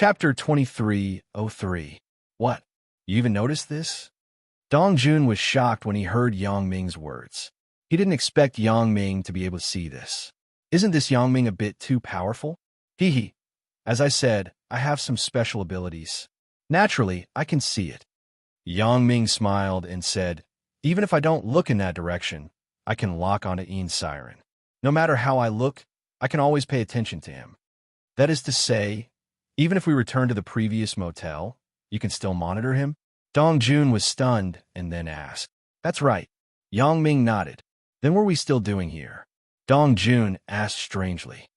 Chapter 2303. What? You even noticed this? Dong Jun was shocked when he heard Yang Ming's words. He didn't expect Yang Ming to be able to see this. Isn't this Yang Ming a bit too powerful? Hee hee. As I said, I have some special abilities. Naturally, I can see it. Yang Ming smiled and said, even if I don't look in that direction, I can lock onto Ian's siren. No matter how I look, I can always pay attention to him. That is to say, even if we return to the previous motel, you can still monitor him? Dong Jun was stunned and then asked. That's right. Yang Ming nodded. Then what are we still doing here? Dong Jun asked strangely.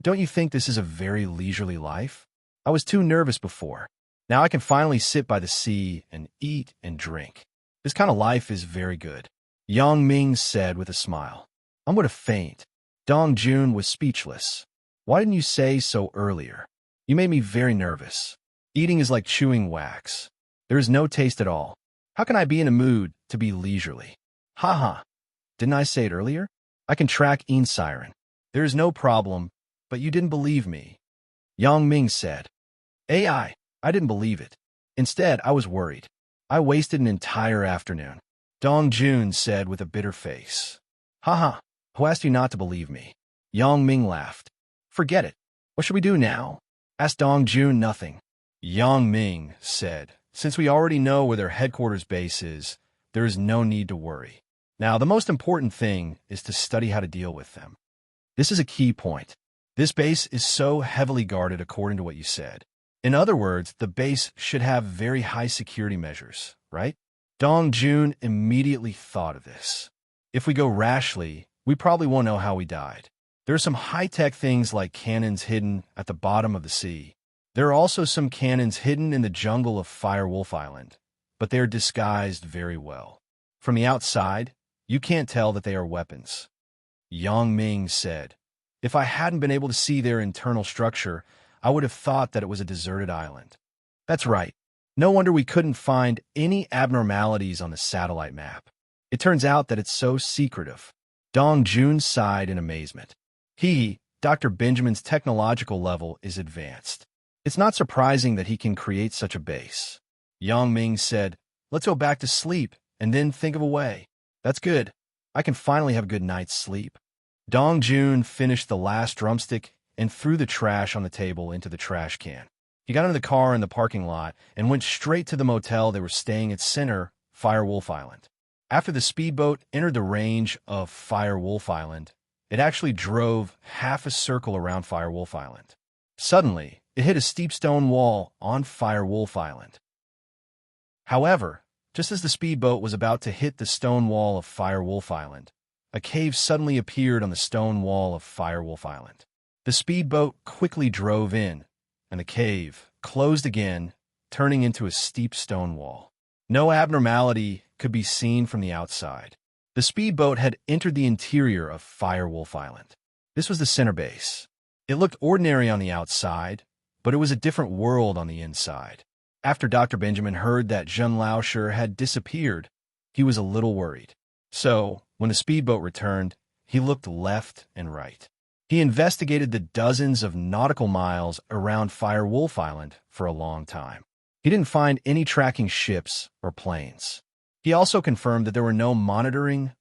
Don't you think this is a very leisurely life? I was too nervous before. Now I can finally sit by the sea and eat and drink. This kind of life is very good. Yang Ming said with a smile. I'm going to faint. Dong Jun was speechless. Why didn't you say so earlier? You made me very nervous. Eating is like chewing wax. There is no taste at all. How can I be in a mood to be leisurely? Haha. Didn't I say it earlier? I can track Ian's siren. There is no problem, but you didn't believe me. Yang Ming said. I didn't believe it. Instead, I was worried. I wasted an entire afternoon. Dong Jun said with a bitter face. Haha. Who asked you not to believe me? Yang Ming laughed. Forget it. What should we do now? Asked Dong Jun nothing. Yang Ming said, since we already know where their headquarters base is, there is no need to worry. Now, the most important thing is to study how to deal with them. This is a key point. This base is so heavily guarded according to what you said. In other words, the base should have very high security measures, right? Dong Jun immediately thought of this. If we go rashly, we probably won't know how we died. There are some high-tech things like cannons hidden at the bottom of the sea. There are also some cannons hidden in the jungle of Firewolf Island, but they are disguised very well. From the outside, you can't tell that they are weapons. Yang Ming said, if I hadn't been able to see their internal structure, I would have thought that it was a deserted island. That's right. No wonder we couldn't find any abnormalities on the satellite map. It turns out that it's so secretive. Dong Jun sighed in amazement. Dr. Benjamin's technological level is advanced. It's not surprising that he can create such a base. Yang Ming said, let's go back to sleep and then think of a way. That's good. I can finally have a good night's sleep. Dong Jun finished the last drumstick and threw the trash on the table into the trash can. He got into the car in the parking lot and went straight to the motel they were staying at center, Firewolf Island. After the speedboat entered the range of Firewolf Island, it actually drove half a circle around Firewolf Island. Suddenly, it hit a steep stone wall on Firewolf Island. However, just as the speedboat was about to hit the stone wall of Firewolf Island, a cave suddenly appeared on the stone wall of Firewolf Island. The speedboat quickly drove in, and the cave closed again, turning into a steep stone wall. No abnormality could be seen from the outside. The speedboat had entered the interior of Firewolf Island. This was the center base. It looked ordinary on the outside, but it was a different world on the inside. After Dr. Benjamin heard that Zhen Laosher had disappeared, he was a little worried. So, when the speedboat returned, he looked left and right. He investigated the dozens of nautical miles around Firewolf Island for a long time. He didn't find any tracking ships or planes. He also confirmed that there were no monitoring,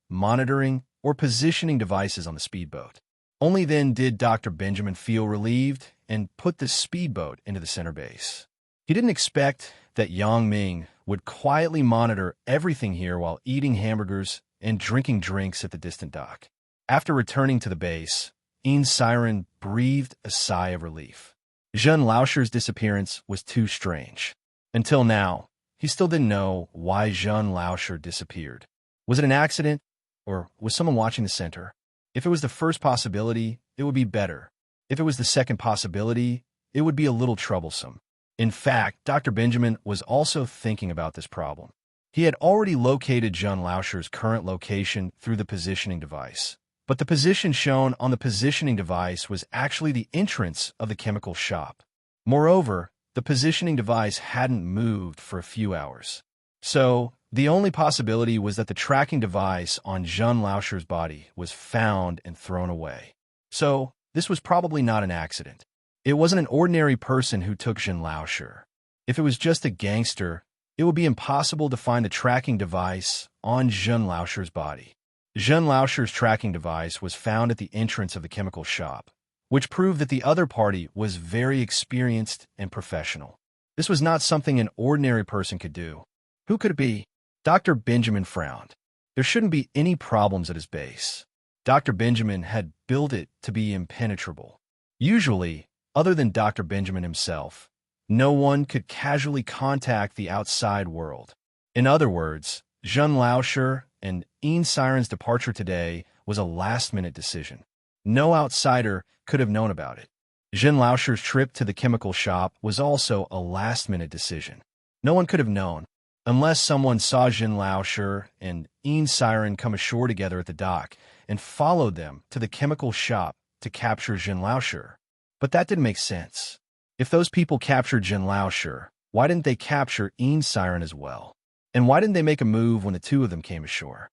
or positioning devices on the speedboat. Only then did Dr. Benjamin feel relieved and put the speedboat into the center base. He didn't expect that Yang Ming would quietly monitor everything here while eating hamburgers and drinking drinks at the distant dock. After returning to the base, Ian's siren breathed a sigh of relief. Zhen Laosher's disappearance was too strange. Until now, he still didn't know why Zhen Laosher disappeared. Was it an accident, or was someone watching the center? If it was the first possibility, it would be better. If it was the second possibility, it would be a little troublesome. In fact, Dr. Benjamin was also thinking about this problem. He had already located Zhen Laosher's current location through the positioning device. But the position shown on the positioning device was actually the entrance of the chemical shop. Moreover, the positioning device hadn't moved for a few hours. So, the only possibility was that the tracking device on Zhen Laosher's body was found and thrown away. So, this was probably not an accident. It wasn't an ordinary person who took Jean Lauscher. If it was just a gangster, it would be impossible to find the tracking device on Jean Lauscher's body. Jean Lauscher's tracking device was found at the entrance of the chemical shop, which proved that the other party was very experienced and professional. This was not something an ordinary person could do. Who could it be? Dr. Benjamin frowned. There shouldn't be any problems at his base. Dr. Benjamin had built it to be impenetrable. Usually, other than Dr. Benjamin himself, no one could casually contact the outside world. In other words, Jean Lauscher and Siren's departure today was a last-minute decision. No outsider could have known about it. Jean Lauscher's trip to the chemical shop was also a last-minute decision. No one could have known, unless someone saw Jean Lauscher and Siren come ashore together at the dock and followed them to the chemical shop to capture Jean Lauscher. But that didn't make sense. If those people captured Jean Lauscher, why didn't they capture Siren as well? And why didn't they make a move when the two of them came ashore?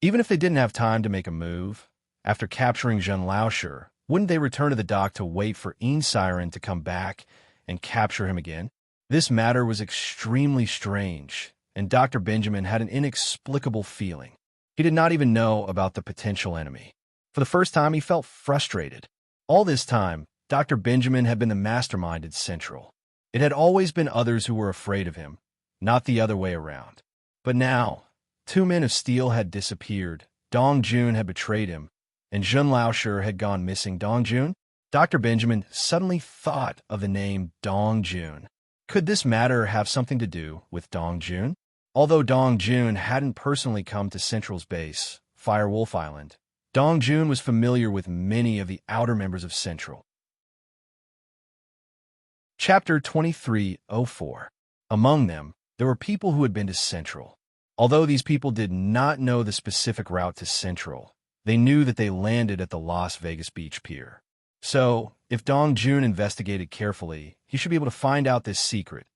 Even if they didn't have time to make a move, after capturing Jean Lauscher, wouldn't they return to the dock to wait for Siren to come back and capture him again? This matter was extremely strange, and Dr. Benjamin had an inexplicable feeling. He did not even know about the potential enemy. For the first time, he felt frustrated. All this time, Dr. Benjamin had been the mastermind at Central. It had always been others who were afraid of him, not the other way around. But now, two men of steel had disappeared, Dong Jun had betrayed him, and Jean Lauscher had gone missing. Dong Jun? Dr. Benjamin suddenly thought of the name Dong Jun. Could this matter have something to do with Dong Jun? Although Dong Jun hadn't personally come to Central's base, Firewolf Island, Dong Jun was familiar with many of the outer members of Central. Chapter 2304. Among them, there were people who had been to Central. Although these people did not know the specific route to Central, they knew that they landed at the Las Vegas Beach Pier. So, if Dong Jun investigated carefully, he should be able to find out this secret.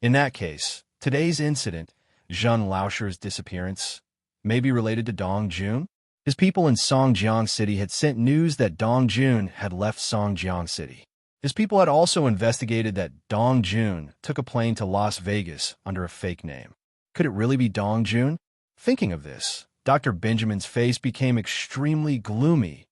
In that case, today's incident, Jean Lauscher's disappearance, may be related to Dong Jun. His people in Songjiang City had sent news that Dong Jun had left Songjiang City. His people had also investigated that Dong Jun took a plane to Las Vegas under a fake name. Could it really be Dong Jun? Thinking of this, Dr. Benjamin's face became extremely gloomy.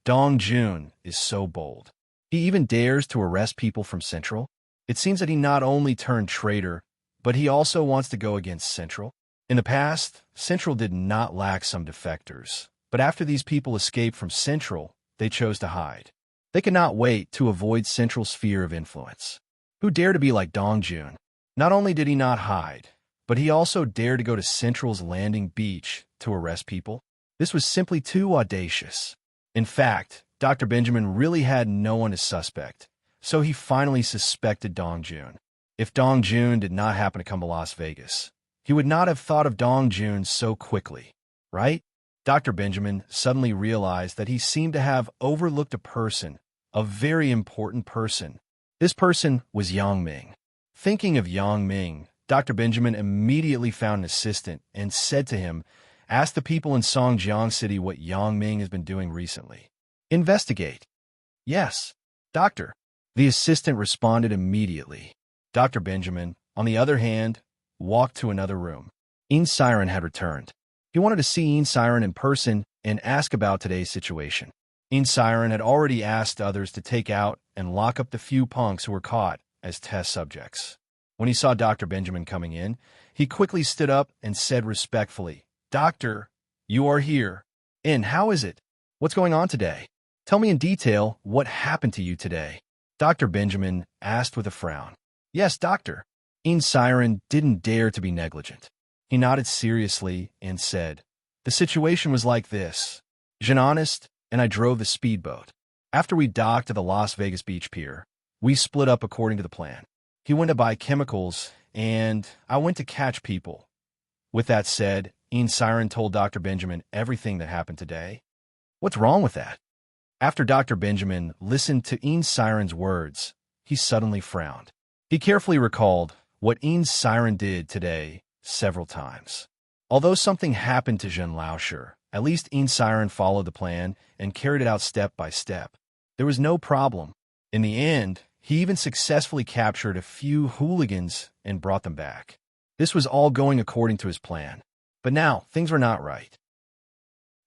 Dong Jun is so bold. He even dares to arrest people from Central. It seems that he not only turned traitor, but he also wants to go against Central. In the past, Central did not lack some defectors, but after these people escaped from Central, they chose to hide. They could not wait to avoid Central's sphere of influence. Who dared to be like Dong Jun? Not only did he not hide, but he also dared to go to Central's landing beach to arrest people. This was simply too audacious. In fact, Dr. Benjamin really had no one as suspect, so he finally suspected Dong Jun. If Dong Jun did not happen to come to Las Vegas, he would not have thought of Dong Jun so quickly, right? Dr. Benjamin suddenly realized that he seemed to have overlooked a person, a very important person. This person was Yang Ming. Thinking of Yang Ming, Dr. Benjamin immediately found an assistant and said to him, "Ask the people in Songjiang City what Yang Ming has been doing recently. Investigate." "Yes, doctor." The assistant responded immediately. Dr. Benjamin, on the other hand, walked to another room. Siren had returned. He wanted to see Siren in person and ask about today's situation. Siren had already asked others to take out and lock up the few punks who were caught as test subjects. When he saw Dr. Benjamin coming in, he quickly stood up and said respectfully, "Doctor, you are here. And how is it? What's going on today? Tell me in detail what happened to you today." Dr. Benjamin asked with a frown. "Yes, doctor." Siren didn't dare to be negligent. He nodded seriously and said, "The situation was like this. Jean Honest and I drove the speedboat. After we docked at the Las Vegas Beach Pier, we split up according to the plan. He went to buy chemicals, and I went to catch people." With that said, Siren told Dr. Benjamin everything that happened today. What's wrong with that? After Dr. Benjamin listened to Siren's words, he suddenly frowned. He carefully recalled what Siren did today several times. Although something happened to Jean Lauscher, at least Siren followed the plan and carried it out step by step. There was no problem. In the end, he even successfully captured a few hooligans and brought them back. This was all going according to his plan. But now, things were not right.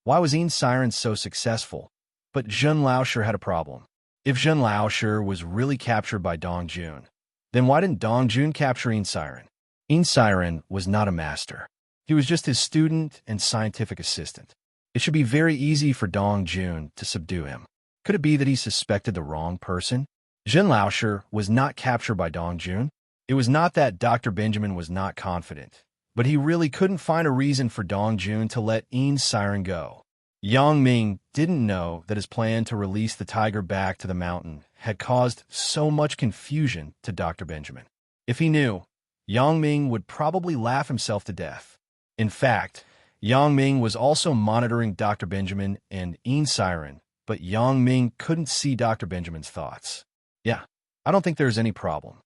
Why was Ian Siren so successful? But Jun Laoshi had a problem. If Jun Laoshi was really captured by Dong Jun, then why didn't Dong Jun capture Ian Siren? Ian Siren was not a master. He was just his student and scientific assistant. It should be very easy for Dong Jun to subdue him. Could it be that he suspected the wrong person? Jun Laoshi was not captured by Dong Jun. It was not that Dr. Benjamin was not confident, but he really couldn't find a reason for Dong Jun to let Ian Siren go. Yang Ming didn't know that his plan to release the tiger back to the mountain had caused so much confusion to Dr. Benjamin. If he knew, Yang Ming would probably laugh himself to death. In fact, Yang Ming was also monitoring Dr. Benjamin and Ian Siren, but Yang Ming couldn't see Dr. Benjamin's thoughts. Yeah, I don't think there's any problem.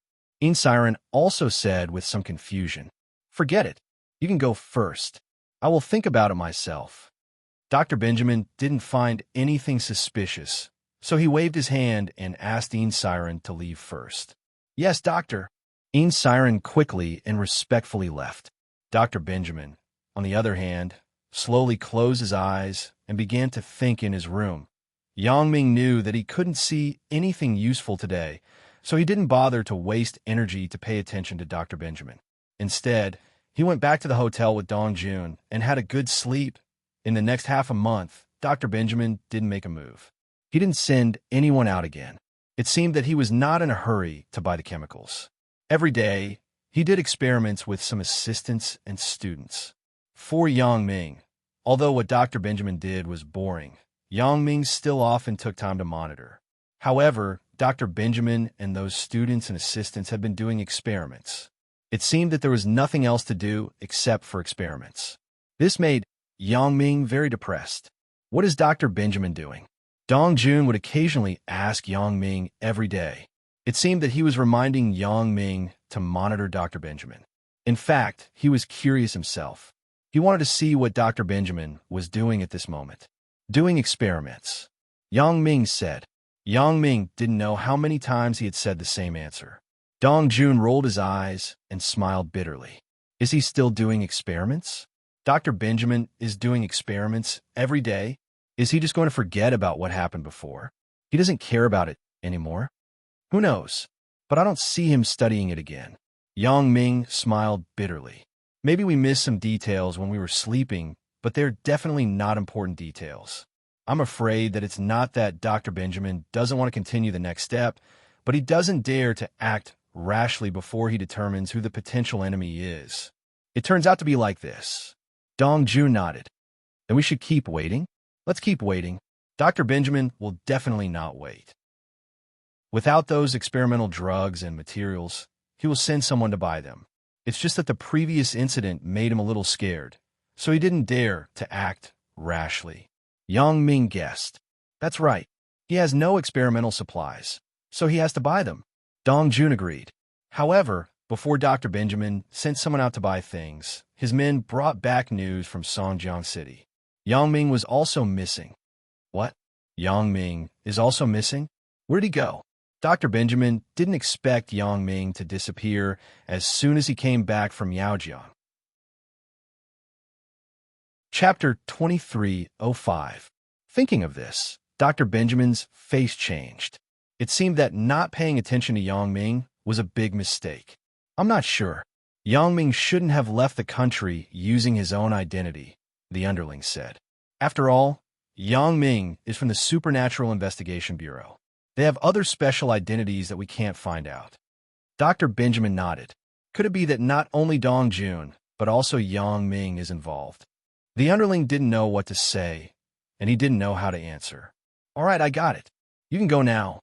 Ian Siren also said with some confusion, "Forget it. You can go first. I will think about it myself." Dr. Benjamin didn't find anything suspicious, so he waved his hand and asked Ian Siren to leave first. "Yes, doctor." Ian Siren quickly and respectfully left. Dr. Benjamin, on the other hand, slowly closed his eyes and began to think in his room. Yang Ming knew that he couldn't see anything useful today, so he didn't bother to waste energy to pay attention to Dr. Benjamin. Instead, he went back to the hotel with Dong Jun and had a good sleep. In the next half a month, Dr. Benjamin didn't make a move. He didn't send anyone out again. It seemed that he was not in a hurry to buy the chemicals. Every day, he did experiments with some assistants and students. For Yang Ming, although what Dr. Benjamin did was boring, Yang Ming still often took time to monitor. However, Dr. Benjamin and those students and assistants had been doing experiments. It seemed that there was nothing else to do except for experiments. This made Yang Ming very depressed. What is Dr. Benjamin doing? Dong Jun would occasionally ask Yang Ming every day. It seemed that he was reminding Yang Ming to monitor Dr. Benjamin. In fact, he was curious himself. He wanted to see what Dr. Benjamin was doing at this moment. Doing experiments. Yang Ming said. Yang Ming didn't know how many times he had said the same answer. Dong Jun rolled his eyes and smiled bitterly. Is he still doing experiments? Dr. Benjamin is doing experiments every day. Is he just going to forget about what happened before? He doesn't care about it anymore. Who knows? But I don't see him studying it again. Yang Ming smiled bitterly. Maybe we missed some details when we were sleeping, but they're definitely not important details. I'm afraid that it's not that Dr. Benjamin doesn't want to continue the next step, but he doesn't dare to act rashly before he determines who the potential enemy is. It turns out to be like this. Dong Jun nodded. Then we should keep waiting? Let's keep waiting. Dr. Benjamin will definitely not wait. Without those experimental drugs and materials, he will send someone to buy them. It's just that the previous incident made him a little scared, so he didn't dare to act rashly. Yang Ming guessed. That's right. He has no experimental supplies, so he has to buy them. Dong Jun agreed. However, before Dr. Benjamin sent someone out to buy things, his men brought back news from Songjiang City. Yang Ming was also missing. What? Yang Ming is also missing? Where'd he go? Dr. Benjamin didn't expect Yang Ming to disappear as soon as he came back from Yaojiang. Chapter 2305. Thinking of this, Dr. Benjamin's face changed. It seemed that not paying attention to Yang Ming was a big mistake. I'm not sure. Yang Ming shouldn't have left the country using his own identity, the underling said. After all, Yang Ming is from the Supernatural Investigation Bureau. They have other special identities that we can't find out. Dr. Benjamin nodded. Could it be that not only Dong Jun, but also Yang Ming is involved? The underling didn't know what to say, and he didn't know how to answer. All right, I got it. You can go now.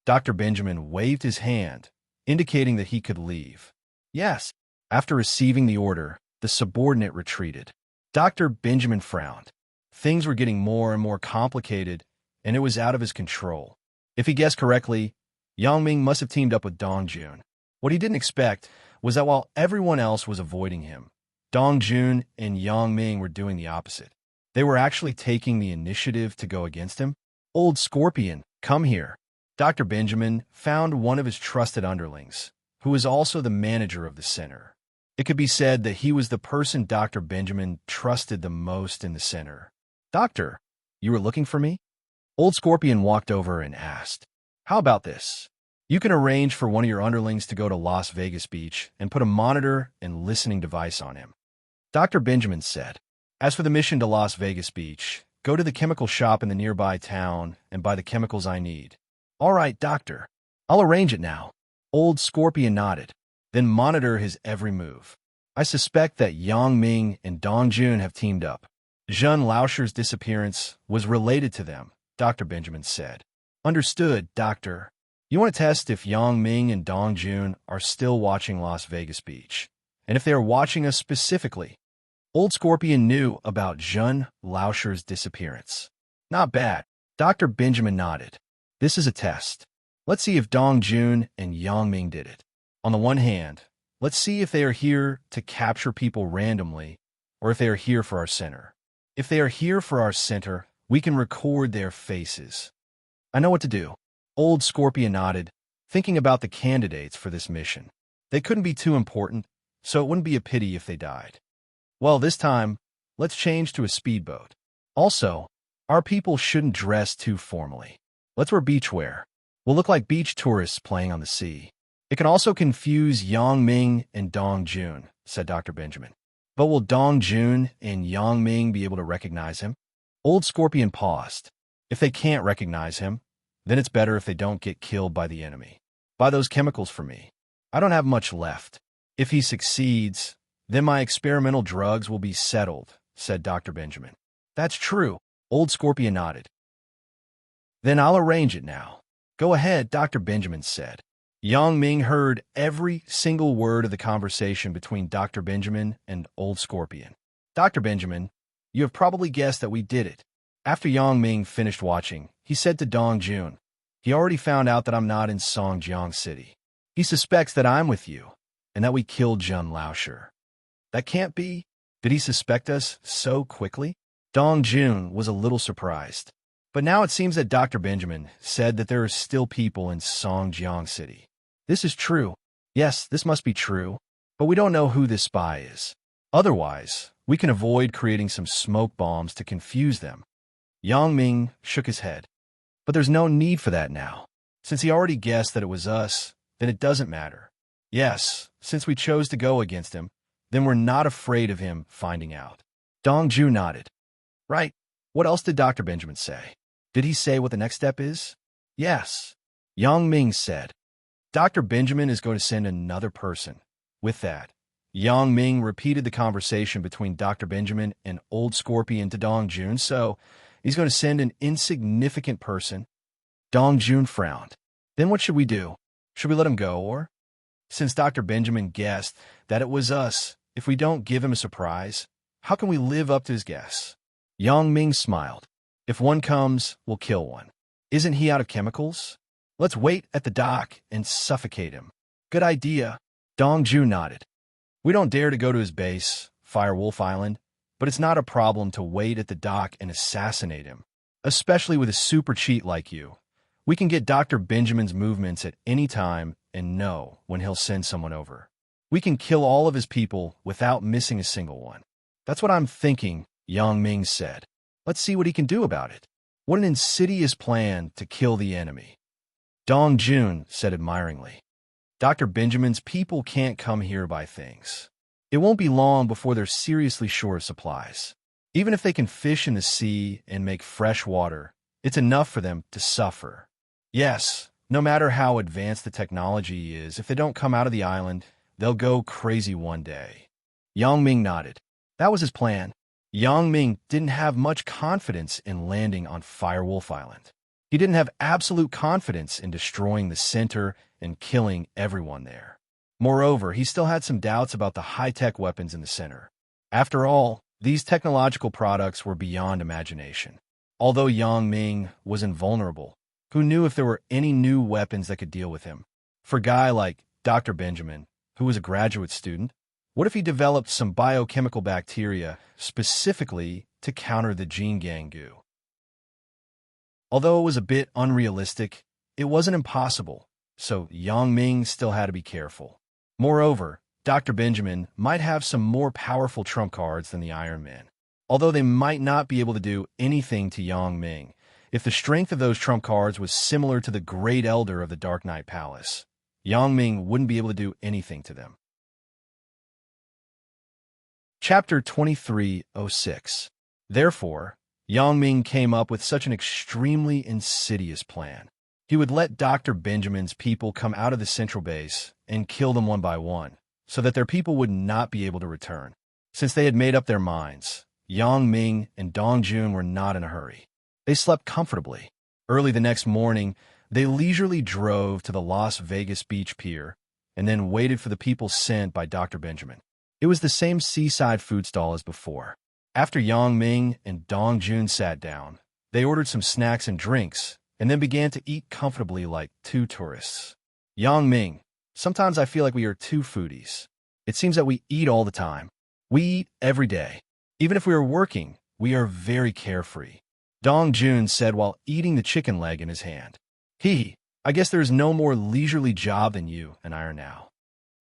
Dr. Benjamin waved his hand, indicating that he could leave. Yes. After receiving the order, the subordinate retreated. Dr. Benjamin frowned. Things were getting more and more complicated, and it was out of his control. If he guessed correctly, Yang Ming must have teamed up with Dong Jun. What he didn't expect was that while everyone else was avoiding him, Dong Jun and Yang Ming were doing the opposite. They were actually taking the initiative to go against him. Old Scorpion, come here. Dr. Benjamin found one of his trusted underlings, who was also the manager of the center. It could be said that he was the person Dr. Benjamin trusted the most in the center. "Doctor, you were looking for me?" Old Scorpion walked over and asked. "How about this? You can arrange for one of your underlings to go to Las Vegas Beach and put a monitor and listening device on him." Dr. Benjamin said, "As for the mission to Las Vegas Beach, go to the chemical shop in the nearby town and buy the chemicals I need." "All right, Doctor. I'll arrange it now." Old Scorpion nodded, then monitor his every move. "I suspect that Yang Ming and Dong Jun have teamed up. Zhen Laosher's disappearance was related to them," Dr. Benjamin said. "Understood, Doctor. You want to test if Yang Ming and Dong Jun are still watching Las Vegas Beach, and if they are watching us specifically." Old Scorpion knew about Zhen Laosher's disappearance. "Not bad." Dr. Benjamin nodded. "This is a test. Let's see if Dong Jun and Yang Ming did it. On the one hand, let's see if they are here to capture people randomly or if they are here for our center. If they are here for our center, we can record their faces." "I know what to do." Old Scorpion nodded, thinking about the candidates for this mission. They couldn't be too important, so it wouldn't be a pity if they died. "Well, this time, let's change to a speedboat. Also, our people shouldn't dress too formally. Let's wear beachwear. We'll look like beach tourists playing on the sea. It can also confuse Yang Ming and Dong Jun," said Dr. Benjamin. "But will Dong Jun and Yang Ming be able to recognize him?" Old Scorpion paused. "If they can't recognize him, then it's better if they don't get killed by the enemy. Buy those chemicals for me. I don't have much left. If he succeeds, then my experimental drugs will be settled," said Dr. Benjamin. "That's true." Old Scorpion nodded. "Then I'll arrange it now." "Go ahead," Dr. Benjamin said. Yang Ming heard every single word of the conversation between Dr. Benjamin and Old Scorpion. "Dr. Benjamin, you have probably guessed that we did it." After Yang Ming finished watching, he said to Dong Jun, "He already found out that I'm not in Songjiang City. He suspects that I'm with you, and that we killed Zhen Laosher." "That can't be. Did he suspect us so quickly?" Dong Jun was a little surprised. But now it seems that Dr. Benjamin said that there are still people in Songjiang City. This is true. Yes, this must be true. But we don't know who this spy is. Otherwise, we can avoid creating some smoke bombs to confuse them. Yang Ming shook his head. "But there's no need for that now. Since he already guessed that it was us, then it doesn't matter. Yes, since we chose to go against him, then we're not afraid of him finding out." Dong Ju nodded. "Right. What else did Dr. Benjamin say? Did he say what the next step is?" "Yes." Yang Ming said. "Dr. Benjamin is going to send another person." With that, Yang Ming repeated the conversation between Dr. Benjamin and Old Scorpion to Dong Jun, so he's going to send an insignificant person. Dong Jun frowned. "Then what should we do? Should we let him go, or?" Since Dr. Benjamin guessed that it was us, if we don't give him a surprise, how can we live up to his guess? Yang Ming smiled. "If one comes, we'll kill one. Isn't he out of chemicals? Let's wait at the dock and suffocate him." "Good idea." Dong Ju nodded. "We don't dare to go to his base, Firewolf Island, but it's not a problem to wait at the dock and assassinate him. Especially with a super cheat like you. We can get Dr. Benjamin's movements at any time and know when he'll send someone over. We can kill all of his people without missing a single one." "That's what I'm thinking," Yang Ming said. "Let's see what he can do about it." "What an insidious plan to kill the enemy." Dong Jun said admiringly. "Dr. Benjamin's people can't come here by things. It won't be long before they're seriously short of supplies. Even if they can fish in the sea and make fresh water, it's enough for them to suffer. Yes, no matter how advanced the technology is, if they don't come out of the island, they'll go crazy one day." Yang Ming nodded. That was his plan. Yang Ming didn't have much confidence in landing on Firewolf Island. He didn't have absolute confidence in destroying the center and killing everyone there. Moreover, he still had some doubts about the high-tech weapons in the center. After all, these technological products were beyond imagination. Although Yang Ming was invulnerable, who knew if there were any new weapons that could deal with him? For a guy like Dr. Benjamin, who was a graduate student, what if he developed some biochemical bacteria specifically to counter the gene gang goo? Although it was a bit unrealistic, it wasn't impossible, so Yang Ming still had to be careful. Moreover, Dr. Benjamin might have some more powerful trump cards than the Iron Man. Although they might not be able to do anything to Yang Ming, if the strength of those trump cards was similar to the Great Elder of the Dark Knight Palace, Yang Ming wouldn't be able to do anything to them. Chapter 2306. Therefore, Yang Ming came up with such an extremely insidious plan. He would let Dr. Benjamin's people come out of the central base and kill them one by one, so that their people would not be able to return. Since they had made up their minds, Yang Ming and Dong Jun were not in a hurry. They slept comfortably. Early the next morning, they leisurely drove to the Las Vegas Beach Pier and then waited for the people sent by Dr. Benjamin. It was the same seaside food stall as before. After Yang Ming and Dong Jun sat down, they ordered some snacks and drinks and then began to eat comfortably like two tourists. Yang Ming, sometimes I feel like we are two foodies. It seems that we eat all the time. We eat every day. Even if we are working, we are very carefree, Dong Jun said while eating the chicken leg in his hand. I guess there is no more leisurely job than you and I are now,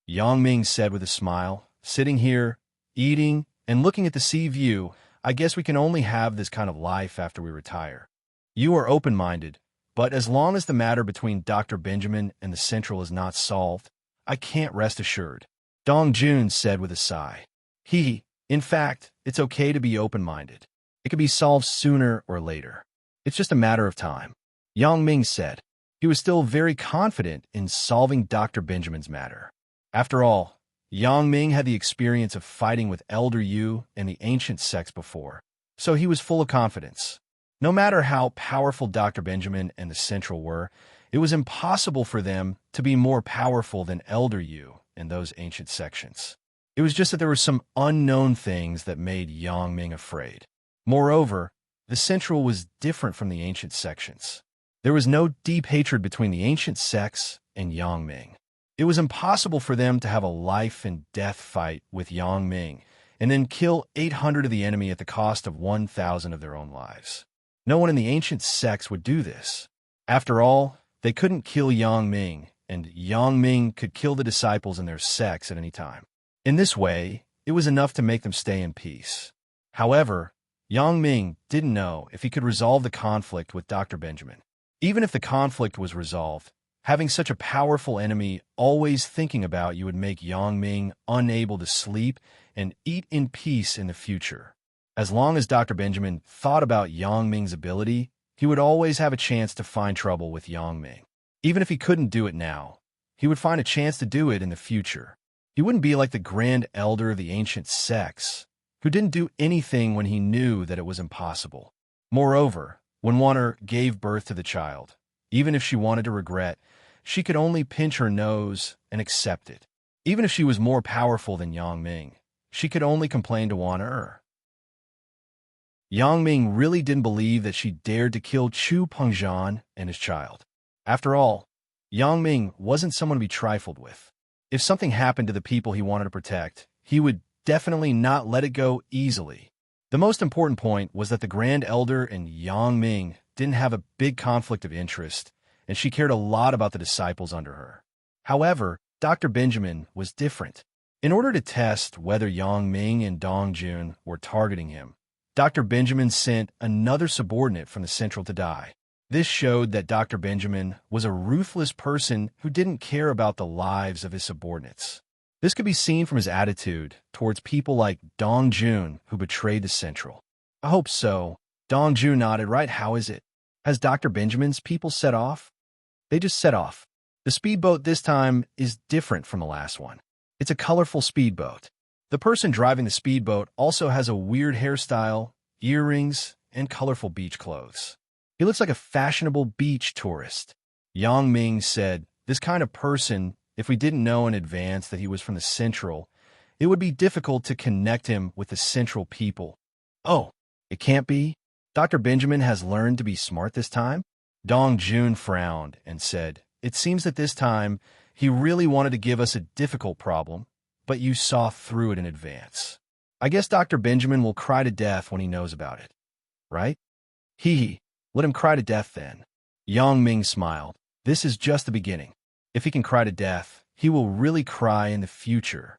Yang Ming said with a smile. Sitting here, eating, and looking at the sea view, I guess we can only have this kind of life after we retire. You are open-minded, but as long as the matter between Dr. Benjamin and the Central is not solved, I can't rest assured, Dong Jun said with a sigh. In fact, it's okay to be open-minded. It can be solved sooner or later. It's just a matter of time, Yang Ming said. He was still very confident in solving Dr. Benjamin's matter. After all, Yang Ming had the experience of fighting with Elder Yu and the ancient sects before, so he was full of confidence. No matter how powerful Dr. Benjamin and the Central were, it was impossible for them to be more powerful than Elder Yu and those ancient sections. It was just that there were some unknown things that made Yang Ming afraid. Moreover, the Central was different from the ancient sections. There was no deep hatred between the ancient sects and Yang Ming. It was impossible for them to have a life-and-death fight with Yang Ming and then kill 800 of the enemy at the cost of 1,000 of their own lives. No one in the ancient sects would do this. After all, they couldn't kill Yang Ming, and Yang Ming could kill the disciples in their sects at any time. In this way, it was enough to make them stay in peace. However, Yang Ming didn't know if he could resolve the conflict with Dr. Benjamin. Even if the conflict was resolved, having such a powerful enemy always thinking about you would make Yang Ming unable to sleep and eat in peace in the future. As long as Dr. Benjamin thought about Yang Ming's ability, he would always have a chance to find trouble with Yang Ming. Even if he couldn't do it now, he would find a chance to do it in the future. He wouldn't be like the Grand Elder of the ancient sects, who didn't do anything when he knew that it was impossible. Moreover, when Warner gave birth to the child, even if she wanted to regret, she could only pinch her nose and accept it. Even if she was more powerful than Yang Ming, she could only complain to Warner. Yang Ming really didn't believe that she dared to kill Chu Pengzhan and his child. After all, Yang Ming wasn't someone to be trifled with. If something happened to the people he wanted to protect, he would definitely not let it go easily. The most important point was that the Grand Elder and Yang Ming didn't have a big conflict of interest, and she cared a lot about the disciples under her. However, Dr. Benjamin was different. In order to test whether Yang Ming and Dong Jun were targeting him, Dr. Benjamin sent another subordinate from the Central to die. This showed that Dr. Benjamin was a ruthless person who didn't care about the lives of his subordinates. This could be seen from his attitude towards people like Dong Jun, who betrayed the Central. I hope so. Dong Jun nodded. Right, how is it? Has Dr. Benjamin's people set off? They just set off. The speedboat this time is different from the last one. It's a colorful speedboat. The person driving the speedboat also has a weird hairstyle, earrings, and colorful beach clothes. He looks like a fashionable beach tourist. Yang Ming said, this kind of person, if we didn't know in advance that he was from the Central, it would be difficult to connect him with the Central people. Oh, it can't be? Dr. Benjamin has learned to be smart this time? Dong Jun frowned and said, it seems that this time he really wanted to give us a difficult problem, but you saw through it in advance. I guess Dr. Benjamin will cry to death when he knows about it. Right? Let him cry to death then. Yang Ming smiled. This is just the beginning. If he can cry to death, he will really cry in the future.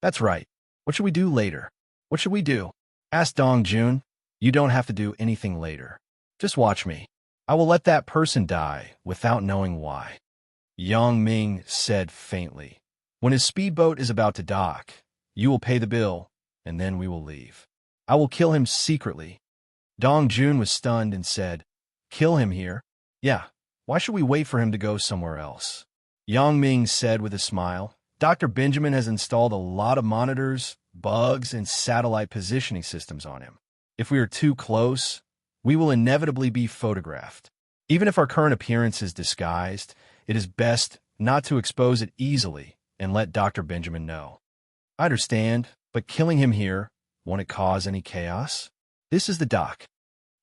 That's right. What should we do later? What should we do? Asked Dong Jun. You don't have to do anything later. Just watch me. I will let that person die without knowing why. Yang Ming said faintly. When his speedboat is about to dock, you will pay the bill, and then we will leave. I will kill him secretly. Dong Jun was stunned and said, Kill him here? Yeah, why should we wait for him to go somewhere else? Yang Ming said with a smile, Dr. Benjamin has installed a lot of monitors, bugs, and satellite positioning systems on him. If we are too close, we will inevitably be photographed. Even if our current appearance is disguised, it is best not to expose it easily and let Dr. Benjamin know. I understand, but killing him here, won't it cause any chaos? This is the doc.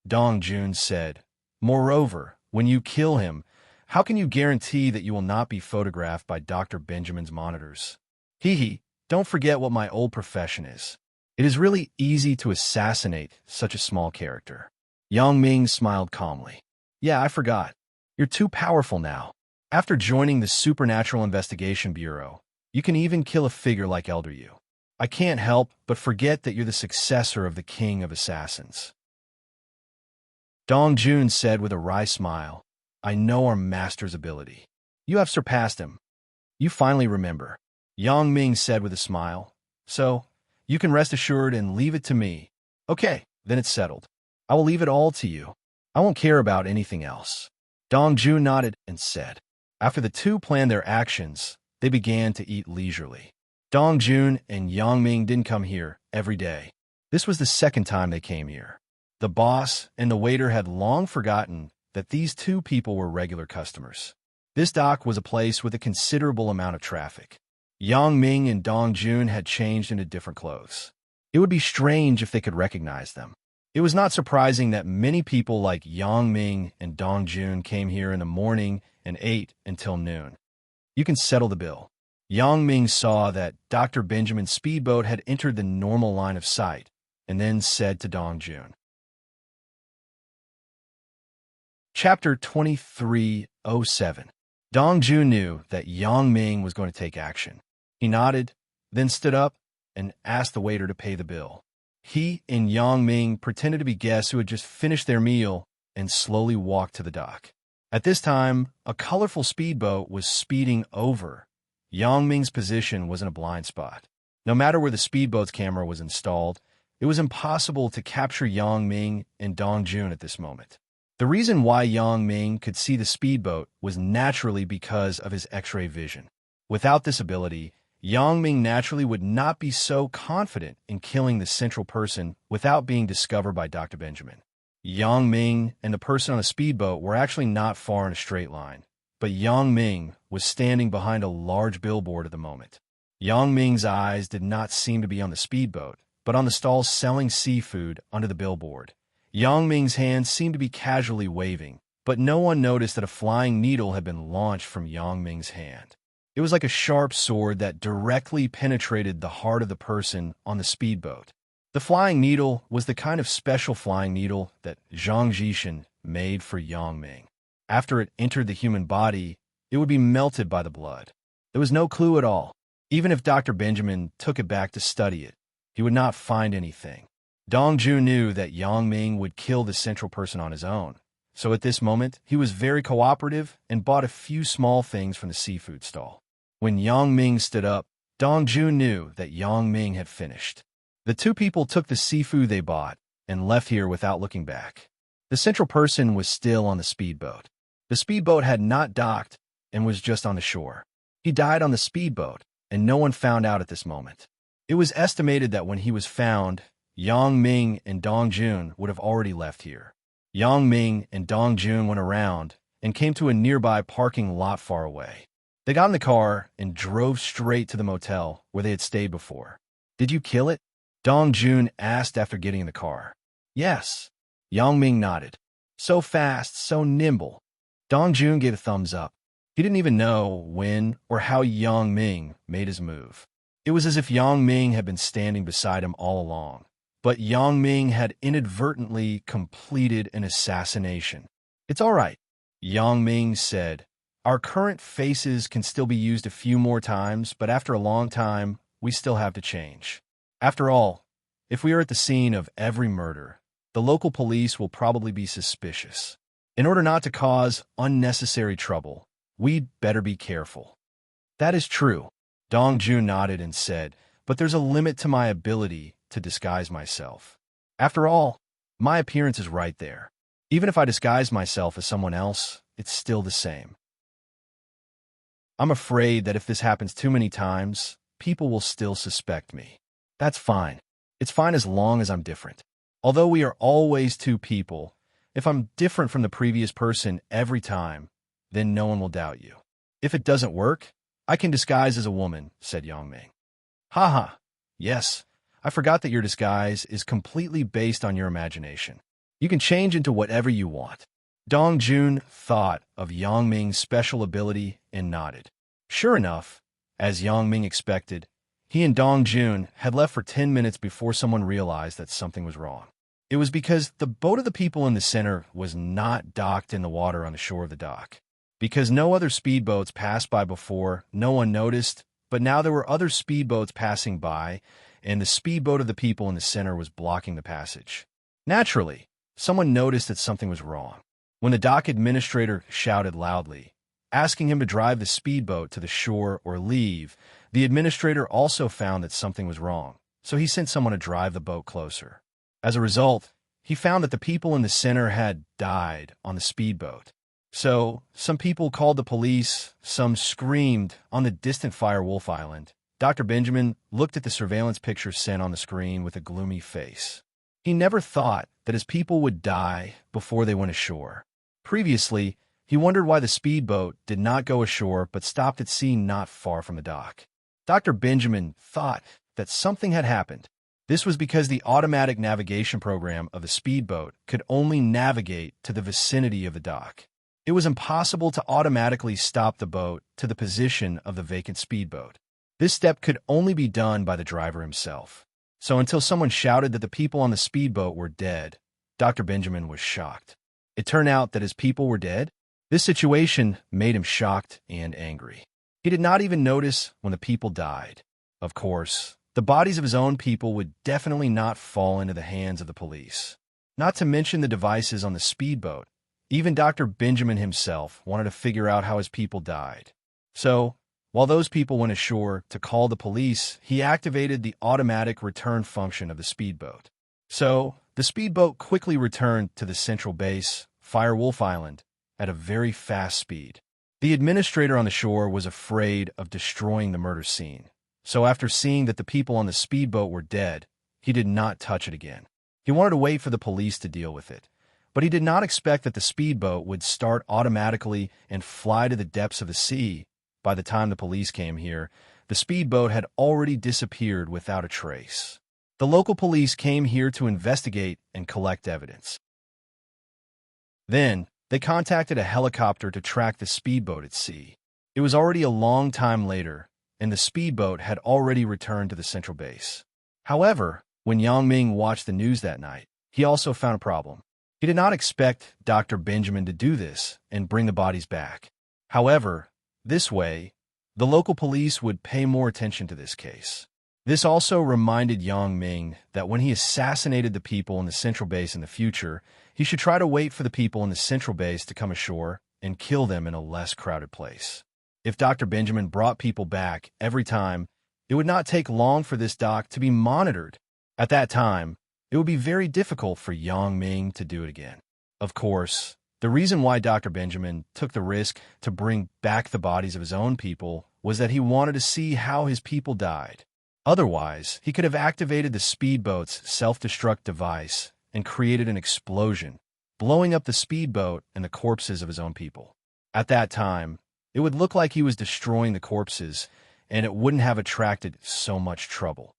Dong Jun said. Moreover, when you kill him, how can you guarantee that you will not be photographed by Dr. Benjamin's monitors? Hee, don't forget what my old profession is. It is really easy to assassinate such a small character. Yang Ming smiled calmly. Yeah, I forgot. You're too powerful now. After joining the Supernatural Investigation Bureau, you can even kill a figure like Elder Yu. I can't help but forget that you're the successor of the King of Assassins. Dong Jun said with a wry smile, I know our master's ability. You have surpassed him. You finally remember. Yang Ming said with a smile. So, you can rest assured and leave it to me. Okay, then it's settled. I will leave it all to you. I won't care about anything else. Dong Jun nodded and said. After the two planned their actions, they began to eat leisurely. Dong Jun and Yang Ming didn't come here every day. This was the second time they came here. The boss and the waiter had long forgotten that these two people were regular customers. This dock was a place with a considerable amount of traffic. Yang Ming and Dong Jun had changed into different clothes. It would be strange if they could recognize them. It was not surprising that many people like Yang Ming and Dong Jun came here in the morning and ate until noon. You can settle the bill. Yang Ming saw that Dr. Benjamin's speedboat had entered the normal line of sight, and then said to Dong Jun. Chapter 2307. Dong Jun knew that Yang Ming was going to take action. He nodded, then stood up and asked the waiter to pay the bill. He and Yang Ming pretended to be guests who had just finished their meal and slowly walked to the dock. At this time, a colorful speedboat was speeding over. Yang Ming's position was in a blind spot. No matter where the speedboat's camera was installed, it was impossible to capture Yang Ming and Dong Jun at this moment. The reason why Yang Ming could see the speedboat was naturally because of his X-ray vision. Without this ability, Yang Ming naturally would not be so confident in killing the central person without being discovered by Dr. Benjamin. Yang Ming and the person on the speedboat were actually not far in a straight line, but Yang Ming was standing behind a large billboard at the moment. Yang Ming's eyes did not seem to be on the speedboat, but on the stalls selling seafood under the billboard. Yang Ming's hands seemed to be casually waving, but no one noticed that a flying needle had been launched from Yang Ming's hand. It was like a sharp sword that directly penetrated the heart of the person on the speedboat. The flying needle was the kind of special flying needle that Zhang Jishan made for Yang Ming. After it entered the human body, it would be melted by the blood. There was no clue at all. Even if Dr. Benjamin took it back to study it, he would not find anything. Dong Jun knew that Yang Ming would kill the central person on his own, so at this moment, he was very cooperative and bought a few small things from the seafood stall. When Yang Ming stood up, Dong Jun knew that Yang Ming had finished. The two people took the seafood they bought and left here without looking back. The central person was still on the speedboat. The speedboat had not docked and was just on the shore. He died on the speedboat, and no one found out at this moment. It was estimated that when he was found, Yang Ming and Dong Jun would have already left here. Yang Ming and Dong Jun went around and came to a nearby parking lot far away. They got in the car and drove straight to the motel where they had stayed before. Did you kill it? Dong Jun asked after getting in the car. Yes. Yang Ming nodded. So fast, so nimble. Dong Jun gave a thumbs up. He didn't even know when or how Yang Ming made his move. It was as if Yang Ming had been standing beside him all along. But Yang Ming had inadvertently completed an assassination. It's all right, Yang Ming said, Our current faces can still be used a few more times, but after a long time, we still have to change. After all, if we are at the scene of every murder, the local police will probably be suspicious. In order not to cause unnecessary trouble, we'd better be careful. That is true. Dong Jun nodded and said, but there's a limit to my ability to disguise myself. After all, my appearance is right there. Even if I disguise myself as someone else, it's still the same. I'm afraid that if this happens too many times, people will still suspect me. That's fine. It's fine as long as I'm different. Although we are always two people, if I'm different from the previous person every time, then no one will doubt you. If it doesn't work, I can disguise as a woman, said Yang Ming. Haha, yes, I forgot that your disguise is completely based on your imagination. You can change into whatever you want. Dong Jun thought of Yang Ming's special ability and nodded. Sure enough, as Yang Ming expected, he and Dong Jun had left for 10 minutes before someone realized that something was wrong. It was because the boat of the people in the center was not docked in the water on the shore of the dock. Because no other speedboats passed by before, no one noticed, but now there were other speedboats passing by, and the speedboat of the people in the center was blocking the passage. Naturally, someone noticed that something was wrong. When the dock administrator shouted loudly, asking him to drive the speedboat to the shore or leave, the administrator also found that something was wrong, so he sent someone to drive the boat closer. As a result, he found that the people in the center had died on the speedboat. So, some people called the police, some screamed on the distant Firewolf Island. Dr. Benjamin looked at the surveillance picture sent on the screen with a gloomy face. He never thought that his people would die before they went ashore. Previously, he wondered why the speedboat did not go ashore but stopped at sea not far from the dock. Dr. Benjamin thought that something had happened. This was because the automatic navigation program of the speedboat could only navigate to the vicinity of the dock. It was impossible to automatically stop the boat to the position of the vacant speedboat. This step could only be done by the driver himself. So until someone shouted that the people on the speedboat were dead, Dr. Benjamin was shocked. It turned out that his people were dead. This situation made him shocked and angry. He did not even notice when the people died. Of course, the bodies of his own people would definitely not fall into the hands of the police. Not to mention the devices on the speedboat. Even Dr. Benjamin himself wanted to figure out how his people died. So, while those people went ashore to call the police, he activated the automatic return function of the speedboat. So, the speedboat quickly returned to the central base, Firewolf Island, at a very fast speed. The administrator on the shore was afraid of destroying the murder scene. So after seeing that the people on the speedboat were dead, he did not touch it again. He wanted to wait for the police to deal with it. But he did not expect that the speedboat would start automatically and fly to the depths of the sea. By the time the police came here, the speedboat had already disappeared without a trace. The local police came here to investigate and collect evidence. Then, they contacted a helicopter to track the speedboat at sea. It was already a long time later, and the speedboat had already returned to the central base. However, when Yang Ming watched the news that night, he also found a problem. He did not expect Dr. Benjamin to do this and bring the bodies back. However, this way, the local police would pay more attention to this case. This also reminded Yang Ming that when he assassinated the people in the central base in the future, he should try to wait for the people in the central base to come ashore and kill them in a less crowded place. If Dr. Benjamin brought people back every time, it would not take long for this dock to be monitored. At that time, it would be very difficult for Yang Ming to do it again. Of course, the reason why Dr. Benjamin took the risk to bring back the bodies of his own people was that he wanted to see how his people died. Otherwise, he could have activated the speedboat's self-destruct device and created an explosion, blowing up the speedboat and the corpses of his own people. At that time, it would look like he was destroying the corpses, and it wouldn't have attracted so much trouble.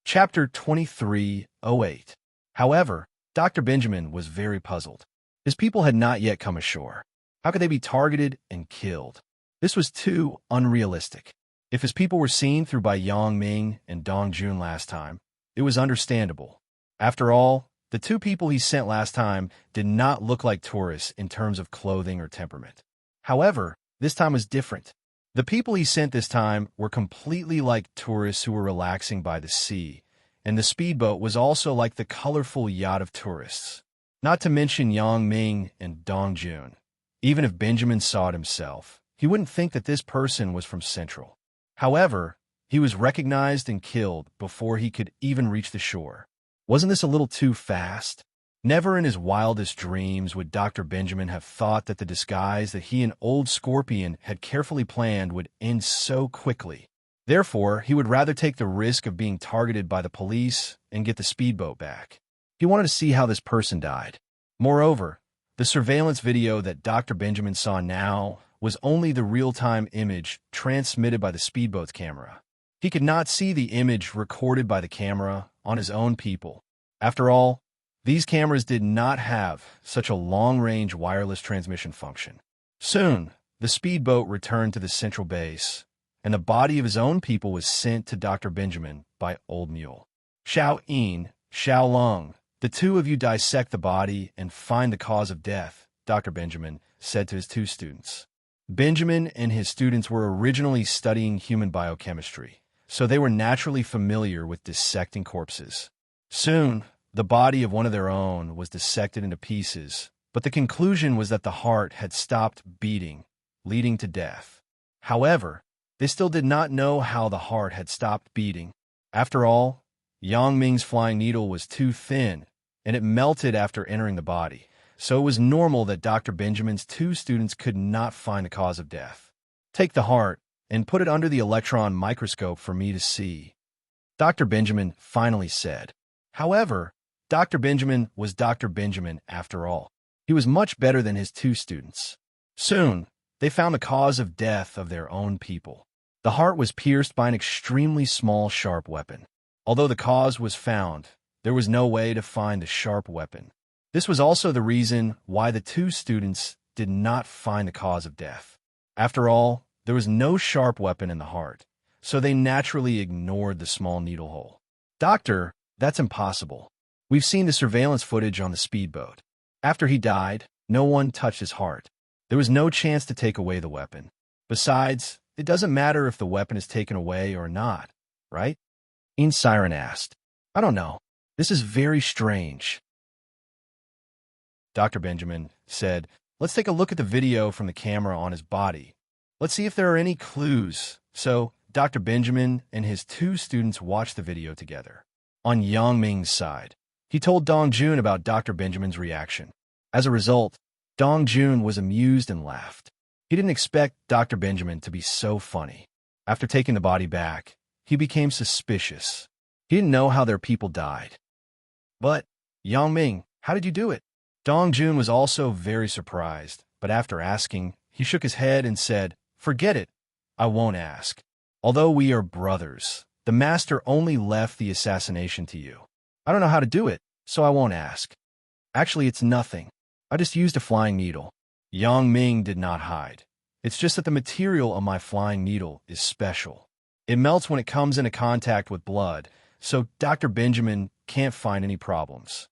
Chapter 2308. However, Dr. Benjamin was very puzzled. His people had not yet come ashore. How could they be targeted and killed? This was too unrealistic. If his people were seen through by Yang Ming and Dong Jun last time, it was understandable. After all, The two people he sent last time did not look like tourists in terms of clothing or temperament. However, this time was different. The people he sent this time were completely like tourists who were relaxing by the sea, and the speedboat was also like the colorful yacht of tourists. Not to mention Yang Ming and Dong Jun. Even if Benjamin saw it himself, he wouldn't think that this person was from Central. However, he was recognized and killed before he could even reach the shore. Wasn't this a little too fast? Never in his wildest dreams would Dr. Benjamin have thought that the disguise that he and Old Scorpion had carefully planned would end so quickly. Therefore, he would rather take the risk of being targeted by the police and get the speedboat back. He wanted to see how this person died. Moreover, the surveillance video that Dr. Benjamin saw now was only the real-time image transmitted by the speedboat's camera. He could not see the image recorded by the camera on his own people. After all, these cameras did not have such a long-range wireless transmission function. Soon, the speedboat returned to the central base, and the body of his own people was sent to Dr. Benjamin by Old Mule. Xiao Yin, Xiao Lung, the two of you dissect the body and find the cause of death, Dr. Benjamin said to his two students. Benjamin and his students were originally studying human biochemistry, so they were naturally familiar with dissecting corpses. Soon, the body of one of their own was dissected into pieces, but the conclusion was that the heart had stopped beating, leading to death. However, they still did not know how the heart had stopped beating. After all, Yang Ming's flying needle was too thin, and it melted after entering the body, so it was normal that Dr. Benjamin's two students could not find the cause of death. Take the heart and put it under the electron microscope for me to see, Dr. Benjamin finally said. However, Dr. Benjamin was Dr. Benjamin after all. He was much better than his two students. Soon, they found the cause of death of their own people. The heart was pierced by an extremely small, sharp weapon. Although the cause was found, there was no way to find the sharp weapon. This was also the reason why the two students did not find the cause of death. After all, there was no sharp weapon in the heart, so they naturally ignored the small needle hole. Doctor, that's impossible. We've seen the surveillance footage on the speedboat. After he died, no one touched his heart. There was no chance to take away the weapon. Besides, it doesn't matter if the weapon is taken away or not, right? In Siren asked. I don't know. This is very strange. Dr. Benjamin said, let's take a look at the video from the camera on his body. Let's see if there are any clues. So, Dr. Benjamin and his two students watched the video together. On Yang Ming's side, he told Dong Jun about Dr. Benjamin's reaction. As a result, Dong Jun was amused and laughed. He didn't expect Dr. Benjamin to be so funny. After taking the body back, he became suspicious. He didn't know how their people died. But, Yang Ming, how did you do it? Dong Jun was also very surprised, but after asking, he shook his head and said, forget it, I won't ask. Although we are brothers, the master only left the assassination to you. I don't know how to do it, so I won't ask. Actually, it's nothing. I just used a flying needle. Yang Ming did not hide. It's just that the material of my flying needle is special. It melts when it comes into contact with blood, so Dr. Benjamin can't find any problems.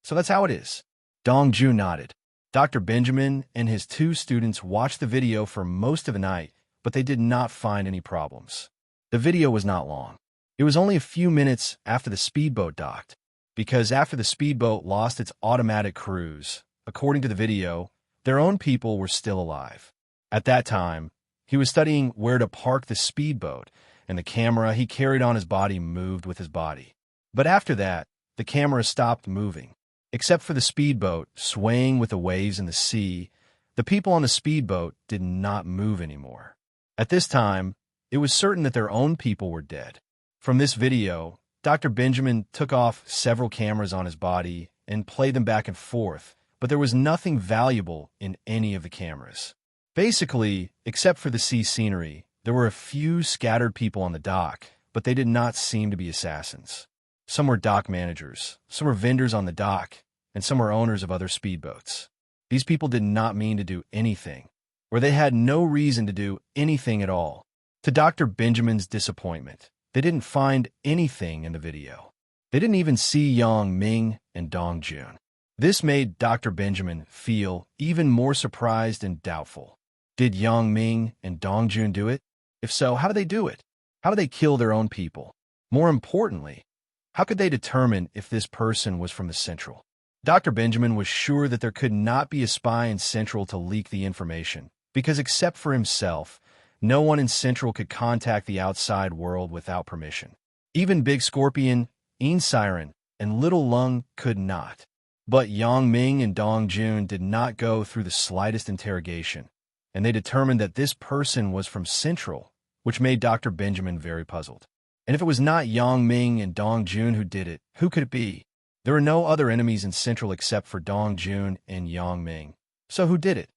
So that's how it is. Dong Jun nodded. Dr. Benjamin and his two students watched the video for most of the night, but they did not find any problems. The video was not long. It was only a few minutes after the speedboat docked, because after the speedboat lost its automatic cruise, according to the video, their own people were still alive. At that time, he was studying where to park the speedboat, and the camera he carried on his body moved with his body. But after that, the camera stopped moving. Except for the speedboat swaying with the waves in the sea, the people on the speedboat did not move anymore. At this time, it was certain that their own people were dead. From this video, Dr. Benjamin took off several cameras on his body and played them back and forth, but there was nothing valuable in any of the cameras. Basically, except for the sea scenery, there were a few scattered people on the dock, but they did not seem to be assassins. Some were dock managers, some were vendors on the dock, and some were owners of other speedboats. These people did not mean to do anything, or they had no reason to do anything at all. To Dr. Benjamin's disappointment, they didn't find anything in the video. They didn't even see Yang Ming and Dong Jun. This made Dr. Benjamin feel even more surprised and doubtful. Did Yang Ming and Dong Jun do it? If so, how did they do it? How did they kill their own people? More importantly, how could they determine if this person was from the Central? Dr. Benjamin was sure that there could not be a spy in Central to leak the information, because except for himself, no one in Central could contact the outside world without permission. Even Big Scorpion, Een Siren, and Little Lung could not. But Yang Ming and Dong Jun did not go through the slightest interrogation, and they determined that this person was from Central, which made Dr. Benjamin very puzzled. And if it was not Yang Ming and Dong Jun who did it, who could it be? There are no other enemies in Central except for Dong Jun and Yang Ming. So who did it?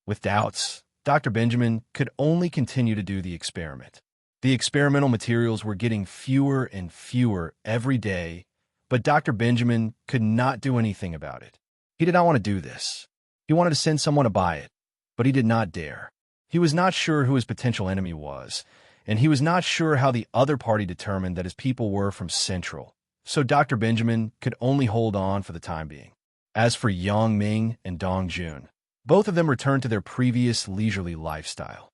With doubts, Dr. Benjamin could only continue to do the experiment. The experimental materials were getting fewer and fewer every day, but Dr. Benjamin could not do anything about it. He did not want to do this. He wanted to send someone to buy it, but he did not dare. He was not sure who his potential enemy was, and he was not sure how the other party determined that his people were from Central. So Dr. Benjamin could only hold on for the time being. As for Yang Ming and Dong Jun, both of them returned to their previous leisurely lifestyle.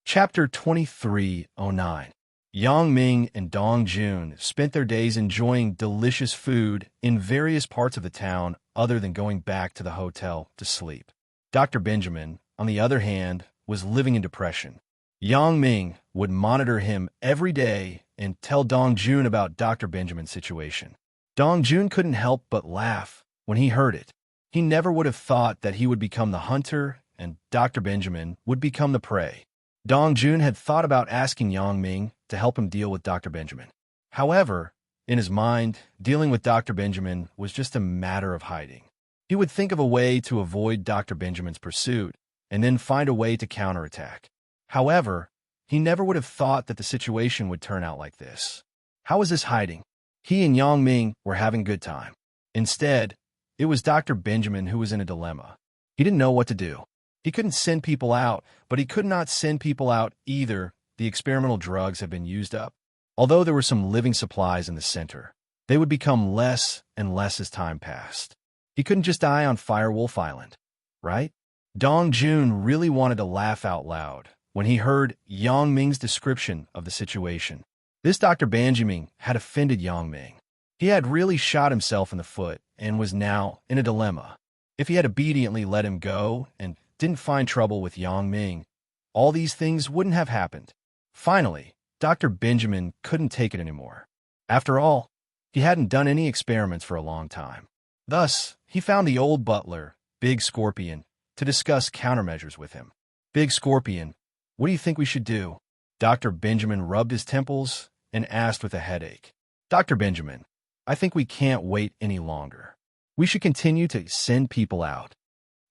Chapter 2309. Yang Ming and Dong Jun spent their days enjoying delicious food in various parts of the town other than going back to the hotel to sleep. Dr. Benjamin, on the other hand, was living in depression. Yang Ming would monitor him every day and tell Dong Jun about Dr. Benjamin's situation. Dong Jun couldn't help but laugh when he heard it. He never would have thought that he would become the hunter and Dr. Benjamin would become the prey. Dong Jun had thought about asking Yang Ming to help him deal with Dr. Benjamin. However, in his mind, dealing with Dr. Benjamin was just a matter of hiding. He would think of a way to avoid Dr. Benjamin's pursuit and then find a way to counterattack. However, he never would have thought that the situation would turn out like this. How was this hiding? He and Yang Ming were having a good time. Instead, it was Dr. Benjamin who was in a dilemma. He didn't know what to do. He couldn't send people out, but he could not send people out either. The experimental drugs had been used up. Although there were some living supplies in the center, they would become less and less as time passed. He couldn't just die on Firewolf Island, right? Dong Jun really wanted to laugh out loud when he heard Yang Ming's description of the situation. This Dr. Benjamin had offended Yang Ming. He had really shot himself in the foot and was now in a dilemma. If he had obediently let him go and didn't find trouble with Yang Ming, all these things wouldn't have happened. Finally, Dr. Benjamin couldn't take it anymore. After all, he hadn't done any experiments for a long time. Thus, he found the old butler, Big Scorpion, to discuss countermeasures with him. Big Scorpion, what do you think we should do? Dr. Benjamin rubbed his temples and asked with a headache. Dr. Benjamin, I think we can't wait any longer. We should continue to send people out.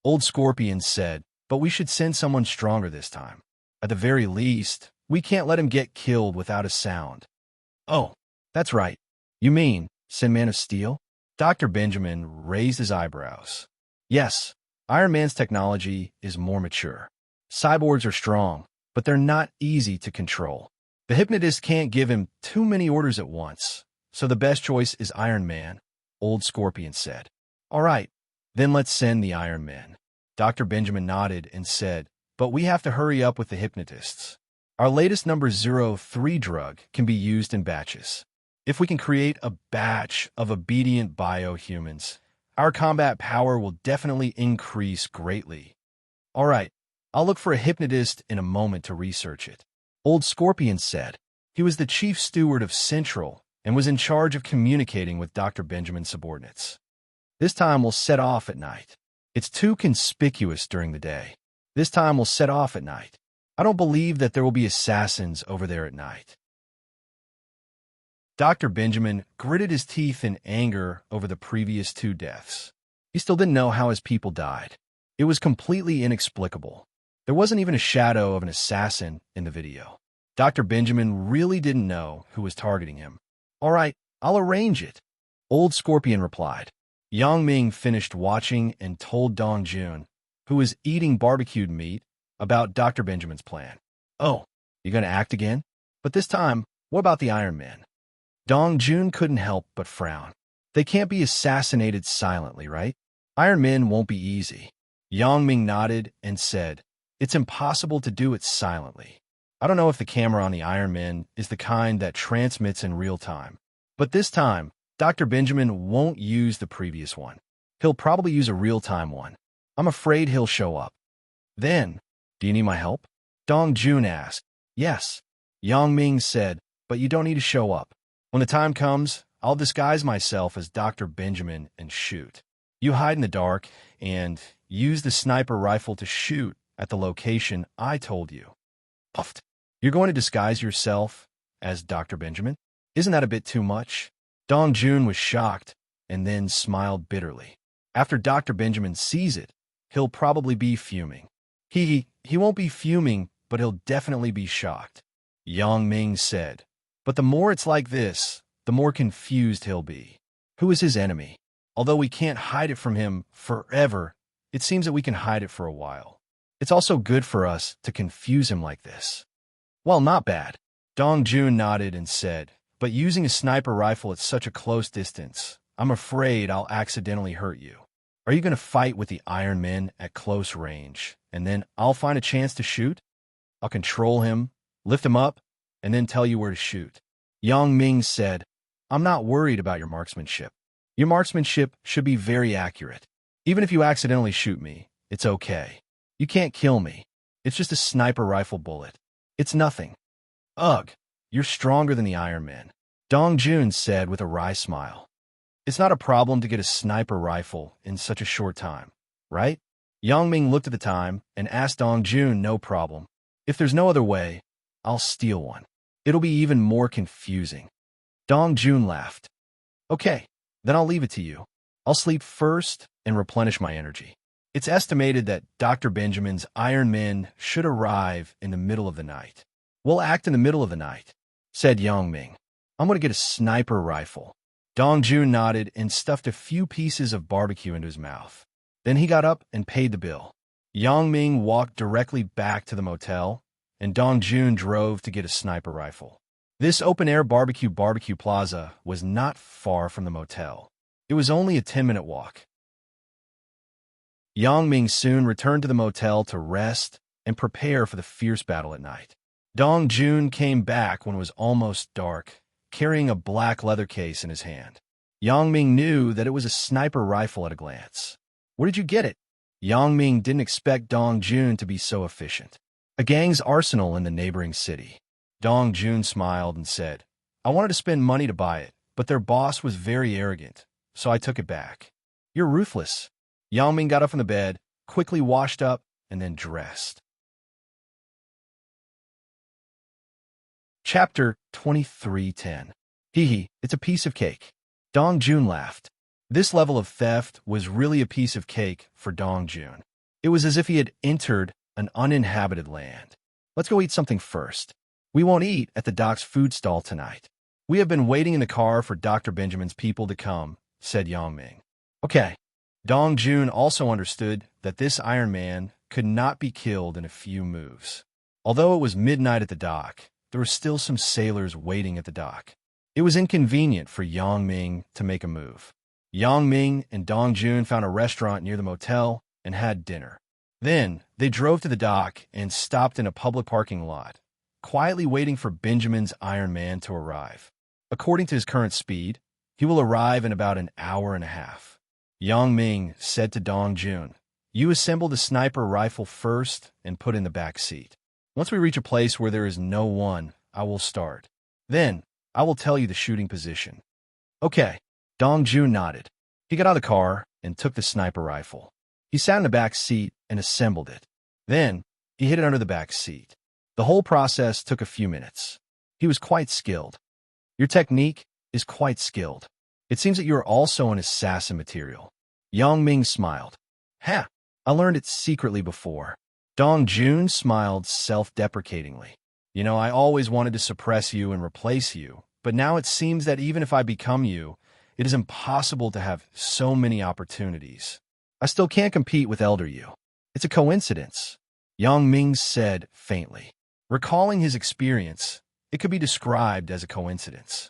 Old Scorpion said, but we should send someone stronger this time. At the very least, we can't let him get killed without a sound. Oh, that's right. You mean, send Man of Steel? Dr. Benjamin raised his eyebrows. Yes, Iron Man's technology is more mature. Cyborgs are strong, but they're not easy to control. The hypnotist can't give him too many orders at once, so the best choice is Iron Man, Old Scorpion said. All right, then let's send the Iron Man. Dr. Benjamin nodded and said, but we have to hurry up with the hypnotists. Our latest number 03 drug can be used in batches. If we can create a batch of obedient biohumans, our combat power will definitely increase greatly. All right, I'll look for a hypnotist in a moment to research it. Old Scorpion said. He was the chief steward of Central and was in charge of communicating with Dr. Benjamin's subordinates. This time we'll set off at night. It's too conspicuous during the day. This time we'll set off at night. I don't believe that there will be assassins over there at night. Dr. Benjamin gritted his teeth in anger over the previous two deaths. He still didn't know how his people died. It was completely inexplicable. There wasn't even a shadow of an assassin in the video. Dr. Benjamin really didn't know who was targeting him. All right, I'll arrange it, Old Scorpion replied. Yang Ming finished watching and told Dong Jun, who was eating barbecued meat, about Dr. Benjamin's plan. Oh, you going to act again? But this time, What about the Iron Man? Dong Jun couldn't help but frown. They can't be assassinated silently, right? Iron Man won't be easy. Yang Ming nodded and said, it's impossible to do it silently. I don't know if the camera on the Iron Man is the kind that transmits in real time. But this time, Dr. Benjamin won't use the previous one. He'll probably use a real-time one. I'm afraid he'll show up. Then, do you need my help? Dong Jun asked. Yes. Yang Ming said, but you don't need to show up. When the time comes, I'll disguise myself as Dr. Benjamin and shoot. You hide in the dark and use the sniper rifle to shoot at the location I told you. Puffed. You're going to disguise yourself as Dr. Benjamin? Isn't that a bit too much? Dong Jun was shocked and then smiled bitterly. After Dr. Benjamin sees it, he'll probably be fuming. He won't be fuming, but he'll definitely be shocked. Yang Ming said, but the more it's like this, the more confused he'll be. Who is his enemy? Although we can't hide it from him forever, it seems that we can hide it for a while. It's also good for us to confuse him like this. Well, not bad. Dong Jun nodded and said, but using a sniper rifle at such a close distance, I'm afraid I'll accidentally hurt you. Are you going to fight with the Iron Man at close range, and then I'll find a chance to shoot? I'll control him, lift him up, and then tell you where to shoot. Yang Ming said, I'm not worried about your marksmanship. Your marksmanship should be very accurate. Even if you accidentally shoot me, it's okay. You can't kill me. It's just a sniper rifle bullet. It's nothing. Ugh, you're stronger than the Iron Man, Dong Jun said with a wry smile. It's not a problem to get a sniper rifle in such a short time, right? Yang Ming looked at the time and asked Dong Jun, no problem. If there's no other way, I'll steal one. It'll be even more confusing. Dong Jun laughed. Okay, then I'll leave it to you. I'll sleep first and replenish my energy. It's estimated that Dr. Benjamin's Iron Man should arrive in the middle of the night. We'll act in the middle of the night, said Yang Ming. I'm going to get a sniper rifle. Dong Jun nodded and stuffed a few pieces of barbecue into his mouth. Then he got up and paid the bill. Yang Ming walked directly back to the motel, and Dong Jun drove to get a sniper rifle. This open-air barbecue plaza was not far from the motel. It was only a 10-minute walk. Yang Ming soon returned to the motel to rest and prepare for the fierce battle at night. Dong Jun came back when it was almost dark, carrying a black leather case in his hand. Yang Ming knew that it was a sniper rifle at a glance. Where did you get it? Yang Ming didn't expect Dong Jun to be so efficient. A gang's arsenal in the neighboring city. Dong Jun smiled and said, I wanted to spend money to buy it, but their boss was very arrogant, so I took it back. You're ruthless. Yang Ming got up from the bed, quickly washed up, and then dressed. Chapter 23:10. It's a piece of cake. Dong Jun laughed. This level of theft was really a piece of cake for Dong Jun. It was as if he had entered an uninhabited land. Let's go eat something first. We won't eat at the doc's food stall tonight. We have been waiting in the car for Dr. Benjamin's people to come, said Yang Ming. Okay. Dong Jun also understood that this Iron Man could not be killed in a few moves. Although it was midnight at the dock, there were still some sailors waiting at the dock. It was inconvenient for Yang Ming to make a move. Yang Ming and Dong Jun found a restaurant near the motel and had dinner. Then, they drove to the dock and stopped in a public parking lot, quietly waiting for Benjamin's Iron Man to arrive. According to his current speed, he will arrive in about an hour and a half. Yang Ming said to Dong Jun, you assemble the sniper rifle first and put in the back seat. Once we reach a place where there is no one, I will start. Then, I will tell you the shooting position. Okay. Dong Jun nodded. He got out of the car and took the sniper rifle. He sat in the back seat and assembled it. Then, he hid it under the back seat. The whole process took a few minutes. He was quite skilled. Your technique is quite skilled. It seems that you are also an assassin material. Yang Ming smiled. Ha! I learned it secretly before. Dong Jun smiled self-deprecatingly. You know, I always wanted to suppress you and replace you, but now it seems that even if I become you, it is impossible to have so many opportunities. I still can't compete with Elder You. It's a coincidence, Yang Ming said faintly. Recalling his experience, it could be described as a coincidence.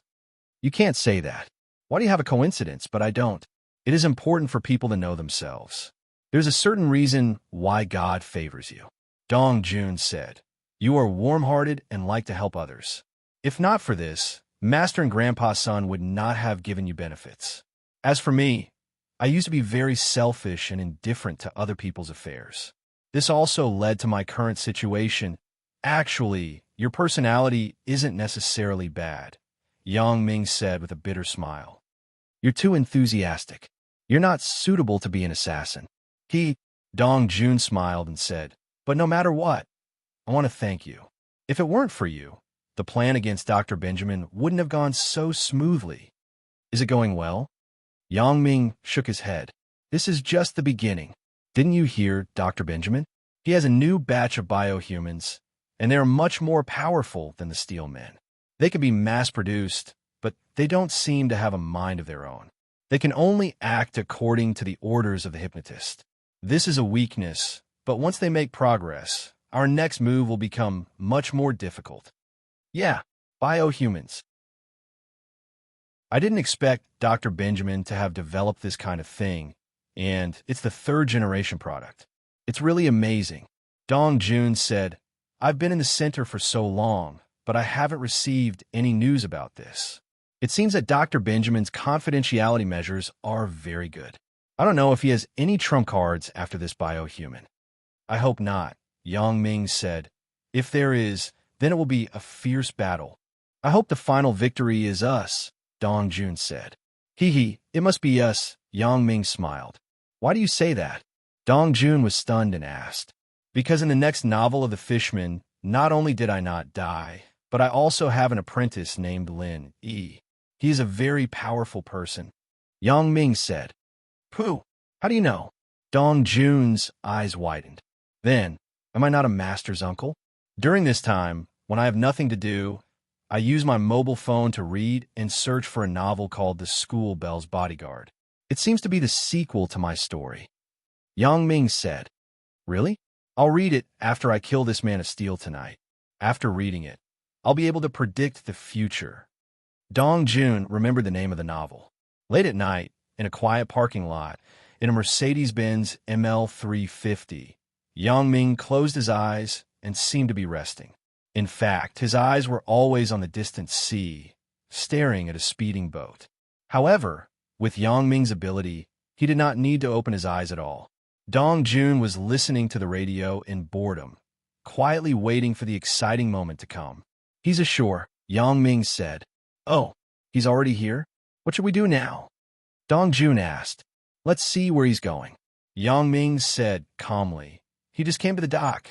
You can't say that. Why do you have a coincidence, but I don't? It is important for people to know themselves. There's a certain reason why God favors you. Dong Jun said, "You are warm-hearted and like to help others. If not for this, Master and Grandpa's son would not have given you benefits. As for me, I used to be very selfish and indifferent to other people's affairs. This also led to my current situation. Actually, your personality isn't necessarily bad," Yang Ming said with a bitter smile. "You're too enthusiastic. You're not suitable to be an assassin." Dong Jun smiled and said, "But no matter what, I want to thank you. If it weren't for you, the plan against Dr. Benjamin wouldn't have gone so smoothly." "Is it going well?" Yang Ming shook his head. "This is just the beginning. Didn't you hear Dr. Benjamin? He has a new batch of biohumans, and they are much more powerful than the Steel Men. They can be mass-produced, but they don't seem to have a mind of their own. They can only act according to the orders of the hypnotist. This is a weakness, but once they make progress, our next move will become much more difficult." "Yeah, biohumans. I didn't expect Dr. Benjamin to have developed this kind of thing, and it's the third-generation product. It's really amazing." Dong Jun said, "I've been in the center for so long, but I haven't received any news about this. It seems that Dr. Benjamin's confidentiality measures are very good. I don't know if he has any trump cards after this biohuman." "I hope not," Yang Ming said. "If there is, then it will be a fierce battle. I hope the final victory is us," Dong Jun said. It must be us," Yang Ming smiled. "Why do you say that?" Dong Jun was stunned and asked. "Because in the next novel of the Fishman, not only did I not die, but I also have an apprentice named Lin Yi. He is a very powerful person," Yang Ming said. "Pooh, how do you know?" Dong Jun's eyes widened. "Then, am I not a master's uncle? During this time, when I have nothing to do, I use my mobile phone to read and search for a novel called The School Bell's Bodyguard. It seems to be the sequel to my story," Yang Ming said. "Really? I'll read it after I kill this man of steel tonight. After reading it, I'll be able to predict the future." Dong Jun remembered the name of the novel. Late at night, in a quiet parking lot, in a Mercedes-Benz ML350, Yang Ming closed his eyes and seemed to be resting. In fact, his eyes were always on the distant sea, staring at a speeding boat. However, with Yang Ming's ability, he did not need to open his eyes at all. Dong Jun was listening to the radio in boredom, quietly waiting for the exciting moment to come. "He's ashore," Yang Ming said. "Oh, he's already here? What should we do now?" Dong Jun asked. "Let's see where he's going," Yang Ming said calmly. "He just came to the dock."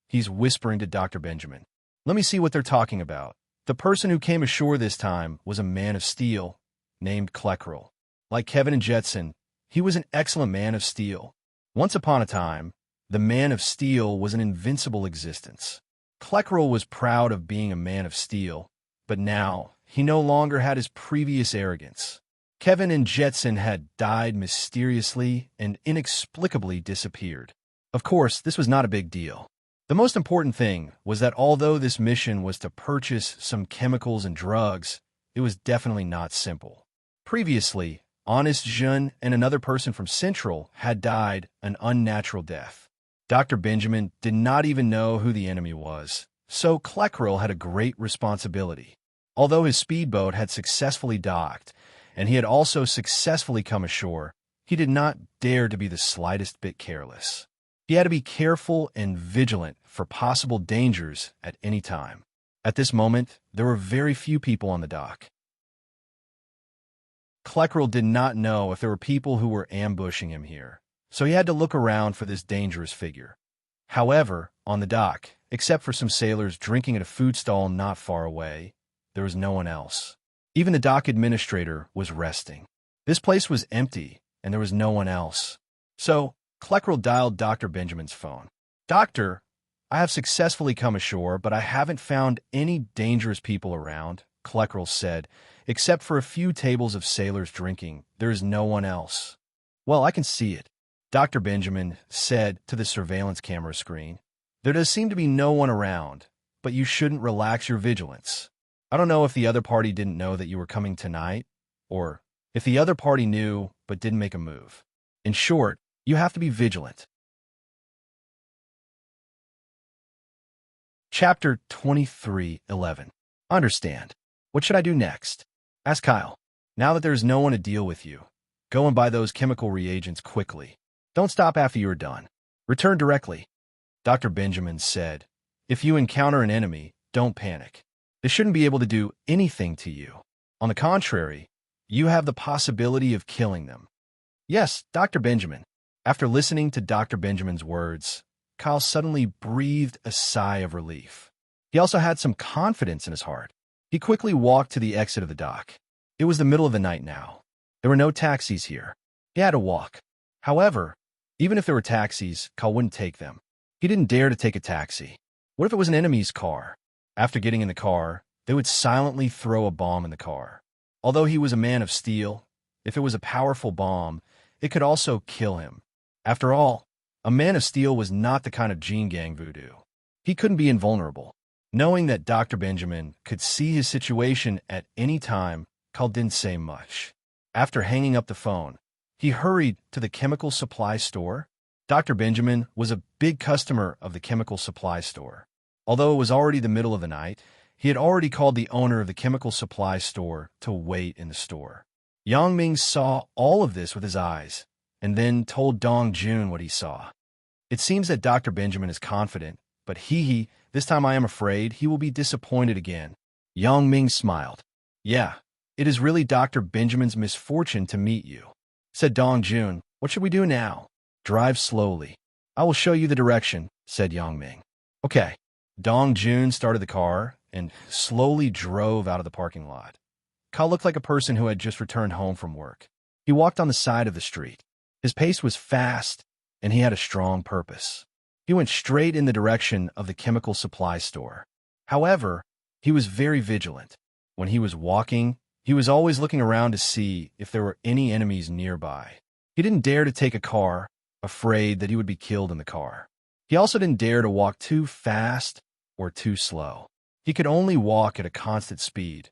He's whispering to Dr. Benjamin. "Let me see what they're talking about." The person who came ashore this time was a man of steel named Kleckrell. Like Kevin and Jetson, he was an excellent man of steel. Once upon a time, the man of steel was an invincible existence. Kleckrell was proud of being a man of steel, but now he no longer had his previous arrogance. Kevin and Jetson had died mysteriously and inexplicably disappeared. Of course, this was not a big deal. The most important thing was that although this mission was to purchase some chemicals and drugs, it was definitely not simple. Previously, Honest Jun and another person from Central had died an unnatural death. Dr. Benjamin did not even know who the enemy was, so Kleckrell had a great responsibility. Although his speedboat had successfully docked, and he had also successfully come ashore, he did not dare to be the slightest bit careless. He had to be careful and vigilant for possible dangers at any time. At this moment, there were very few people on the dock. Kleckrell did not know if there were people who were ambushing him here, so he had to look around for this dangerous figure. However, on the dock, except for some sailors drinking at a food stall not far away, there was no one else. Even the dock administrator was resting. This place was empty, and there was no one else. So, Kleckrell dialed Dr. Benjamin's phone. "Doctor, I have successfully come ashore, but I haven't found any dangerous people around," Kleckrell said. "Except for a few tables of sailors drinking, there is no one else." "Well, I can see it," Dr. Benjamin said to the surveillance camera screen. "There does seem to be no one around, but you shouldn't relax your vigilance. I don't know if the other party didn't know that you were coming tonight, or if the other party knew but didn't make a move. In short, you have to be vigilant. Chapter 23:11. Understand. What should I do next? Asked Kyle. Now that there's no one to deal with you, go and buy those chemical reagents quickly. Don't stop after you are done. Return directly. Dr. Benjamin said, if you encounter an enemy, don't panic. They shouldn't be able to do anything to you. On the contrary, you have the possibility of killing them. Yes, Dr. Benjamin. After listening to Dr. Benjamin's words, Kyle suddenly breathed a sigh of relief. He also had some confidence in his heart. He quickly walked to the exit of the dock. It was the middle of the night now. There were no taxis here. He had to walk. However, even if there were taxis, Kyle wouldn't take them. He didn't dare to take a taxi. What if it was an enemy's car? After getting in the car, they would silently throw a bomb in the car. Although he was a man of steel, if it was a powerful bomb, it could also kill him. After all, a man of steel was not the kind of Gene Gang voodoo. He couldn't be invulnerable. Knowing that Dr. Benjamin could see his situation at any time, Kyle didn't say much. After hanging up the phone, he hurried to the chemical supply store. Dr. Benjamin was a big customer of the chemical supply store. Although it was already the middle of the night, he had already called the owner of the chemical supply store to wait in the store. Yang Ming saw all of this with his eyes, and then told Dong Jun what he saw. It seems that Dr. Benjamin is confident, but this time I am afraid he will be disappointed again. Yang Ming smiled. Yeah, it is really Dr. Benjamin's misfortune to meet you, said Dong Jun. What should we do now? Drive slowly. I will show you the direction, said Yang Ming. Okay. Dong Jun started the car and slowly drove out of the parking lot. Kyle looked like a person who had just returned home from work. He walked on the side of the street. His pace was fast, and he had a strong purpose. He went straight in the direction of the chemical supply store. However, he was very vigilant. When he was walking, he was always looking around to see if there were any enemies nearby. He didn't dare to take a car, afraid that he would be killed in the car. He also didn't dare to walk too fast or too slow. He could only walk at a constant speed.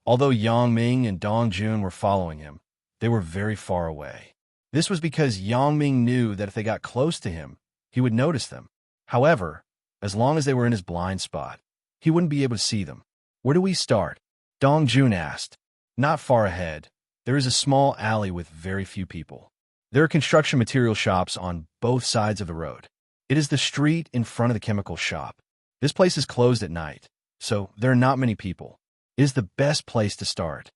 Although Yang Ming and Dong Jun were following him, they were very far away. This was because Yang Ming knew that if they got close to him, he would notice them. However, as long as they were in his blind spot, he wouldn't be able to see them. Where do we start? Dong Jun asked. Not far ahead, there is a small alley with very few people. There are construction material shops on both sides of the road. It is the street in front of the chemical shop. This place is closed at night, so there are not many people. It is the best place to start.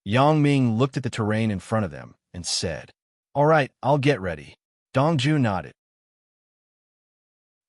Yang Ming looked at the terrain in front of them and said, All right, I'll get ready. Dong Jun nodded.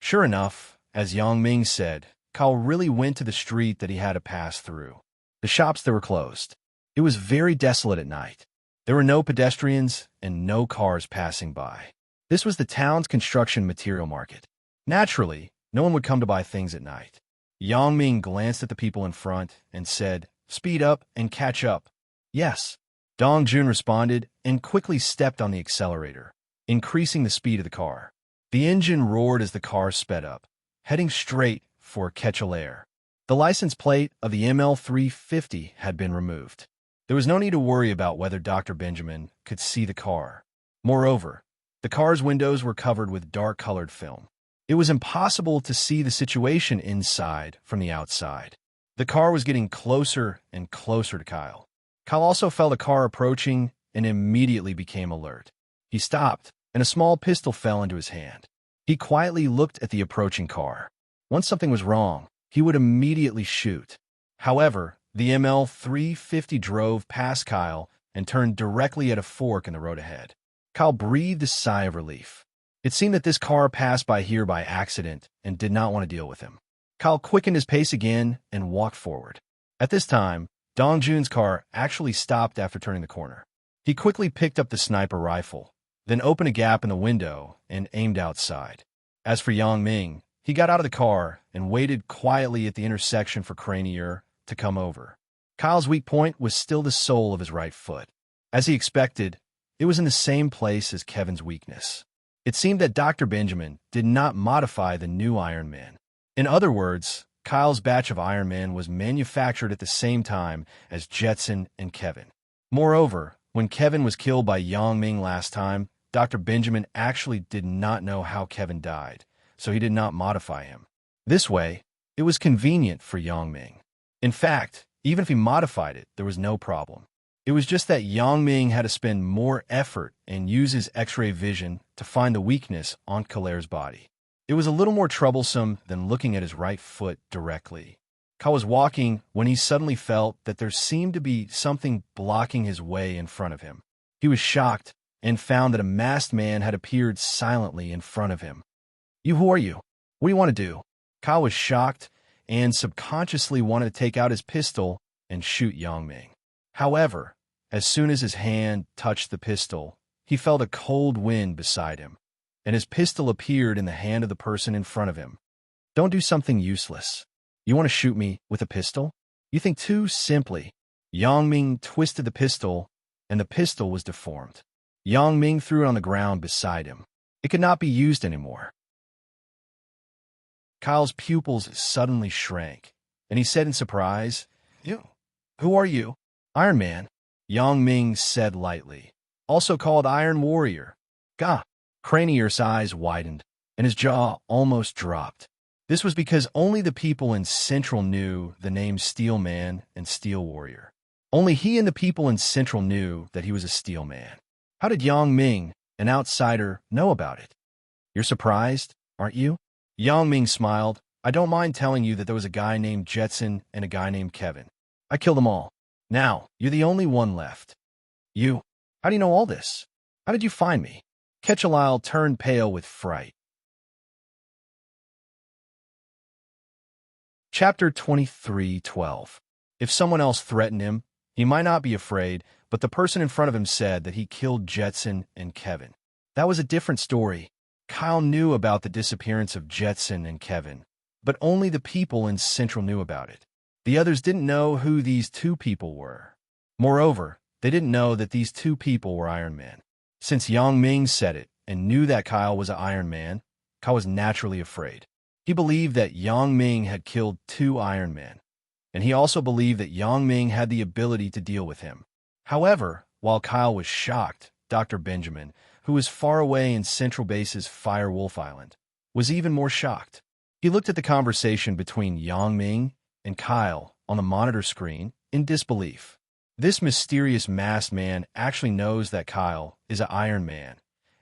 Sure enough, as Yang Ming said, Kyle really went to the street that he had to pass through. The shops that were closed. It was very desolate at night. There were no pedestrians and no cars passing by. This was the town's construction material market. Naturally, no one would come to buy things at night. Yang Ming glanced at the people in front and said, Speed up and catch up. Yes. Dong Jun responded and quickly stepped on the accelerator, increasing the speed of the car. The engine roared as the car sped up, heading straight for Ketchelair. The license plate of the ML350 had been removed. There was no need to worry about whether Dr. Benjamin could see the car. Moreover, the car's windows were covered with dark-colored film. It was impossible to see the situation inside from the outside. The car was getting closer and closer to Kyle. Kyle also felt the car approaching and immediately became alert. He stopped, and a small pistol fell into his hand. He quietly looked at the approaching car. Once something was wrong, he would immediately shoot. However, the ML350 drove past Kyle and turned directly at a fork in the road ahead. Kyle breathed a sigh of relief. It seemed that this car passed by here by accident and did not want to deal with him. Kyle quickened his pace again and walked forward. At this time, Dong Jun's car actually stopped after turning the corner. He quickly picked up the sniper rifle, then opened a gap in the window and aimed outside. As for Yang Ming, he got out of the car and waited quietly at the intersection for Cranier to come over. Kyle's weak point was still the sole of his right foot. As he expected, it was in the same place as Kevin's weakness. It seemed that Dr. Benjamin did not modify the new Iron Man. In other words, Kyle's batch of Iron Man was manufactured at the same time as Jetson and Kevin. Moreover, when Kevin was killed by Yang Ming last time, Dr. Benjamin actually did not know how Kevin died, so he did not modify him. This way, it was convenient for Yang Ming. In fact, even if he modified it, there was no problem. It was just that Yang Ming had to spend more effort and use his X-ray vision to find the weakness on Claire's body. It was a little more troublesome than looking at his right foot directly. Kyle was walking when he suddenly felt that there seemed to be something blocking his way in front of him. He was shocked and found that a masked man had appeared silently in front of him. Who are you? What do you want to do?" Kyle was shocked and subconsciously wanted to take out his pistol and shoot Yang Ming. However, as soon as his hand touched the pistol, he felt a cold wind beside him, and his pistol appeared in the hand of the person in front of him. "Don't do something useless. You want to shoot me with a pistol? You think too simply." Yang Ming twisted the pistol, and the pistol was deformed. Yang Ming threw it on the ground beside him. It could not be used anymore. Kyle's pupils suddenly shrank, and he said in surprise, Who are you?" "Iron Man," Yang Ming said lightly, "also called Iron Warrior." "Gah!" Cranier's eyes widened, and his jaw almost dropped. This was because only the people in Central knew the names Steel Man and Steel Warrior. Only he and the people in Central knew that he was a Steel Man. How did Yang Ming, an outsider, know about it? "You're surprised, aren't you?" Yang Ming smiled. "I don't mind telling you that there was a guy named Jetson and a guy named Kevin. I killed them all. Now, you're the only one left." "You? How do you know all this? How did you find me?" Ketchalile turned pale with fright. Chapter 23:12. If someone else threatened him, he might not be afraid, but the person in front of him said that he killed Jetson and Kevin. That was a different story. Kyle knew about the disappearance of Jetson and Kevin, but only the people in Central knew about it. The others didn't know who these two people were. Moreover, they didn't know that these two people were Iron Man. Since Yang Ming said it and knew that Kyle was an Iron Man, Kyle was naturally afraid. He believed that Yang Ming had killed two Iron Men, and he also believed that Yang Ming had the ability to deal with him. However, while Kyle was shocked, Dr. Benjamin, who was far away in Central Base's Fire Wolf Island, was even more shocked. He looked at the conversation between Yang Ming and Kyle on the monitor screen in disbelief. This mysterious masked man actually knows that Kyle is an Iron Man,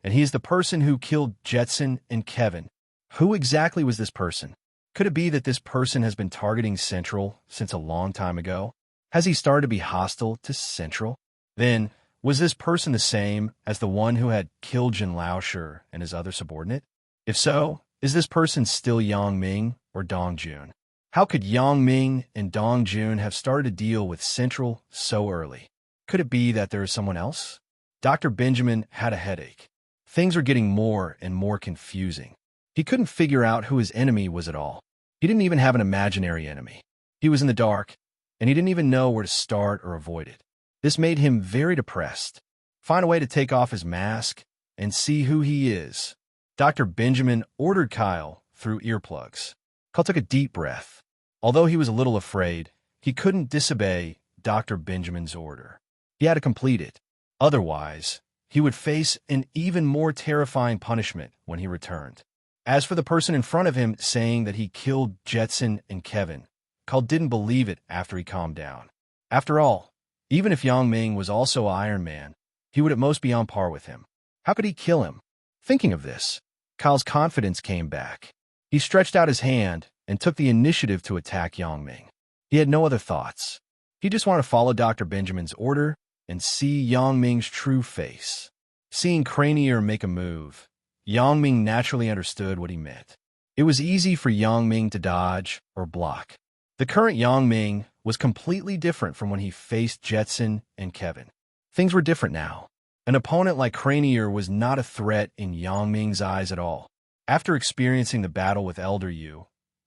and he is the person who killed Jetson and Kevin. Who exactly was this person? Could it be that this person has been targeting Central since a long time ago? Has he started to be hostile to Central? Then, was this person the same as the one who had killed Jin Laosher and his other subordinate? If so, is this person still Yang Ming or Dong Jun? How could Yang Ming and Dong Jun have started to deal with Central so early? Could it be that there is someone else? Dr. Benjamin had a headache. Things were getting more and more confusing. He couldn't figure out who his enemy was at all. He didn't even have an imaginary enemy. He was in the dark, and he didn't even know where to start or avoid it. This made him very depressed. Find a way to take off his mask and see who he is. Dr. Benjamin ordered Kyle through earplugs. Kyle took a deep breath. Although he was a little afraid, he couldn't disobey Dr. Benjamin's order. He had to complete it. Otherwise, he would face an even more terrifying punishment when he returned. As for the person in front of him saying that he killed Jetson and Kevin, Kyle didn't believe it after he calmed down. After all, even if Yang Ming was also Iron Man, he would at most be on par with him. How could he kill him? Thinking of this, Kyle's confidence came back. He stretched out his hand and took the initiative to attack Yang Ming. He had no other thoughts. He just wanted to follow Dr. Benjamin's order and see Yang Ming's true face. Seeing Cranier make a move, Yang Ming naturally understood what he meant. It was easy for Yang Ming to dodge or block. The current Yang Ming was completely different from when he faced Jetson and Kevin. Things were different now. An opponent like Cranier was not a threat in Yang Ming's eyes at all. After experiencing the battle with Elder Yu,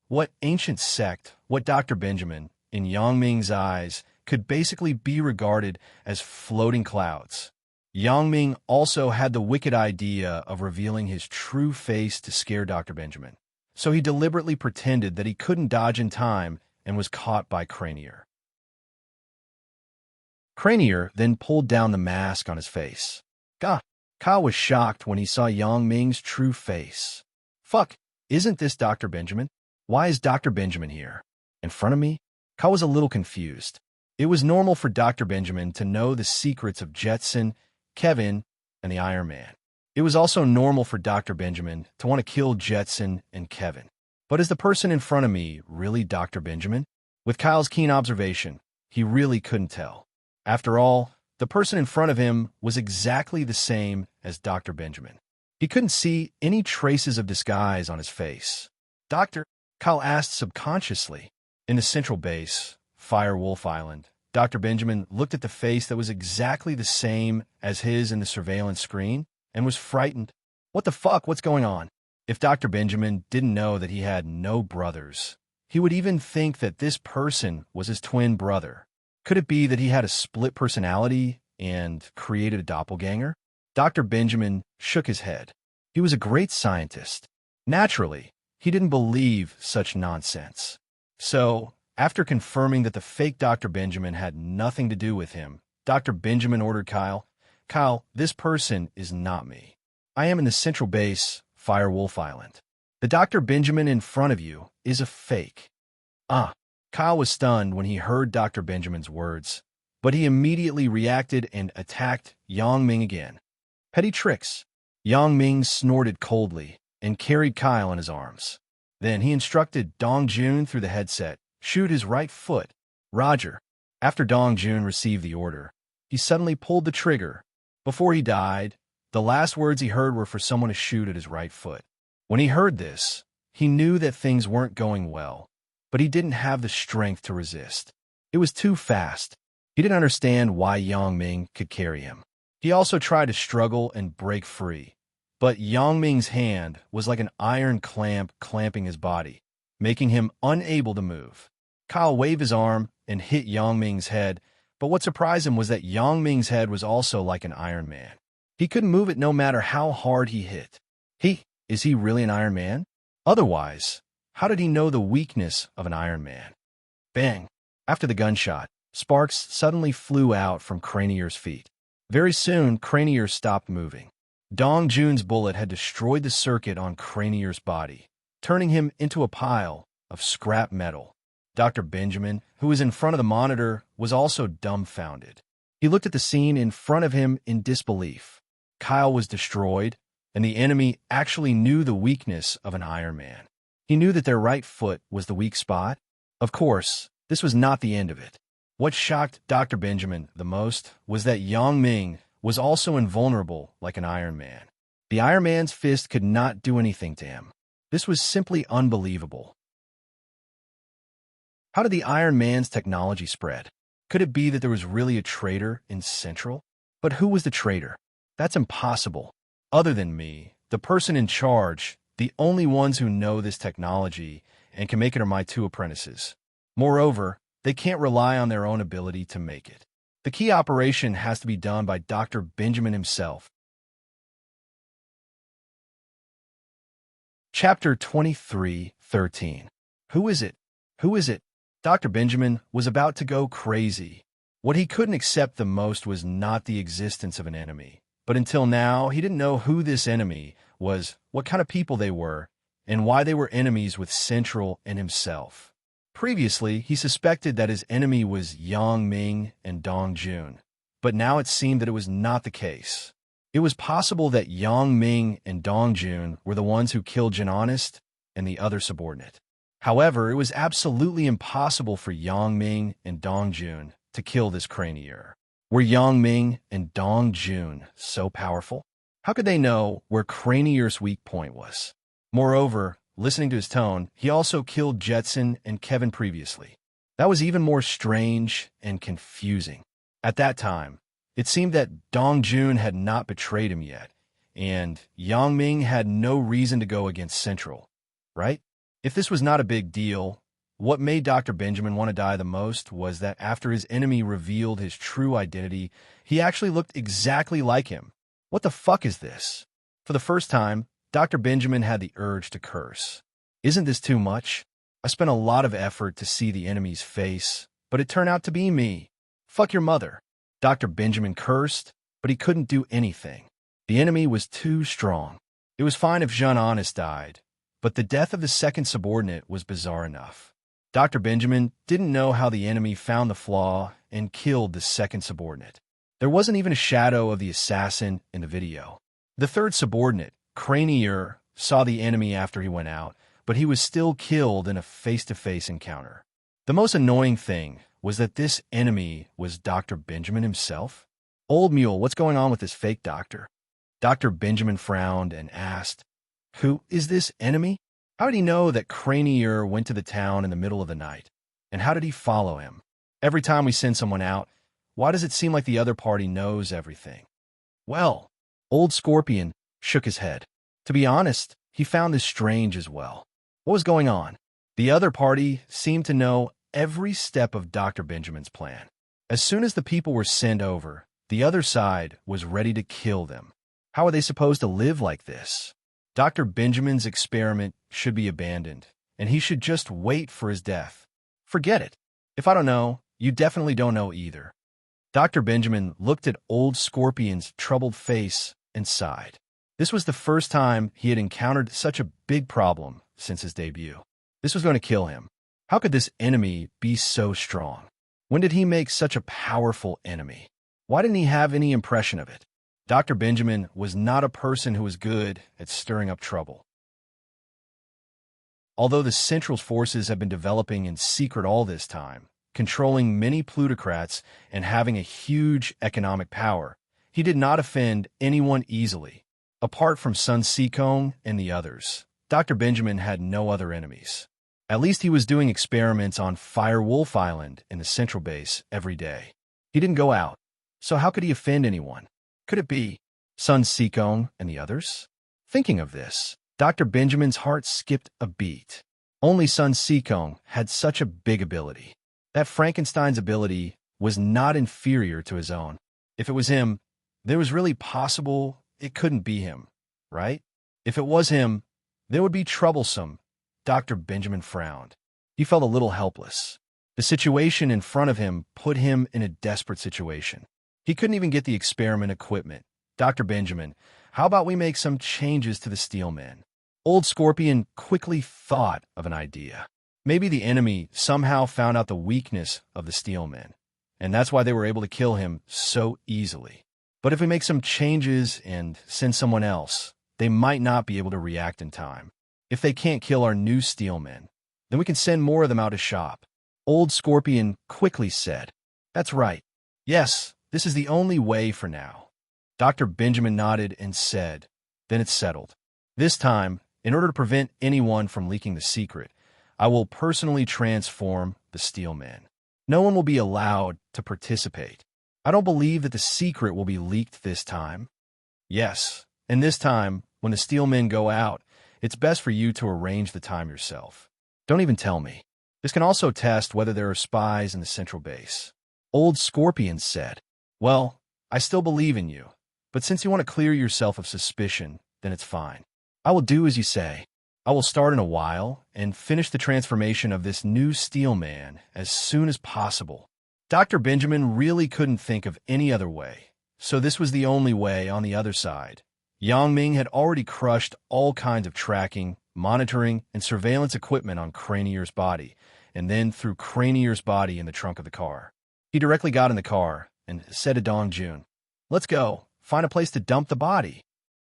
what ancient sect, what Dr. Benjamin, in Yang Ming's eyes, could basically be regarded as floating clouds. Yang Ming also had the wicked idea of revealing his true face to scare Dr. Benjamin. so he deliberately pretended that he couldn't dodge in time and was caught by Cranier. Cranier then pulled down the mask on his face. God, Kyle was shocked when he saw Yang Ming's true face. Fuck, isn't this Dr. Benjamin? Why is Dr. Benjamin here? In front of me? Kyle was a little confused. It was normal for Dr. Benjamin to know the secrets of Jetson, Kevin, and the Iron Man. It was also normal for Dr. Benjamin to want to kill Jetson and Kevin. But is the person in front of me really Dr. Benjamin? With Kyle's keen observation, he really couldn't tell. After all, the person in front of him was exactly the same as Dr. Benjamin. He couldn't see any traces of disguise on his face. Doctor, Kyle asked subconsciously. In the central base, Fire Wolf Island, Dr. Benjamin looked at the face that was exactly the same as his in the surveillance screen and was frightened. What the fuck? What's going on? If Dr. Benjamin didn't know that he had no brothers, he would even think that this person was his twin brother. Could it be that he had a split personality and created a doppelganger? Dr. Benjamin shook his head. He was a great scientist. Naturally, he didn't believe such nonsense. So, after confirming that the fake Dr. Benjamin had nothing to do with him, Dr. Benjamin ordered Kyle, this person is not me. I am in the central base, Fire Wolf Island. The Dr. Benjamin in front of you is a fake. Kyle was stunned when he heard Dr. Benjamin's words, but he immediately reacted and attacked Yang Ming again. Petty tricks. Yang Ming snorted coldly and carried Kyle in his arms. Then he instructed Dong Jun through the headset, shoot his right foot. Roger. After Dong Jun received the order, he suddenly pulled the trigger. Before he died, the last words he heard were for someone to shoot at his right foot. When he heard this, he knew that things weren't going well, but he didn't have the strength to resist. It was too fast. He didn't understand why Yang Ming could carry him. He also tried to struggle and break free, but Yang Ming's hand was like an iron clamp clamping his body, making him unable to move. Kyle waved his arm and hit Yang Ming's head, but what surprised him was that Yang Ming's head was also like an Iron Man. He couldn't move it no matter how hard he hit. Is he really an Iron Man? Otherwise, how did he know the weakness of an Iron Man? Bang! After the gunshot, sparks suddenly flew out from Cranier's feet. Very soon, Cranier stopped moving. Dong Jun's bullet had destroyed the circuit on Cranier's body, turning him into a pile of scrap metal. Dr. Benjamin, who was in front of the monitor, was also dumbfounded. He looked at the scene in front of him in disbelief. Kyle was destroyed, and the enemy actually knew the weakness of an Iron Man. He knew that their right foot was the weak spot. Of course, this was not the end of it. What shocked Dr. Benjamin the most was that Yang Ming was also invulnerable like an Iron Man. The Iron Man's fist could not do anything to him. This was simply unbelievable. How did the Iron Man's technology spread? Could it be that there was really a traitor in Central? But who was the traitor? That's impossible. Other than me, the person in charge, the only ones who know this technology and can make it are my two apprentices. Moreover, they can't rely on their own ability to make it. The key operation has to be done by Dr. Benjamin himself. Chapter 23:13. Who is it? Who is it? Dr. Benjamin was about to go crazy. What he couldn't accept the most was not the existence of an enemy. But until now, he didn't know who this enemy was, what kind of people they were, and why they were enemies with Central and himself. Previously, he suspected that his enemy was Yang Ming and Dong Jun, but now it seemed that it was not the case. It was possible that Yang Ming and Dong Jun were the ones who killed Jin Honest and the other subordinate. However, it was absolutely impossible for Yang Ming and Dong Jun to kill this Cranier. Were Yang Ming and Dong Jun so powerful? How could they know where Cranier's weak point was? Moreover, listening to his tone, he also killed Jetson and Kevin previously. That was even more strange and confusing. At that time, it seemed that Dong Jun had not betrayed him yet, and Yang Ming had no reason to go against Central, right? If this was not a big deal, what made Dr. Benjamin want to die the most was that after his enemy revealed his true identity, he actually looked exactly like him. What the fuck is this? For the first time, Dr. Benjamin had the urge to curse. Isn't this too much? I spent a lot of effort to see the enemy's face, but it turned out to be me. Fuck your mother. Dr. Benjamin cursed, but he couldn't do anything. The enemy was too strong. It was fine if Jean Honest died, but the death of the second subordinate was bizarre enough. Dr. Benjamin didn't know how the enemy found the flaw and killed the second subordinate. There wasn't even a shadow of the assassin in the video. The third subordinate, Cranier, saw the enemy after he went out, but he was still killed in a face-to-face encounter. The most annoying thing was that this enemy was Dr. Benjamin himself. Old Mule, what's going on with this fake doctor? Dr. Benjamin frowned and asked, "Who is this enemy? How did he know that Cranier went to the town in the middle of the night? And how did he follow him? Every time we send someone out, why does it seem like the other party knows everything?" Well, Old Scorpion shook his head. To be honest, he found this strange as well. What was going on? The other party seemed to know every step of Dr. Benjamin's plan. As soon as the people were sent over, the other side was ready to kill them. How are they supposed to live like this? Dr. Benjamin's experiment should be abandoned, and he should just wait for his death. Forget it. If I don't know, you definitely don't know either. Dr. Benjamin looked at Old Scorpion's troubled face and sighed. This was the first time he had encountered such a big problem since his debut. This was going to kill him. How could this enemy be so strong? When did he make such a powerful enemy? Why didn't he have any impression of it? Dr. Benjamin was not a person who was good at stirring up trouble. Although the Central's forces have been developing in secret all this time, controlling many plutocrats and having a huge economic power, he did not offend anyone easily. Apart from Sun Seekong and the others, Dr. Benjamin had no other enemies. At least he was doing experiments on Fire Wolf Island in the Central Base every day. He didn't go out, so how could he offend anyone? Could it be Sun Seekong and the others? Thinking of this, Dr. Benjamin's heart skipped a beat. Only Sun Seekong had such a big ability. That Frankenstein's ability was not inferior to his own. If it was him, there was really possible it couldn't be him, right? If it was him, there would be troublesome. Dr. Benjamin frowned. He felt a little helpless. The situation in front of him put him in a desperate situation. He couldn't even get the experiment equipment. Dr. Benjamin, how about we make some changes to the Steelmen? Old Scorpion quickly thought of an idea. Maybe the enemy somehow found out the weakness of the Steelmen, and that's why they were able to kill him so easily. But if we make some changes and send someone else, they might not be able to react in time. If they can't kill our new Steelmen, then we can send more of them out to shop. Old Scorpion quickly said, "That's right. Yes, this is the only way for now." Dr. Benjamin nodded and said, "Then it's settled. This time, in order to prevent anyone from leaking the secret, I will personally transform the Steelmen. No one will be allowed to participate. I don't believe that the secret will be leaked this time. Yes, and this time, when the Steelmen go out, it's best for you to arrange the time yourself. Don't even tell me. This can also test whether there are spies in the Central Base." Old Scorpion said, "Well, I still believe in you, but since you want to clear yourself of suspicion, then it's fine. I will do as you say. I will start in a while and finish the transformation of this new Steelman as soon as possible." Dr. Benjamin really couldn't think of any other way, so this was the only way on the other side. Yang Ming had already crushed all kinds of tracking, monitoring, and surveillance equipment on Cranier's body, and then threw Cranier's body in the trunk of the car. He directly got in the car and said to Dong Jun, "Let's go, find a place to dump the body."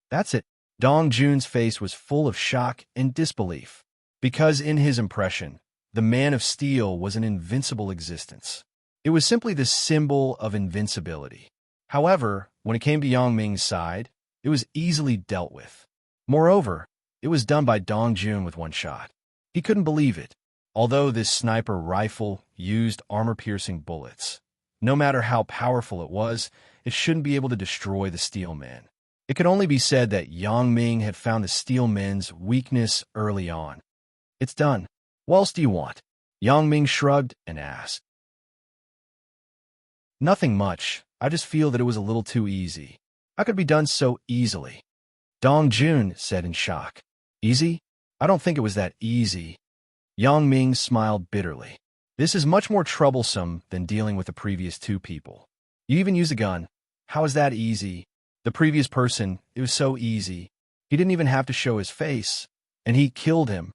That's it. Dong Jun's face was full of shock and disbelief, because in his impression, the Man of Steel was an invincible existence. It was simply the symbol of invincibility. However, when it came to Yang Ming's side, it was easily dealt with. Moreover, it was done by Dong Jun with one shot. He couldn't believe it. Although this sniper rifle used armor-piercing bullets, no matter how powerful it was, it shouldn't be able to destroy the Steelmen. It could only be said that Yang Ming had found the Steelmen's weakness early on. "It's done. What else do you want?" Yang Ming shrugged and asked. "Nothing much. I just feel that it was a little too easy. How could it be done so easily?" Dong Jun said in shock. "Easy? I don't think it was that easy. Yang Ming smiled bitterly. This is much more troublesome than dealing with the previous two people. You even used a gun. How is that easy? The previous person, it was so easy. He didn't even have to show his face, and he killed him.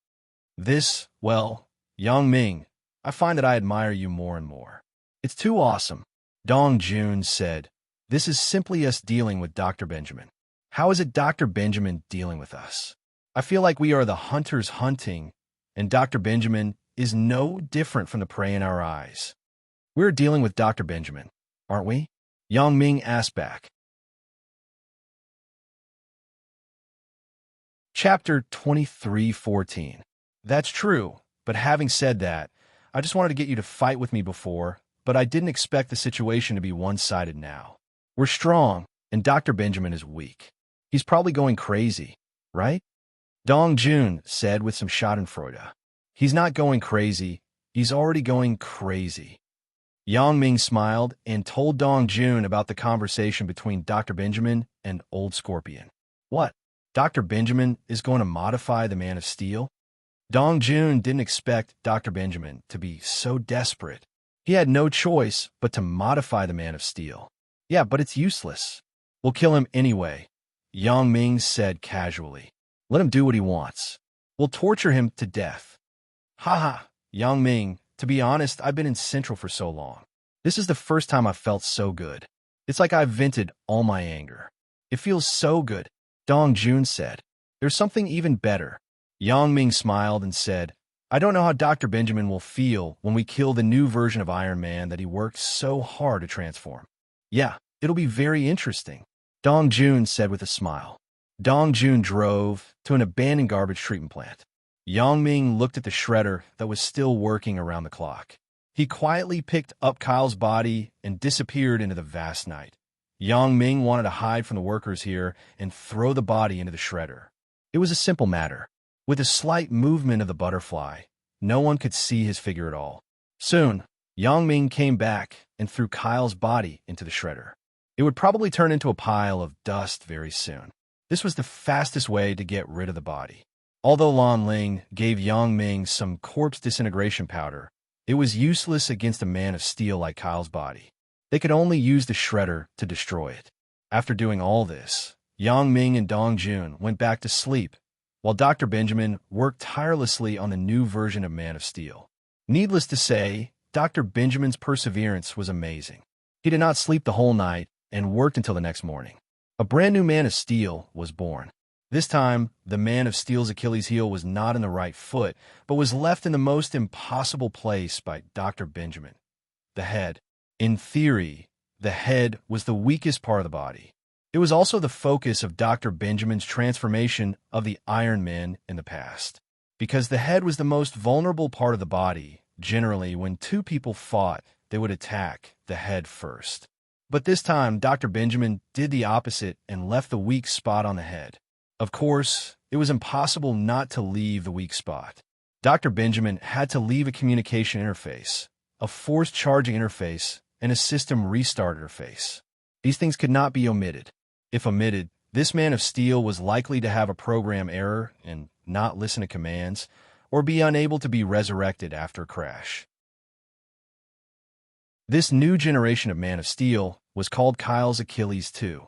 Well, Yang Ming, I find that I admire you more and more. It's too awesome. Dong Jun said, this is simply us dealing with Dr. Benjamin. How is it Dr. Benjamin dealing with us? I feel like we are the hunters hunting, and Dr. Benjamin is no different from the prey in our eyes. We're dealing with Dr. Benjamin, aren't we? Yang Ming asked back. Chapter 23:14. That's true, but having said that, I just wanted to get you to fight with me before, but I didn't expect the situation to be one-sided now. We're strong, and Dr. Benjamin is weak. He's probably going crazy, right? Dong Jun said with some schadenfreude. He's not going crazy. He's already going crazy. Yang Ming smiled and told Dong Jun about the conversation between Dr. Benjamin and Old Scorpion. What? Dr. Benjamin is going to modify the Man of Steel? Dong Jun didn't expect Dr. Benjamin to be so desperate. He had no choice but to modify the Man of Steel. Yeah, but it's useless. We'll kill him anyway, Yang Ming said casually. Let him do what he wants. We'll torture him to death. Haha, Yang Ming, to be honest, I've been in Central for so long. This is the first time I've felt so good. It's like I've vented all my anger. It feels so good, Dong Jun said. There's something even better. Yang Ming smiled and said, I don't know how Dr. Benjamin will feel when we kill the new version of Iron Man that he worked so hard to transform. Yeah, it'll be very interesting, Dong Jun said with a smile. Dong Jun drove to an abandoned garbage treatment plant. Yang Ming looked at the shredder that was still working around the clock. He quietly picked up Kyle's body and disappeared into the vast night. Yang Ming wanted to hide from the workers here and throw the body into the shredder. It was a simple matter. With a slight movement of the butterfly, no one could see his figure at all. Soon, Yang Ming came back and threw Kyle's body into the shredder. It would probably turn into a pile of dust very soon. This was the fastest way to get rid of the body. Although Lan Ling gave Yang Ming some corpse disintegration powder, it was useless against a Man of Steel like Kyle's body. They could only use the shredder to destroy it. After doing all this, Yang Ming and Dong Jun went back to sleep, while Dr. Benjamin worked tirelessly on the new version of Man of Steel. Needless to say, Dr. Benjamin's perseverance was amazing. He did not sleep the whole night and worked until the next morning. A brand new Man of Steel was born. This time, the Man of Steel's Achilles heel was not in the right foot, but was left in the most impossible place by Dr. Benjamin, the head. In theory, the head was the weakest part of the body. It was also the focus of Dr. Benjamin's transformation of the Iron Man in the past. Because the head was the most vulnerable part of the body, generally when two people fought, they would attack the head first. But this time, Dr. Benjamin did the opposite and left the weak spot on the head. Of course, it was impossible not to leave the weak spot. Dr. Benjamin had to leave a communication interface, a forced charging interface, and a system restart interface. These things could not be omitted. If omitted, this Man of Steel was likely to have a program error and not listen to commands, or be unable to be resurrected after a crash. This new generation of Man of Steel was called Kyle's Achilles II.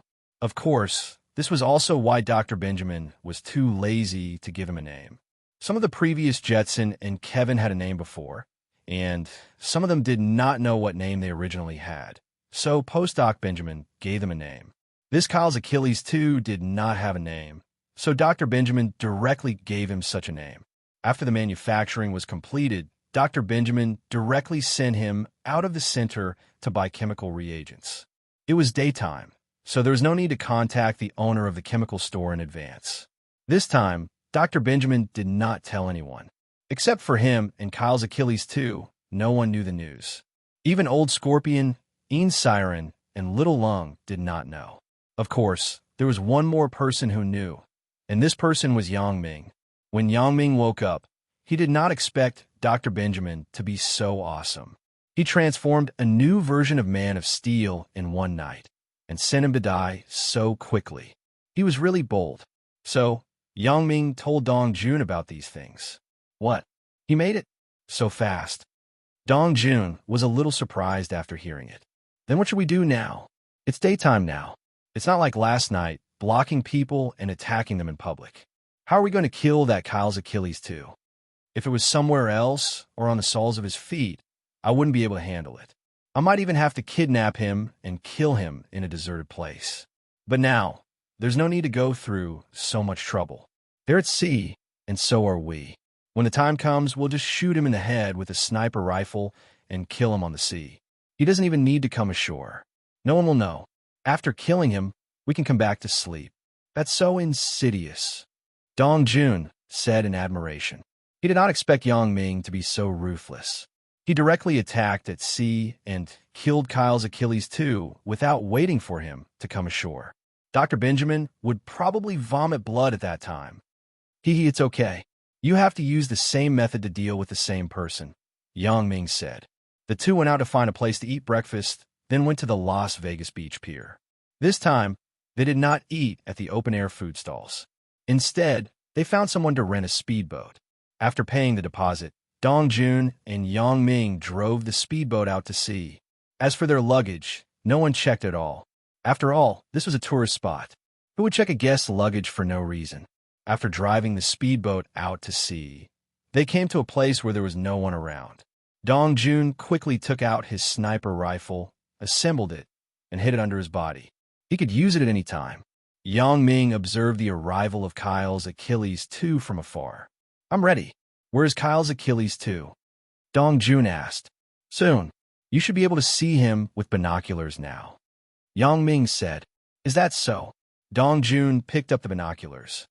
Of course, this was also why Dr. Benjamin was too lazy to give him a name. Some of the previous Jetson and Kevin had a name before, and some of them did not know what name they originally had. So Postdoc Benjamin gave them a name. This Kyle's Achilles II did not have a name, so Dr. Benjamin directly gave him such a name. After the manufacturing was completed, Dr. Benjamin directly sent him out of the center to buy chemical reagents. It was daytime, so there was no need to contact the owner of the chemical store in advance. This time, Dr. Benjamin did not tell anyone. Except for him and Kyle's Achilles II, no one knew the news. Even Old Scorpion, Een Siren, and Little Lung did not know. Of course, there was one more person who knew, and this person was Yang Ming. When Yang Ming woke up, he did not expect Dr. Benjamin to be so awesome. He transformed a new version of Man of Steel in one night and sent him to die so quickly. He was really bold. So, Yang Ming told Dong Jun about these things. What? He made it? So fast. Dong Jun was a little surprised after hearing it. Then what should we do now? It's daytime now. It's not like last night, blocking people and attacking them in public. How are we going to kill that Kyle's Achilles too? If it was somewhere else or on the soles of his feet, I wouldn't be able to handle it. I might even have to kidnap him and kill him in a deserted place. But now, there's no need to go through so much trouble. They're at sea, and so are we. When the time comes, we'll just shoot him in the head with a sniper rifle and kill him on the sea. He doesn't even need to come ashore. No one will know. After killing him, we can come back to sleep. That's so insidious. Dong Jun said in admiration. He did not expect Yang Ming to be so ruthless. He directly attacked at sea and killed Kyle's Achilles too without waiting for him to come ashore. Dr. Benjamin would probably vomit blood at that time. It's okay. You have to use the same method to deal with the same person, Yang Ming said. The two went out to find a place to eat breakfast, then went to the Las Vegas Beach Pier. This time, they did not eat at the open-air food stalls. Instead, they found someone to rent a speedboat. After paying the deposit, Dong Jun and Yang Ming drove the speedboat out to sea. As for their luggage, no one checked at all. After all, this was a tourist spot. Who would check a guest's luggage for no reason? After driving the speedboat out to sea, they came to a place where there was no one around. Dong Jun quickly took out his sniper rifle, assembled it, and hid it under his body. He could use it at any time. Yang Ming observed the arrival of Kyle's Achilles too from afar. I'm ready. Where is Kyle's Achilles too? Dong Jun asked. Soon. You should be able to see him with binoculars now. Yang Ming said. Is that so? Dong Jun picked up the binoculars.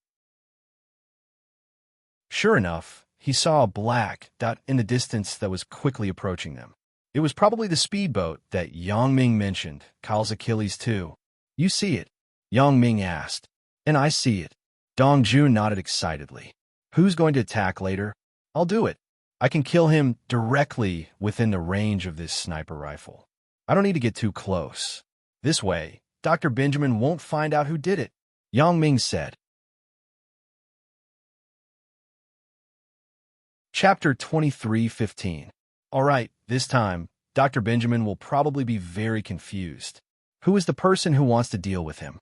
Sure enough, he saw a black dot in the distance that was quickly approaching them. It was probably the speedboat that Yang Ming mentioned, Kyle's Achilles too. You see it? Yang Ming asked. And I see it. Dong Jun nodded excitedly. Who's going to attack later? I'll do it. I can kill him directly within the range of this sniper rifle. I don't need to get too close. This way, Dr. Benjamin won't find out who did it, Yang Ming said. Chapter 23:15. All right, this time, Dr. Benjamin will probably be very confused. Who is the person who wants to deal with him?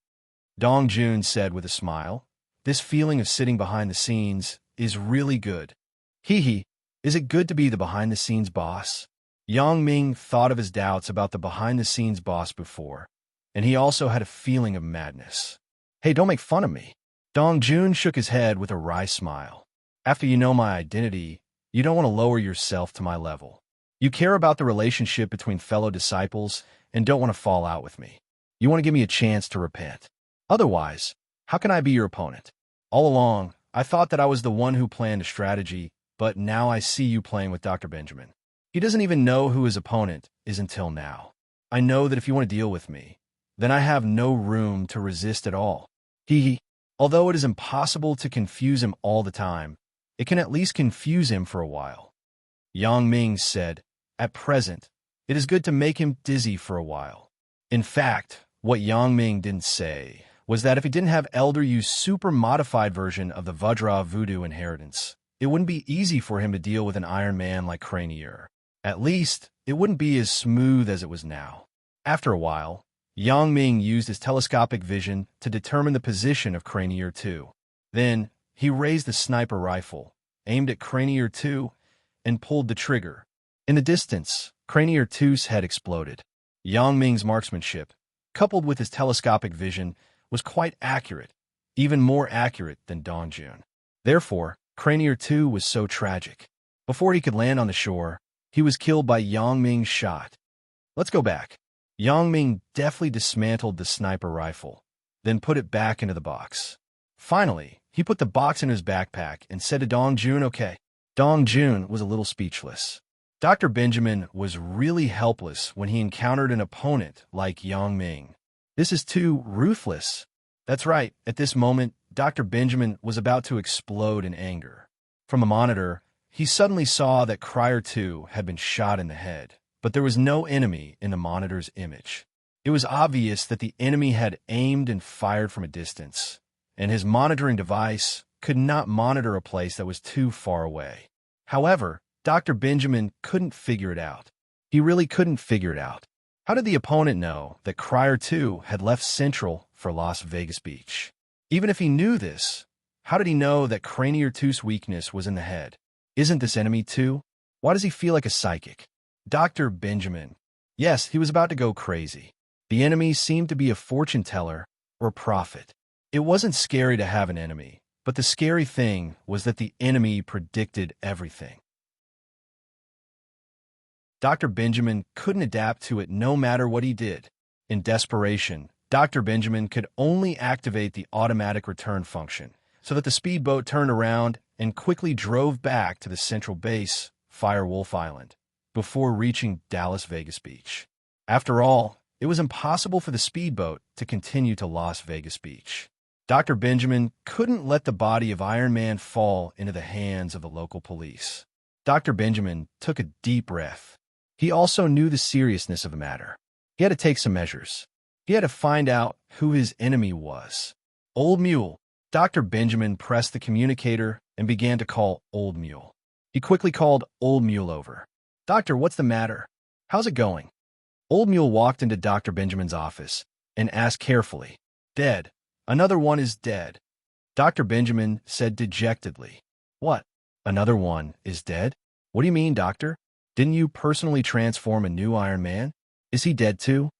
Dong Jun said with a smile. This feeling of sitting behind the scenes is really good. Is it good to be the behind-the-scenes boss? Yang Ming thought of his doubts about the behind-the-scenes boss before, and he also had a feeling of madness. Hey, don't make fun of me. Dong Jun shook his head with a wry smile. After you know my identity, you don't want to lower yourself to my level. You care about the relationship between fellow disciples and don't want to fall out with me. You want to give me a chance to repent. Otherwise, how can I be your opponent? All along, I thought that I was the one who planned a strategy, but now I see you playing with Dr. Benjamin. He doesn't even know who his opponent is until now. I know that if you want to deal with me, then I have no room to resist at all. Although it is impossible to confuse him all the time, it can at least confuse him for a while. Yang Ming said, at present, it is good to make him dizzy for a while. In fact, what Yang Ming didn't say was that if he didn't have Elder Yu's super modified version of the Vajra Voodoo inheritance, it wouldn't be easy for him to deal with an Iron Man like Cranier. At least, it wouldn't be as smooth as it was now. After a while, Yang Ming used his telescopic vision to determine the position of Cranier 2. Then, he raised the sniper rifle, aimed at Cranier 2, and pulled the trigger. In the distance, Cranier 2's head exploded. Yang Ming's marksmanship, coupled with his telescopic vision, was quite accurate, even more accurate than Dong Jun. Therefore, Cranier 2 was so tragic. Before he could land on the shore, he was killed by Yang Ming's shot. Let's go back. Yang Ming deftly dismantled the sniper rifle, then put it back into the box. Finally, he put the box in his backpack and said to Dong Jun, okay. Dong Jun was a little speechless. Dr. Benjamin was really helpless when he encountered an opponent like Yang Ming. This is too ruthless. That's right, at this moment, Dr. Benjamin was about to explode in anger. From a monitor, he suddenly saw that Cryer 2 had been shot in the head, but there was no enemy in the monitor's image. It was obvious that the enemy had aimed and fired from a distance, and his monitoring device, could not monitor a place that was too far away. However, Dr. Benjamin couldn't figure it out. He really couldn't figure it out. How did the opponent know that Crier 2 had left Central for Las Vegas Beach? Even if he knew this, how did he know that Cranier 2's weakness was in the head? Isn't this enemy 2? Why does he feel like a psychic? Dr. Benjamin. Yes, he was about to go crazy. The enemy seemed to be a fortune teller or prophet. It wasn't scary to have an enemy, but the scary thing was that the enemy predicted everything. Dr. Benjamin couldn't adapt to it no matter what he did. In desperation, Dr. Benjamin could only activate the automatic return function so that the speedboat turned around and quickly drove back to the central base, Firewolf Island, before reaching Dallas Vegas Beach. After all, it was impossible for the speedboat to continue to Las Vegas Beach. Dr. Benjamin couldn't let the body of Iron Man fall into the hands of the local police. Dr. Benjamin took a deep breath. He also knew the seriousness of the matter. He had to take some measures. He had to find out who his enemy was. Old Mule. Dr. Benjamin pressed the communicator and began to call Old Mule. He quickly called Old Mule over. "Doctor, what's the matter? How's it going?" Old Mule walked into Dr. Benjamin's office and asked carefully, "Dead. Another one is dead." Dr. Benjamin said dejectedly, "What? Another one is dead? What do you mean, doctor? Didn't you personally transform a new Iron Man? Is he dead too?"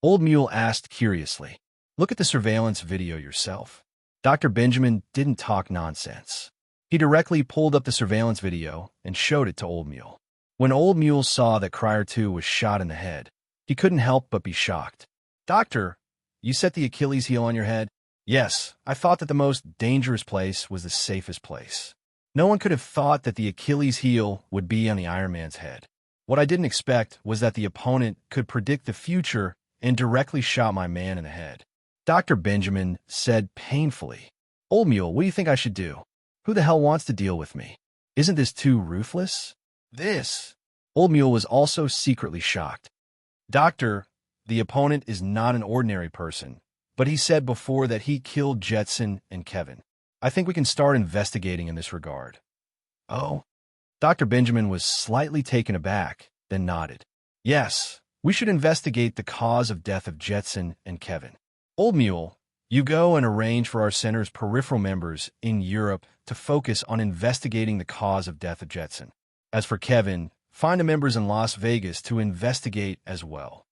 Old Mule asked curiously. "Look at the surveillance video yourself." Dr. Benjamin didn't talk nonsense. He directly pulled up the surveillance video and showed it to Old Mule. When Old Mule saw that Crier 2 was shot in the head, he couldn't help but be shocked. "Doctor, you set the Achilles heel on your head?" "Yes, I thought that the most dangerous place was the safest place. No one could have thought that the Achilles heel would be on the Iron Man's head. What I didn't expect was that the opponent could predict the future and directly shot my man in the head." Dr. Benjamin said painfully, "Old Mule, what do you think I should do? Who the hell wants to deal with me? Isn't this too ruthless?" Old Mule was also secretly shocked. "Doctor, the opponent is not an ordinary person, but he said before that he killed Jetson and Kevin. I think we can start investigating in this regard." "Oh?" Dr. Benjamin was slightly taken aback, then nodded. "Yes, we should investigate the cause of death of Jetson and Kevin. Old Mule, you go and arrange for our center's peripheral members in Europe to focus on investigating the cause of death of Jetson. As for Kevin, find the members in Las Vegas to investigate as well."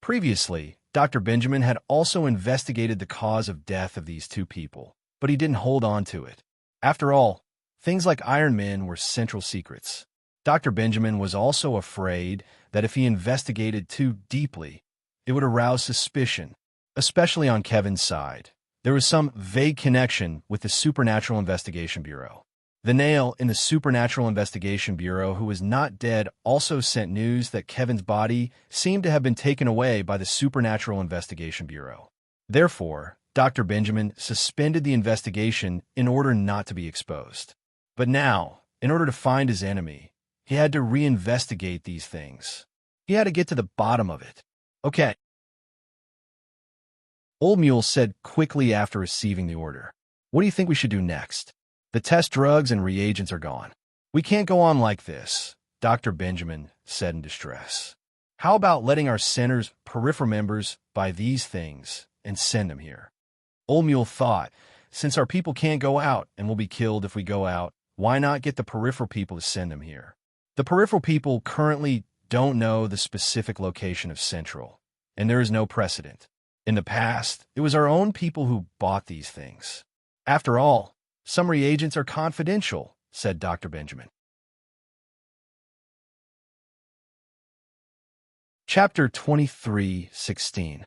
Previously, Dr. Benjamin had also investigated the cause of death of these two people, but he didn't hold on to it. After all, things like Iron Man were central secrets. Dr. Benjamin was also afraid that if he investigated too deeply, it would arouse suspicion, especially on Kevin's side. There was some vague connection with the Supernatural Investigation Bureau. The nail in the Supernatural Investigation Bureau, who was not dead, also sent news that Kevin's body seemed to have been taken away by the Supernatural Investigation Bureau. Therefore, Dr. Benjamin suspended the investigation in order not to be exposed. But now, in order to find his enemy, he had to reinvestigate these things. He had to get to the bottom of it. "Okay," Old Mule said quickly after receiving the order. "What do you think we should do next? The test drugs and reagents are gone. We can't go on like this," Dr. Benjamin said in distress. "How about letting our center's peripheral members buy these things and send them here?" Old Mule thought, since our people can't go out and will be killed if we go out, why not get the peripheral people to send them here? The peripheral people currently don't know the specific location of Central, and there is no precedent. In the past, it was our own people who bought these things. After all, some reagents are confidential, said Dr. Benjamin. Chapter 23:16.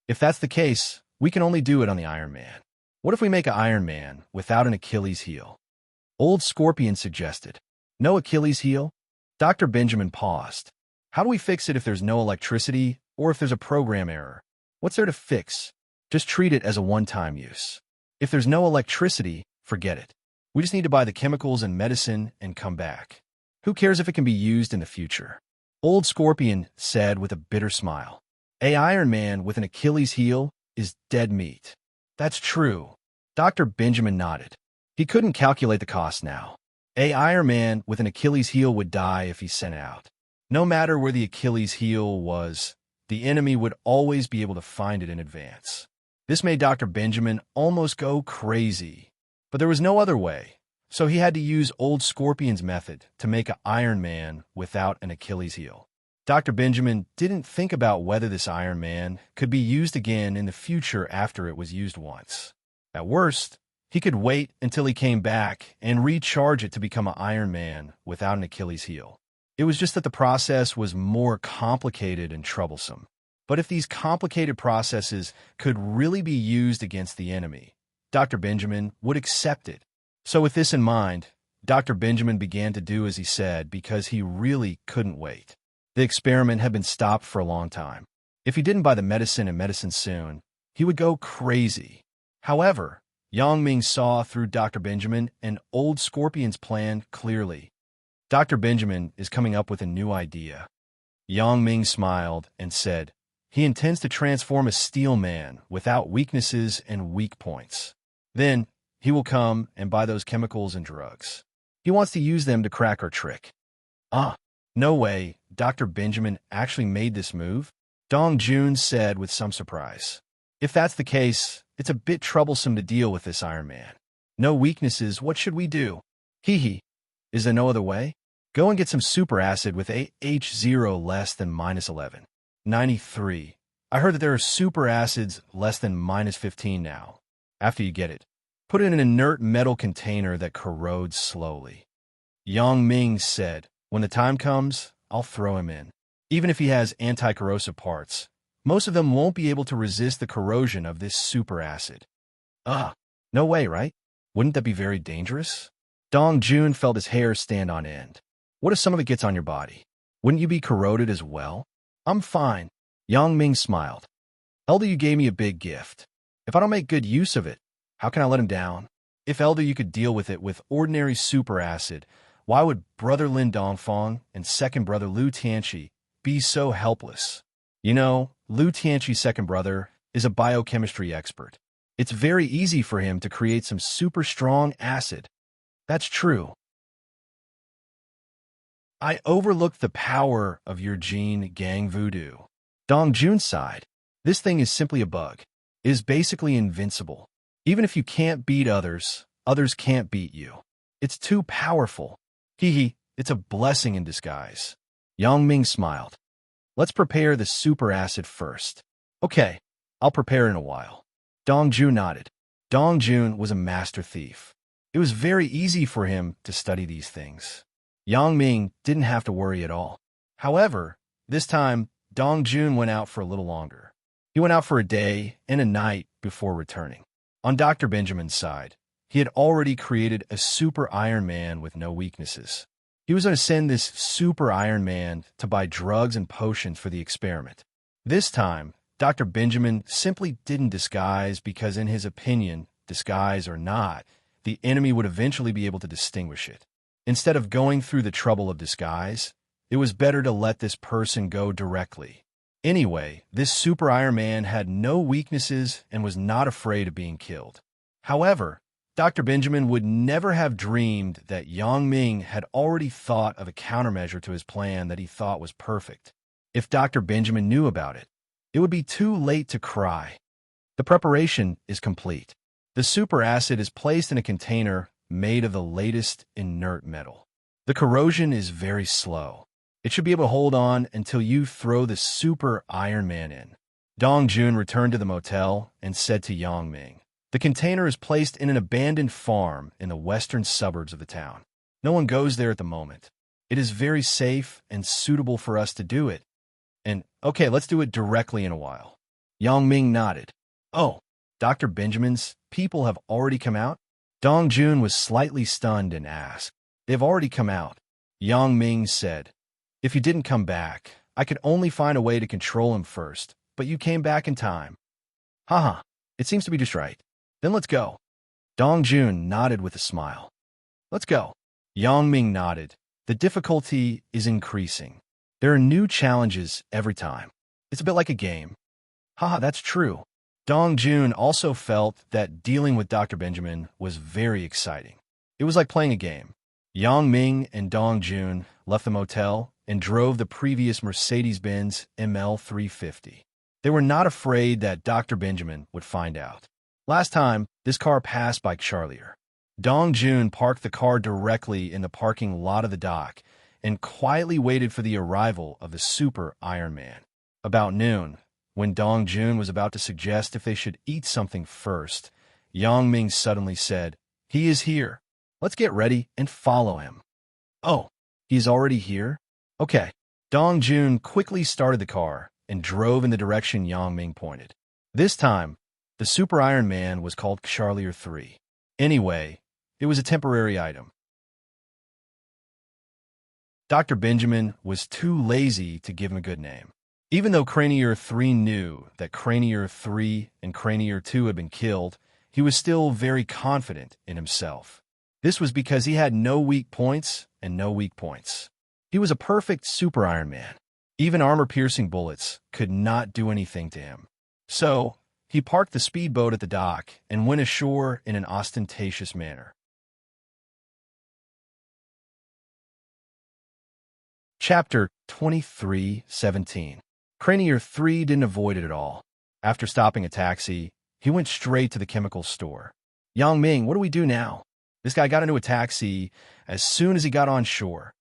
If that's the case, we can only do it on the Iron Man. What if we make an Iron Man without an Achilles heel? Old Scorpion suggested. No Achilles heel? Dr. Benjamin paused. How do we fix it if there's no electricity or if there's a program error? What's there to fix? Just treat it as a one-time use. If there's no electricity, forget it. We just need to buy the chemicals and medicine and come back. Who cares if it can be used in the future? Old Scorpion said with a bitter smile. A Iron Man with an Achilles heel is dead meat. That's true. Dr. Benjamin nodded. He couldn't calculate the cost now. A Iron Man with an Achilles heel would die if he sent it out. No matter where the Achilles heel was, the enemy would always be able to find it in advance. This made Dr. Benjamin almost go crazy. But there was no other way, so he had to use Old Scorpion's method to make an Iron Man without an Achilles heel. Dr. Benjamin didn't think about whether this Iron Man could be used again in the future after it was used once. At worst, he could wait until he came back and recharge it to become an Iron Man without an Achilles heel. It was just that the process was more complicated and troublesome. But if these complicated processes could really be used against the enemy, Dr. Benjamin would accept it. So with this in mind, Dr. Benjamin began to do as he said because he really couldn't wait. The experiment had been stopped for a long time. If he didn't buy the medicine and medicine soon, he would go crazy. However, Yang Ming saw through Dr. Benjamin and Old Scorpion's plan clearly. Dr. Benjamin is coming up with a new idea. Yang Ming smiled and said, he intends to transform a steel man without weaknesses and weak points. Then, he will come and buy those chemicals and drugs. He wants to use them to crack our trick. No way, Dr. Benjamin actually made this move? Dong Jun said with some surprise. If that's the case, it's a bit troublesome to deal with this Iron Man. No weaknesses, what should we do? Hee. Is there no other way? Go and get some super acid with AH0 less than -11. 93. I heard that there are super acids less than -15 now. After you get it, put it in an inert metal container that corrodes slowly. Yang Ming said, when the time comes, I'll throw him in. Even if he has anti-corrosive parts, most of them won't be able to resist the corrosion of this super acid. No way, right? Wouldn't that be very dangerous? Dong Jun felt his hair stand on end. What if some of it gets on your body? Wouldn't you be corroded as well? I'm fine. Yang Ming smiled. Elder, you gave me a big gift. If I don't make good use of it, how can I let him down? If Elder, you could deal with it with ordinary super acid, why would Brother Lin Dongfang and second brother Liu Tianqi be so helpless? You know, Liu Tianqi's second brother is a biochemistry expert. It's very easy for him to create some super strong acid. That's true. I overlooked the power of your gene gang voodoo. Dong Jun sighed. This thing is simply a bug. It is basically invincible. Even if you can't beat others, others can't beat you. It's too powerful. It's a blessing in disguise. Yang Ming smiled. Let's prepare the super acid first. Okay, I'll prepare in a while. Dong Jun nodded. Dong Jun was a master thief. It was very easy for him to study these things. Yang Ming didn't have to worry at all. However, this time, Dong Jun went out for a little longer. He went out for a day and a night before returning. On Dr. Benjamin's side, he had already created a super Iron Man with no weaknesses. He was going to send this super Iron Man to buy drugs and potions for the experiment. This time, Dr. Benjamin simply didn't disguise because, in his opinion, disguise or not, the enemy would eventually be able to distinguish it. Instead of going through the trouble of disguise, it was better to let this person go directly. Anyway, this super Iron Man had no weaknesses and was not afraid of being killed. However, Dr. Benjamin would never have dreamed that Yang Ming had already thought of a countermeasure to his plan that he thought was perfect. If Dr. Benjamin knew about it, it would be too late to cry. The preparation is complete. The super acid is placed in a container made of the latest inert metal. The corrosion is very slow. It should be able to hold on until you throw the super Iron Man in. Dong Jun returned to the motel and said to Yang Ming, the container is placed in an abandoned farm in the western suburbs of the town. No one goes there at the moment. It is very safe and suitable for us to do it. And, okay, let's do it directly in a while. Yang Ming nodded. Oh, Dr. Benjamin's people have already come out? Dong Jun was slightly stunned and asked, they've already come out. Yang Ming said, if you didn't come back, I could only find a way to control him first, but you came back in time. Haha, it seems to be just right. Then let's go. Dong Jun nodded with a smile. Let's go. Yang Ming nodded. The difficulty is increasing. There are new challenges every time. It's a bit like a game. Haha, that's true. Dong Jun also felt that dealing with Dr. Benjamin was very exciting. It was like playing a game. Yang Ming and Dong Jun left the motel and drove the previous Mercedes-Benz ML350. They were not afraid that Dr. Benjamin would find out. Last time, this car passed by Charlier. Dong Jun parked the car directly in the parking lot of the dock and quietly waited for the arrival of the Super Iron Man. About noon, when Dong Jun was about to suggest if they should eat something first, Yang Ming suddenly said, "He is here. Let's get ready and follow him." "Oh, he's already here? Okay." Dong Jun quickly started the car and drove in the direction Yang Ming pointed. This time, the Super Iron Man was called Charlier 3. Anyway, it was a temporary item. Dr. Benjamin was too lazy to give him a good name. Even though Cranier 3 knew that Cranier 3 and Cranier 2 had been killed, he was still very confident in himself. This was because he had no weak points and no weak points. He was a perfect Super Iron Man. Even armor-piercing bullets could not do anything to him. So, he parked the speedboat at the dock and went ashore in an ostentatious manner. Chapter 23:17. Cranier 3 didn't avoid it at all. After stopping a taxi, he went straight to the chemical store. "Yang Ming, what do we do now?" This guy got into a taxi as soon as he got on shore.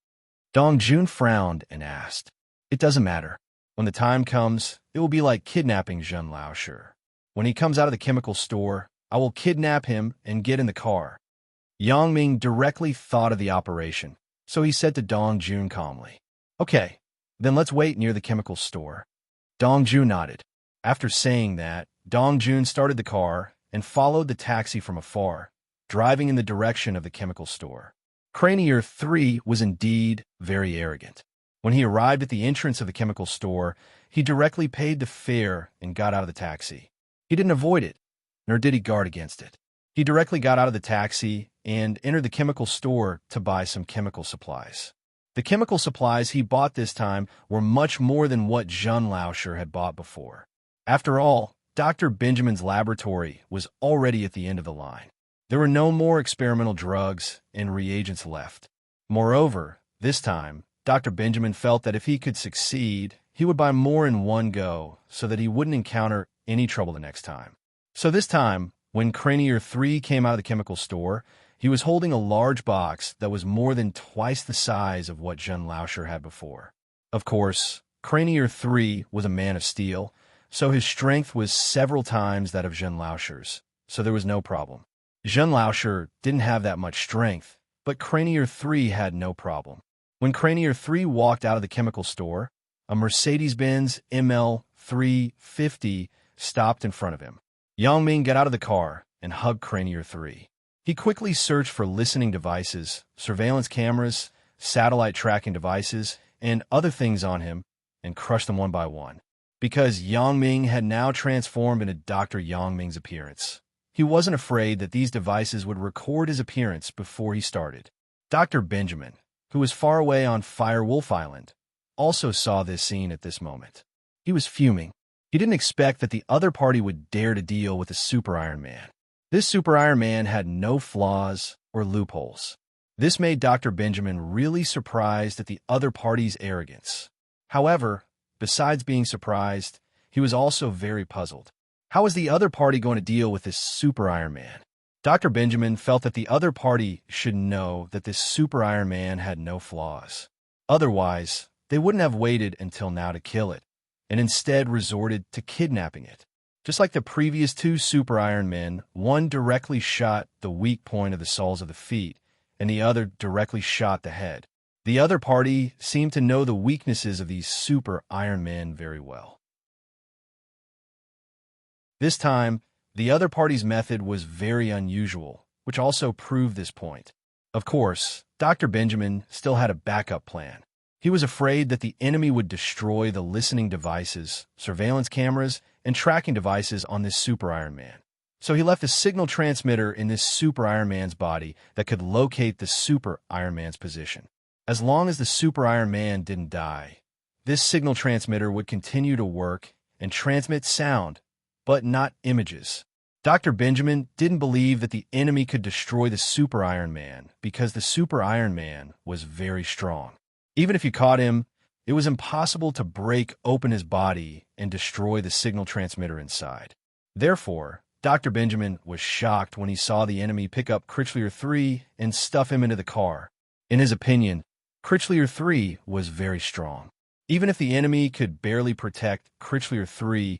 Dong Jun frowned and asked, "It doesn't matter. When the time comes, it will be like kidnapping Zhen Laoshe. When he comes out of the chemical store, I will kidnap him and get in the car." Yang Ming directly thought of the operation, so he said to Dong Jun calmly, "Okay, then let's wait near the chemical store." Dong Jun nodded. After saying that, Dong Jun started the car and followed the taxi from afar, driving in the direction of the chemical store. Cranier 3 was indeed very arrogant. When he arrived at the entrance of the chemical store, he directly paid the fare and got out of the taxi. He didn't avoid it, nor did he guard against it. He directly got out of the taxi and entered the chemical store to buy some chemical supplies. The chemical supplies he bought this time were much more than what Zhen Laoshe had bought before. After all, Dr. Benjamin's laboratory was already at the end of the line. There were no more experimental drugs and reagents left. Moreover, this time, Dr. Benjamin felt that if he could succeed, he would buy more in one go so that he wouldn't encounter any trouble the next time. So this time, when Cranier 3 came out of the chemical store, he was holding a large box that was more than twice the size of what Zhen Laoshe had before. Of course, Cranier 3 was a man of steel, so his strength was several times that of Zhen Laoshe's, so there was no problem. Zhen Laoshe didn't have that much strength, but Cranier 3 had no problem. When Cranier 3 walked out of the chemical store, a Mercedes-Benz ML350 stopped in front of him. Yang Ming got out of the car and hugged Cranier 3. He quickly searched for listening devices, surveillance cameras, satellite tracking devices, and other things on him, and crushed them one by one. Because Yang Ming had now transformed into Dr. Yang Ming's appearance, he wasn't afraid that these devices would record his appearance before he started. Dr. Benjamin, who was far away on Fire Wolf Island, also saw this scene at this moment. He was fuming. He didn't expect that the other party would dare to deal with the Super Iron Man. This Super Iron Man had no flaws or loopholes. This made Dr. Benjamin really surprised at the other party's arrogance. However, besides being surprised, he was also very puzzled. How was the other party going to deal with this Super Iron Man? Dr. Benjamin felt that the other party should know that this Super Iron Man had no flaws. Otherwise, they wouldn't have waited until now to kill it, and instead resorted to kidnapping it. Just like the previous two Super Iron Men, one directly shot the weak point of the soles of the feet, and the other directly shot the head. The other party seemed to know the weaknesses of these Super Iron Men very well. This time, the other party's method was very unusual, which also proved this point. Of course, Dr. Benjamin still had a backup plan. He was afraid that the enemy would destroy the listening devices, surveillance cameras, and tracking devices on this Super Iron Man. So he left a signal transmitter in this Super Iron Man's body that could locate the Super Iron Man's position. As long as the Super Iron Man didn't die, this signal transmitter would continue to work and transmit sound, but not images. Dr. Benjamin didn't believe that the enemy could destroy the Super Iron Man because the Super Iron Man was very strong. Even if you caught him, it was impossible to break open his body and destroy the signal transmitter inside. Therefore, Dr. Benjamin was shocked when he saw the enemy pick up Critchlier 3 and stuff him into the car. In his opinion, Critchlier 3 was very strong. Even if the enemy could barely protect Critchlier 3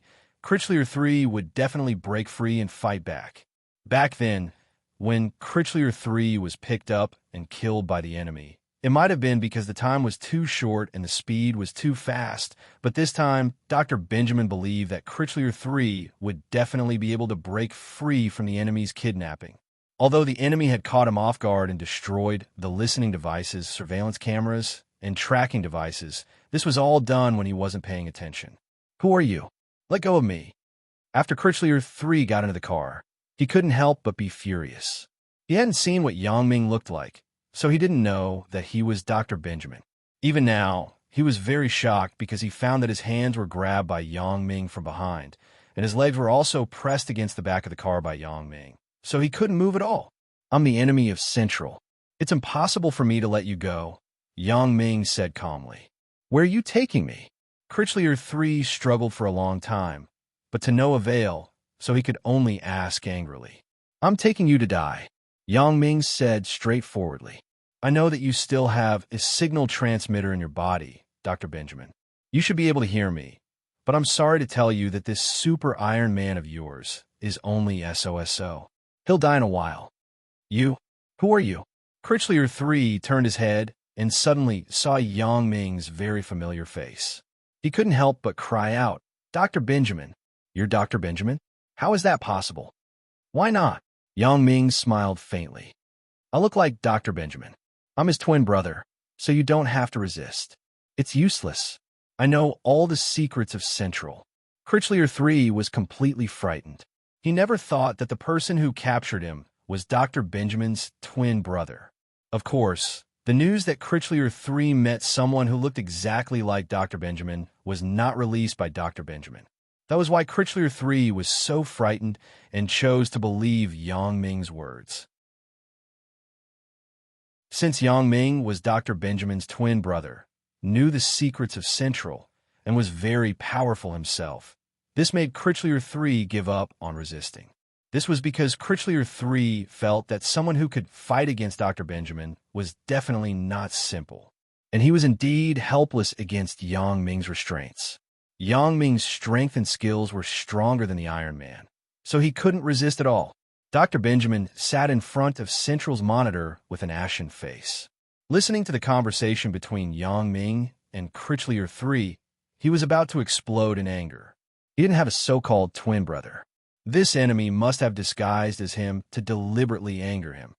would definitely break free and fight back. Back then, when Critchlier 3 was picked up and killed by the enemy, it might have been because the time was too short and the speed was too fast, but this time, Dr. Benjamin believed that Critchlier 3 would definitely be able to break free from the enemy's kidnapping. Although the enemy had caught him off guard and destroyed the listening devices, surveillance cameras, and tracking devices, this was all done when he wasn't paying attention. "Who are you? Let go of me." After Critchlier 3 got into the car, he couldn't help but be furious. He hadn't seen what Yang Ming looked like, so he didn't know that he was Dr. Benjamin. Even now, he was very shocked because he found that his hands were grabbed by Yang Ming from behind, and his legs were also pressed against the back of the car by Yang Ming, so he couldn't move at all. "I'm the enemy of Central. It's impossible for me to let you go," Yang Ming said calmly. "Where are you taking me?" Critchlier 3 struggled for a long time, but to no avail, so he could only ask angrily. "I'm taking you to die," Yang Ming said straightforwardly. "I know that you still have a signal transmitter in your body, Dr. Benjamin. You should be able to hear me, but I'm sorry to tell you that this Super Iron Man of yours is only SOSO. He'll die in a while." "You? Who are you?" Critchlier 3 turned his head and suddenly saw Yang Ming's very familiar face. He couldn't help but cry out, "Dr. Benjamin! You're Dr. Benjamin? How is that possible?" "Why not?" Yang Ming smiled faintly. "I look like Dr. Benjamin. I'm his twin brother, so you don't have to resist. It's useless. I know all the secrets of Central." Critchlier 3 was completely frightened. He never thought that the person who captured him was Dr. Benjamin's twin brother. Of course, the news that Critchlier 3 met someone who looked exactly like Dr. Benjamin was not released by Dr. Benjamin. That was why Critchlier 3 was so frightened and chose to believe Yang Ming's words. Since Yang Ming was Dr. Benjamin's twin brother, knew the secrets of Central, and was very powerful himself, this made Critchlier 3 give up on resisting. This was because Critchlier 3 felt that someone who could fight against Dr. Benjamin was definitely not simple, and he was indeed helpless against Yang Ming's restraints. Yang Ming's strength and skills were stronger than the Iron Man, so he couldn't resist at all. Dr. Benjamin sat in front of Central's monitor with an ashen face. Listening to the conversation between Yang Ming and Critchlier 3, he was about to explode in anger. He didn't have a so-called twin brother. This enemy must have disguised as him to deliberately anger him.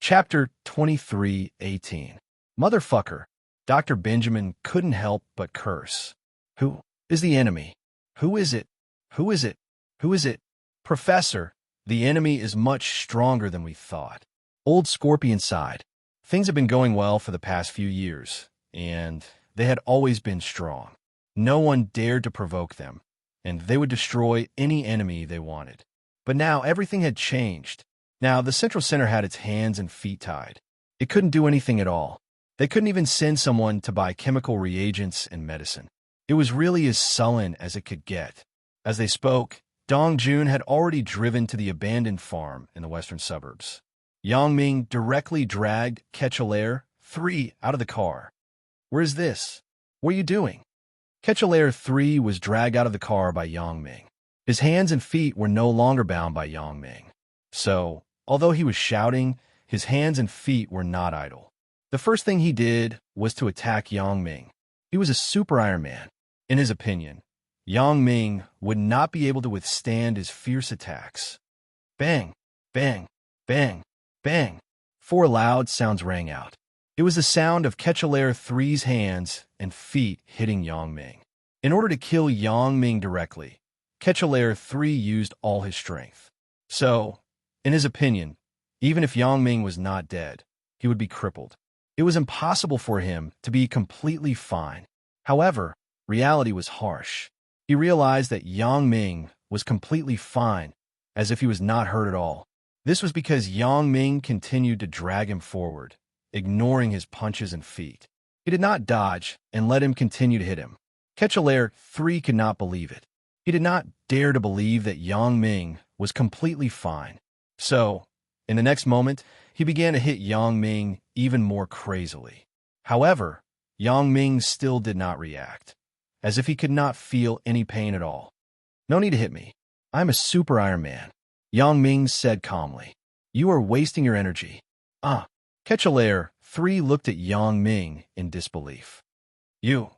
Chapter 23:18. Motherfucker. Dr. Benjamin couldn't help but curse. "Who is the enemy? Who is it? Who is it? Who is it? Professor, the enemy is much stronger than we thought." Old Scorpion sighed. Things have been going well for the past few years, and they had always been strong. No one dared to provoke them, and they would destroy any enemy they wanted. But now everything had changed. Now the Central Center had its hands and feet tied. It couldn't do anything at all. They couldn't even send someone to buy chemical reagents and medicine. It was really as sullen as it could get. As they spoke, Dong Jun had already driven to the abandoned farm in the western suburbs. Yang Ming directly dragged Critchlier 3 out of the car. "Where is this? What are you doing?" Critchlier 3 was dragged out of the car by Yang Ming. His hands and feet were no longer bound by Yang Ming. So, although he was shouting, his hands and feet were not idle. The first thing he did was to attack Yang Ming. He was a Super Iron Man. In his opinion, Yang Ming would not be able to withstand his fierce attacks. Bang, bang, bang, bang. 4 loud sounds rang out. It was the sound of Critchlier 3's hands and feet hitting Yang Ming. In order to kill Yang Ming directly, Critchlier 3 used all his strength. So, in his opinion, even if Yang Ming was not dead, he would be crippled. It was impossible for him to be completely fine. However, reality was harsh. He realized that Yang Ming was completely fine, as if he was not hurt at all. This was because Yang Ming continued to drag him forward, ignoring his punches and feet. He did not dodge and let him continue to hit him. Ketchelaire 3 could not believe it. He did not dare to believe that Yang Ming was completely fine. So, in the next moment, he began to hit Yang Ming even more crazily. However, Yang Ming still did not react, as if he could not feel any pain at all. "No need to hit me. I'm a Super Iron Man," Yang Ming said calmly. "You are wasting your energy." Ketchelaire 3 looked at Yang Ming in disbelief. You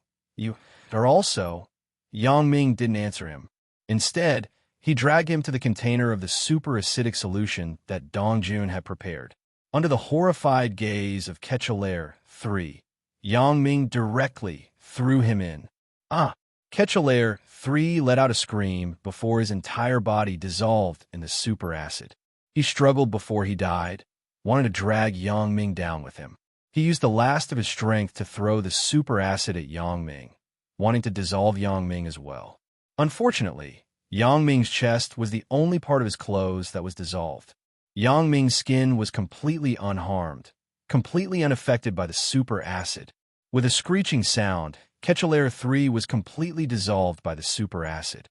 are also... Yang Ming didn't answer him. Instead, he dragged him to the container of the super acidic solution that Dong Jun had prepared. Under the horrified gaze of Ketchelaire 3, Yang Ming directly threw him in. Ketchelaire 3 let out a scream before his entire body dissolved in the super acid. He struggled before he died, wanted to drag Yang Ming down with him. He used the last of his strength to throw the super acid at Yang Ming, wanting to dissolve Yang Ming as well. Unfortunately, Yang Ming's chest was the only part of his clothes that was dissolved. Yang Ming's skin was completely unharmed, completely unaffected by the super acid. With a screeching sound, Ketchelaire 3 was completely dissolved by the super acid.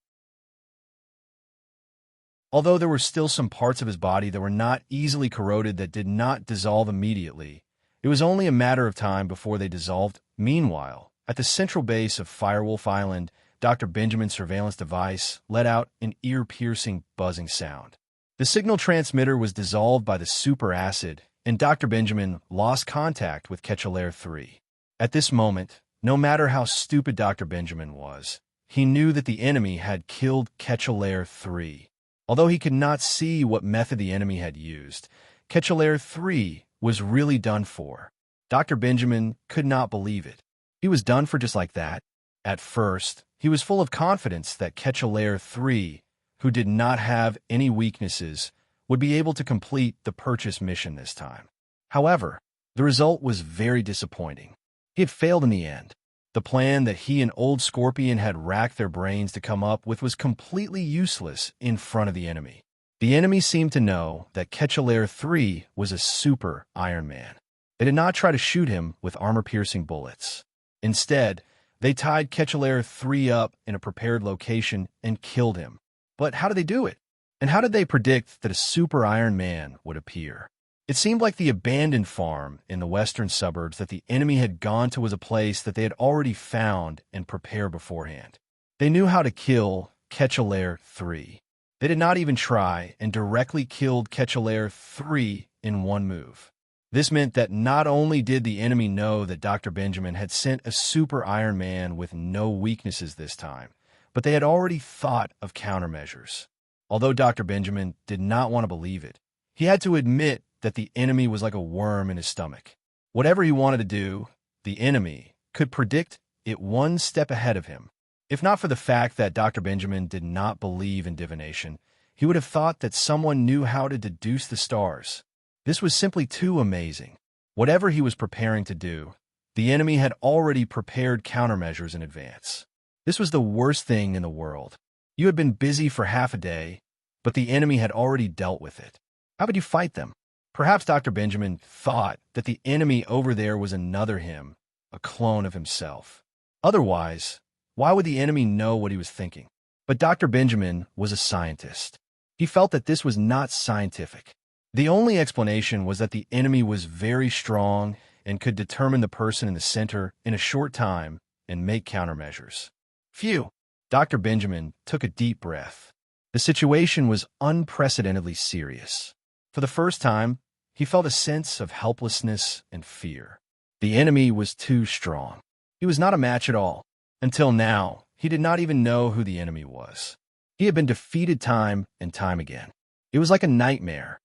Although there were still some parts of his body that were not easily corroded that did not dissolve immediately, it was only a matter of time before they dissolved. Meanwhile, at the central base of Firewolf Island, Dr. Benjamin's surveillance device let out an ear-piercing buzzing sound. The signal transmitter was dissolved by the super acid, and Dr. Benjamin lost contact with Ketchelaire 3. At this moment, no matter how stupid Dr. Benjamin was, he knew that the enemy had killed Ketchelaire 3. Although he could not see what method the enemy had used, Ketchelaire 3 was really done for. Dr. Benjamin could not believe it. He was done for just like that. At first, he was full of confidence that Ketchelaire 3, who did not have any weaknesses, would be able to complete the purchase mission this time. However, the result was very disappointing. He had failed in the end. The plan that he and Old Scorpion had racked their brains to come up with was completely useless in front of the enemy. The enemy seemed to know that Ketchelaire 3 was a super Iron Man. They did not try to shoot him with armor-piercing bullets. Instead, they tied Ketchelaire 3 up in a prepared location and killed him. But how did they do it? And how did they predict that a super Iron Man would appear? It seemed like the abandoned farm in the western suburbs that the enemy had gone to was a place that they had already found and prepared beforehand. They knew how to kill Ketchelaire 3. They did not even try and directly killed Ketchelaire 3 in one move. This meant that not only did the enemy know that Dr. Benjamin had sent a super Iron Man with no weaknesses this time, but they had already thought of countermeasures. Although Dr. Benjamin did not want to believe it, he had to admit that the enemy was like a worm in his stomach. Whatever he wanted to do, the enemy could predict it one step ahead of him. If not for the fact that Dr. Benjamin did not believe in divination, he would have thought that someone knew how to deduce the stars. This was simply too amazing. Whatever he was preparing to do, the enemy had already prepared countermeasures in advance. This was the worst thing in the world. You had been busy for half a day, but the enemy had already dealt with it. How would you fight them? Perhaps Dr. Benjamin thought that the enemy over there was another him, a clone of himself. Otherwise, why would the enemy know what he was thinking? But Dr. Benjamin was a scientist. He felt that this was not scientific. The only explanation was that the enemy was very strong and could determine the person in the center in a short time and make countermeasures. Phew! Dr. Benjamin took a deep breath. The situation was unprecedentedly serious. For the first time, he felt a sense of helplessness and fear. The enemy was too strong. He was not a match at all. Until now, he did not even know who the enemy was. He had been defeated time and time again. It was like a nightmare.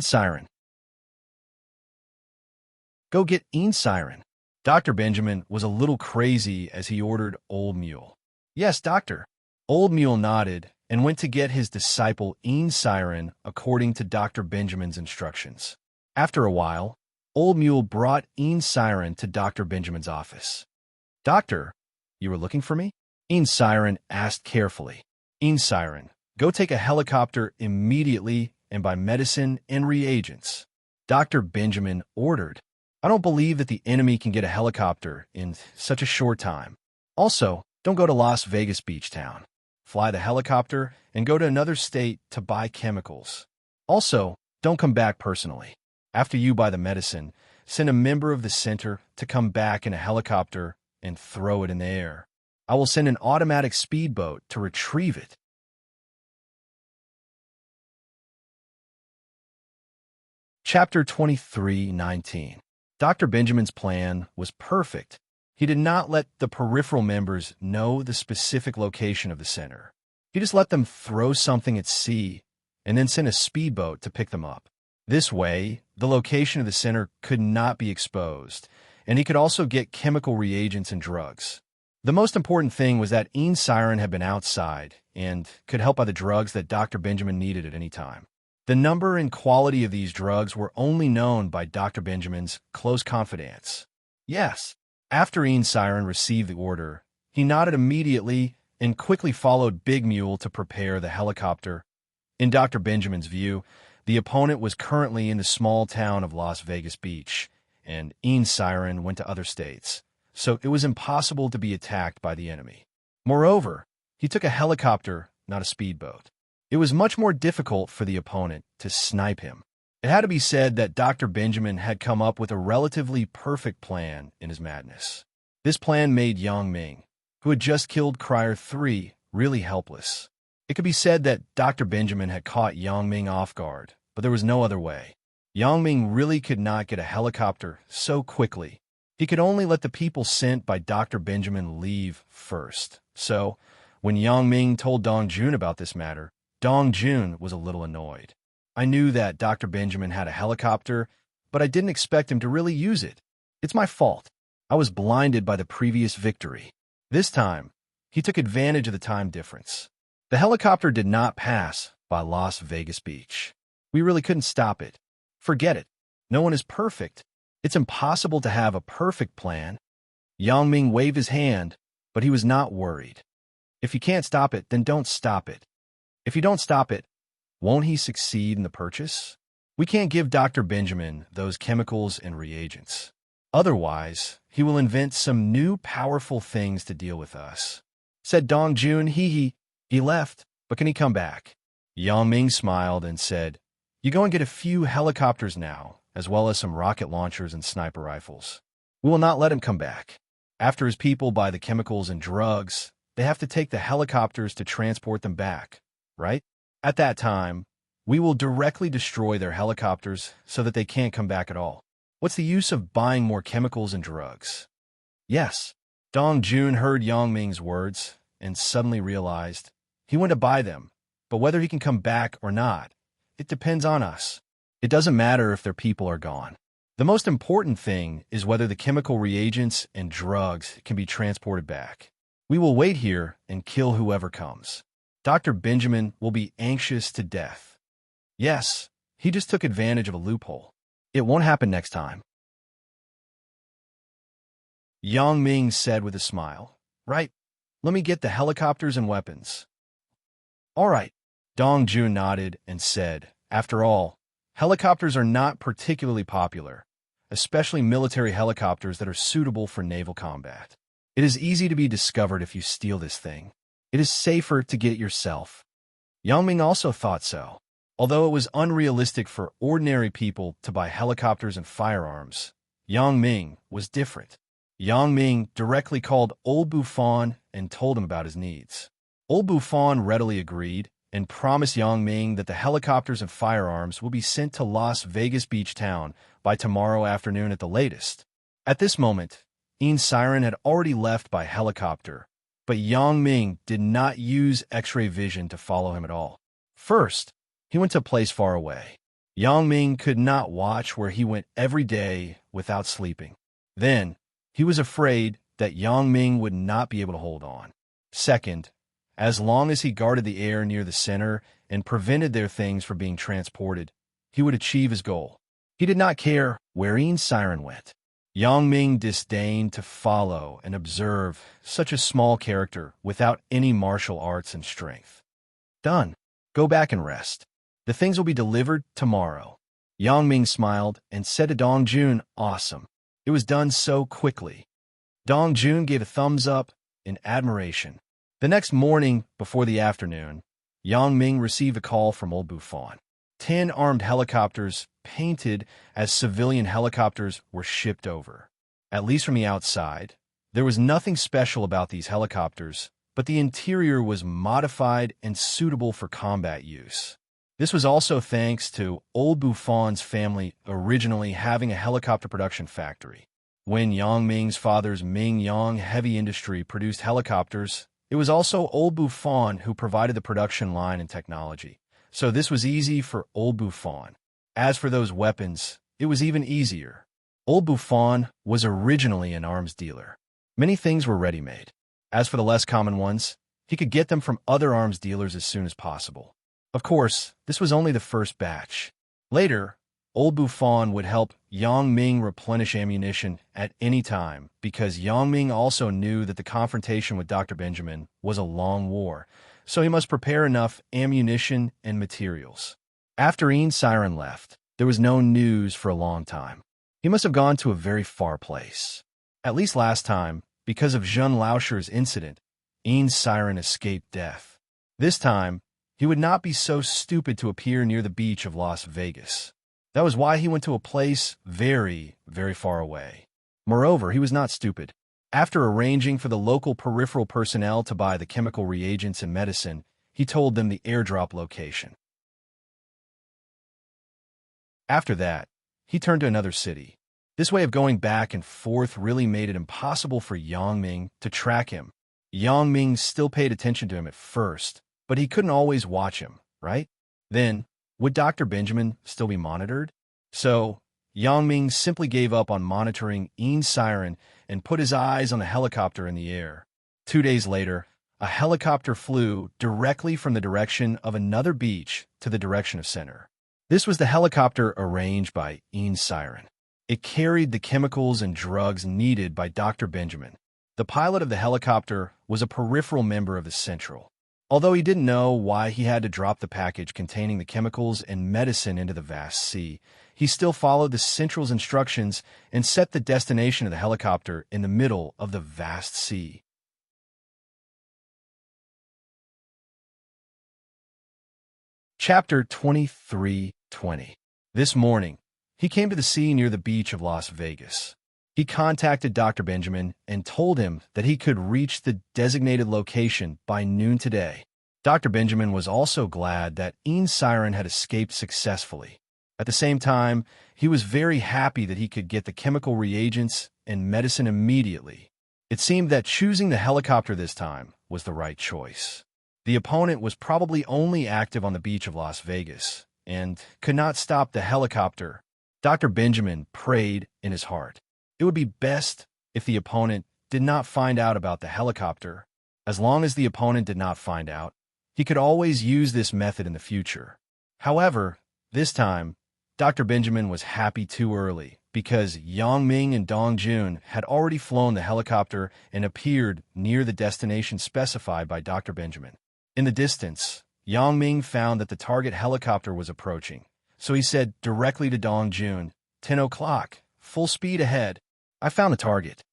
Siren. Go get Siren. Dr. Benjamin was a little crazy as he ordered Old Mule. Yes, doctor. Old Mule nodded and went to get his disciple Siren according to Dr. Benjamin's instructions. After a while, Old Mule brought Siren to Dr. Benjamin's office. Doctor, You were looking for me? Siren asked carefully. Siren, go take a helicopter immediately and buy medicine and reagents. Dr. Benjamin ordered. I don't believe that the enemy can get a helicopter in such a short time. Also, don't go to Las Vegas Beach Town. Fly the helicopter and go to another state to buy chemicals. Also, don't come back personally. After you buy the medicine, send a member of the center to come back in a helicopter and throw it in the air. I will send an automatic speedboat to retrieve it. Chapter 23:19. Dr. Benjamin's plan was perfect. He did not let the peripheral members know the specific location of the center. He just let them throw something at sea and then send a speedboat to pick them up. This way, the location of the center could not be exposed, and he could also get chemical reagents and drugs. The most important thing was that Siren had been outside and could help by the drugs that Dr. Benjamin needed at any time. The number and quality of these drugs were only known by Dr. Benjamin's close confidants. Yes, after Siren received the order, he nodded immediately and quickly followed Big Mule to prepare the helicopter. In Dr. Benjamin's view, the opponent was currently in the small town of Las Vegas Beach, and Siren went to other states, so it was impossible to be attacked by the enemy. Moreover, he took a helicopter, not a speedboat. It was much more difficult for the opponent to snipe him. It had to be said that Dr. Benjamin had come up with a relatively perfect plan in his madness. This plan made Yang Ming, who had just killed Crier 3, really helpless. It could be said that Dr. Benjamin had caught Yang Ming off guard, but there was no other way. Yang Ming really could not get a helicopter so quickly. He could only let the people sent by Dr. Benjamin leave first. So, when Yang Ming told Dong Jun about this matter, Dong Jun was a little annoyed. I knew that Dr. Benjamin had a helicopter, but I didn't expect him to really use it. It's my fault. I was blinded by the previous victory. This time, he took advantage of the time difference. The helicopter did not pass by Las Vegas Beach. We really couldn't stop it. Forget it. No one is perfect. It's impossible to have a perfect plan. Yang Ming waved his hand, but he was not worried. If you can't stop it, then don't stop it. If you don't stop it, won't he succeed in the purchase? We can't give Dr. Benjamin those chemicals and reagents. Otherwise, he will invent some new powerful things to deal with us. Said Dong Jun, he left, but can he come back? Yang Ming smiled and said, you go and get a few helicopters now, as well as some rocket launchers and sniper rifles. We will not let him come back. After his people buy the chemicals and drugs, they have to take the helicopters to transport them back, right? At that time, we will directly destroy their helicopters so that they can't come back at all. What's the use of buying more chemicals and drugs? Yes, Dong Jun heard Yang Ming's words and suddenly realized he went to buy them, but whether he can come back or not, it depends on us. It doesn't matter if their people are gone. The most important thing is whether the chemical reagents and drugs can be transported back. We will wait here and kill whoever comes. Dr. Benjamin will be anxious to death. Yes, he just took advantage of a loophole. It won't happen next time. Yang Ming said with a smile. Right, let me get the helicopters and weapons. All right. Dong Jun nodded and said, after all, helicopters are not particularly popular, especially military helicopters that are suitable for naval combat. It is easy to be discovered if you steal this thing. It is safer to get it yourself. Yang Ming also thought so. Although it was unrealistic for ordinary people to buy helicopters and firearms, Yang Ming was different. Yang Ming directly called Old Buffon and told him about his needs. Old Buffon readily agreed and promised Yang Ming that the helicopters and firearms will be sent to Las Vegas Beach Town by tomorrow afternoon at the latest. At this moment, Siren had already left by helicopter, but Yang Ming did not use X-ray vision to follow him at all. First, he went to a place far away. Yang Ming could not watch where he went every day without sleeping. Then, he was afraid that Yang Ming would not be able to hold on. Second, as long as he guarded the air near the center and prevented their things from being transported, he would achieve his goal. He did not care where Siren went. Yang Ming disdained to follow and observe such a small character without any martial arts and strength. Done. Go back and rest. The things will be delivered tomorrow. Yang Ming smiled and said to Dong Jun, awesome. It was done so quickly. Dong Jun gave a thumbs up in admiration. The next morning, before the afternoon, Yang Ming received a call from Old Buffon. 10 armed helicopters, painted as civilian helicopters, were shipped over. At least from the outside, there was nothing special about these helicopters, but the interior was modified and suitable for combat use. This was also thanks to Old Buffon's family originally having a helicopter production factory. When Yang Ming's father's Ming Yang Heavy Industry produced helicopters, it was also Old Buffon who provided the production line and technology. So this was easy for Old Buffon. As for those weapons, it was even easier. Old Buffon was originally an arms dealer. Many things were ready-made. As for the less common ones, he could get them from other arms dealers as soon as possible. Of course, this was only the first batch. Later, Old Buffon would help Yang Ming replenish ammunition at any time because Yang Ming also knew that the confrontation with Dr. Benjamin was a long war, so he must prepare enough ammunition and materials. After Ian Siren left, there was no news for a long time. He must have gone to a very far place. At least last time, because of Jean Lauscher's incident, Ian Siren escaped death. This time, he would not be so stupid to appear near the beach of Las Vegas. That was why he went to a place very, very far away. Moreover, he was not stupid. After arranging for the local peripheral personnel to buy the chemical reagents and medicine, he told them the airdrop location. After that, he turned to another city. This way of going back and forth really made it impossible for Yang Ming to track him. Yang Ming still paid attention to him at first, but he couldn't always watch him, right? Then, would Dr. Benjamin still be monitored? So, Yang Ming simply gave up on monitoring Ian Siren and put his eyes on the helicopter in the air. 2 days later, a helicopter flew directly from the direction of another beach to the direction of center. This was the helicopter arranged by Ian Siren. It carried the chemicals and drugs needed by Dr. Benjamin. The pilot of the helicopter was a peripheral member of the Central. Although he didn't know why he had to drop the package containing the chemicals and medicine into the vast sea, he still followed the Central's instructions and set the destination of the helicopter in the middle of the vast sea. Chapter 23:20. This morning, he came to the sea near the beach of Las Vegas. He contacted Dr. Benjamin and told him that he could reach the designated location by noon today. Dr. Benjamin was also glad that Ian Siren had escaped successfully. At the same time, he was very happy that he could get the chemical reagents and medicine immediately. It seemed that choosing the helicopter this time was the right choice. The opponent was probably only active on the beach of Las Vegas and could not stop the helicopter. Dr. Benjamin prayed in his heart. It would be best if the opponent did not find out about the helicopter. As long as the opponent did not find out, he could always use this method in the future. However, this time, Dr. Benjamin was happy too early because Yang Ming and Dong Jun had already flown the helicopter and appeared near the destination specified by Dr. Benjamin. In the distance, Yang Ming found that the target helicopter was approaching, so he said directly to Dong Jun, 10 o'clock, full speed ahead. I found a target.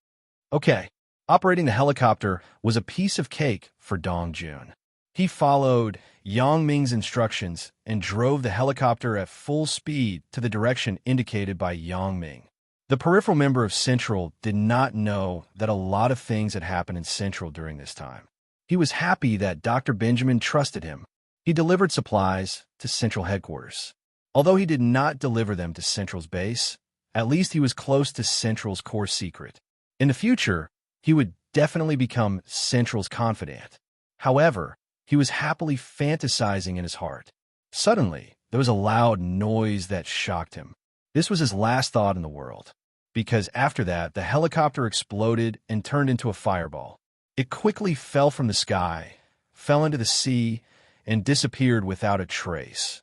Okay. Operating the helicopter was a piece of cake for Dong Jun. He followed Yang Ming's instructions and drove the helicopter at full speed to the direction indicated by Yang Ming. The peripheral member of Central did not know that a lot of things had happened in Central during this time. He was happy that Dr. Benjamin trusted him. He delivered supplies to Central headquarters. Although he did not deliver them to Central's base, at least he was close to Central's core secret. In the future, he would definitely become Central's confidant. However, he was happily fantasizing in his heart. Suddenly, there was a loud noise that shocked him. This was his last thought in the world, because after that, the helicopter exploded and turned into a fireball. It quickly fell from the sky, fell into the sea, and disappeared without a trace.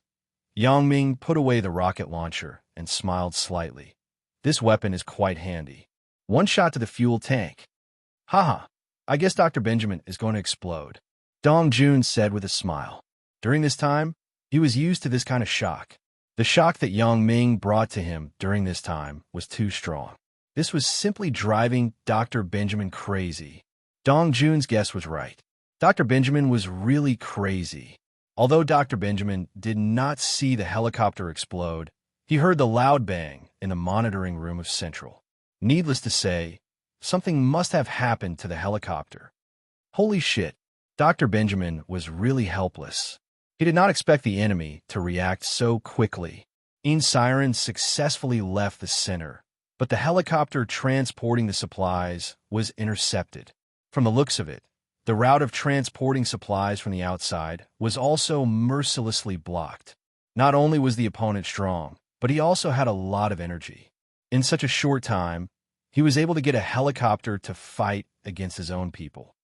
Yang Ming put away the rocket launcher and smiled slightly. This weapon is quite handy. One shot to the fuel tank. Haha, I guess Dr. Benjamin is going to explode, Dong Jun said with a smile. During this time, he was used to this kind of shock. The shock that Yang Ming brought to him during this time was too strong. This was simply driving Dr. Benjamin crazy. Dong Jun's guess was right. Dr. Benjamin was really crazy. Although Dr. Benjamin did not see the helicopter explode, he heard the loud bang in the monitoring room of Central. Needless to say, something must have happened to the helicopter. Holy shit, Dr. Benjamin was really helpless. He did not expect the enemy to react so quickly. Siren successfully left the center, but the helicopter transporting the supplies was intercepted. From the looks of it, the route of transporting supplies from the outside was also mercilessly blocked. Not only was the opponent strong, but he also had a lot of energy. In such a short time, he was able to get a helicopter to fight against his own people.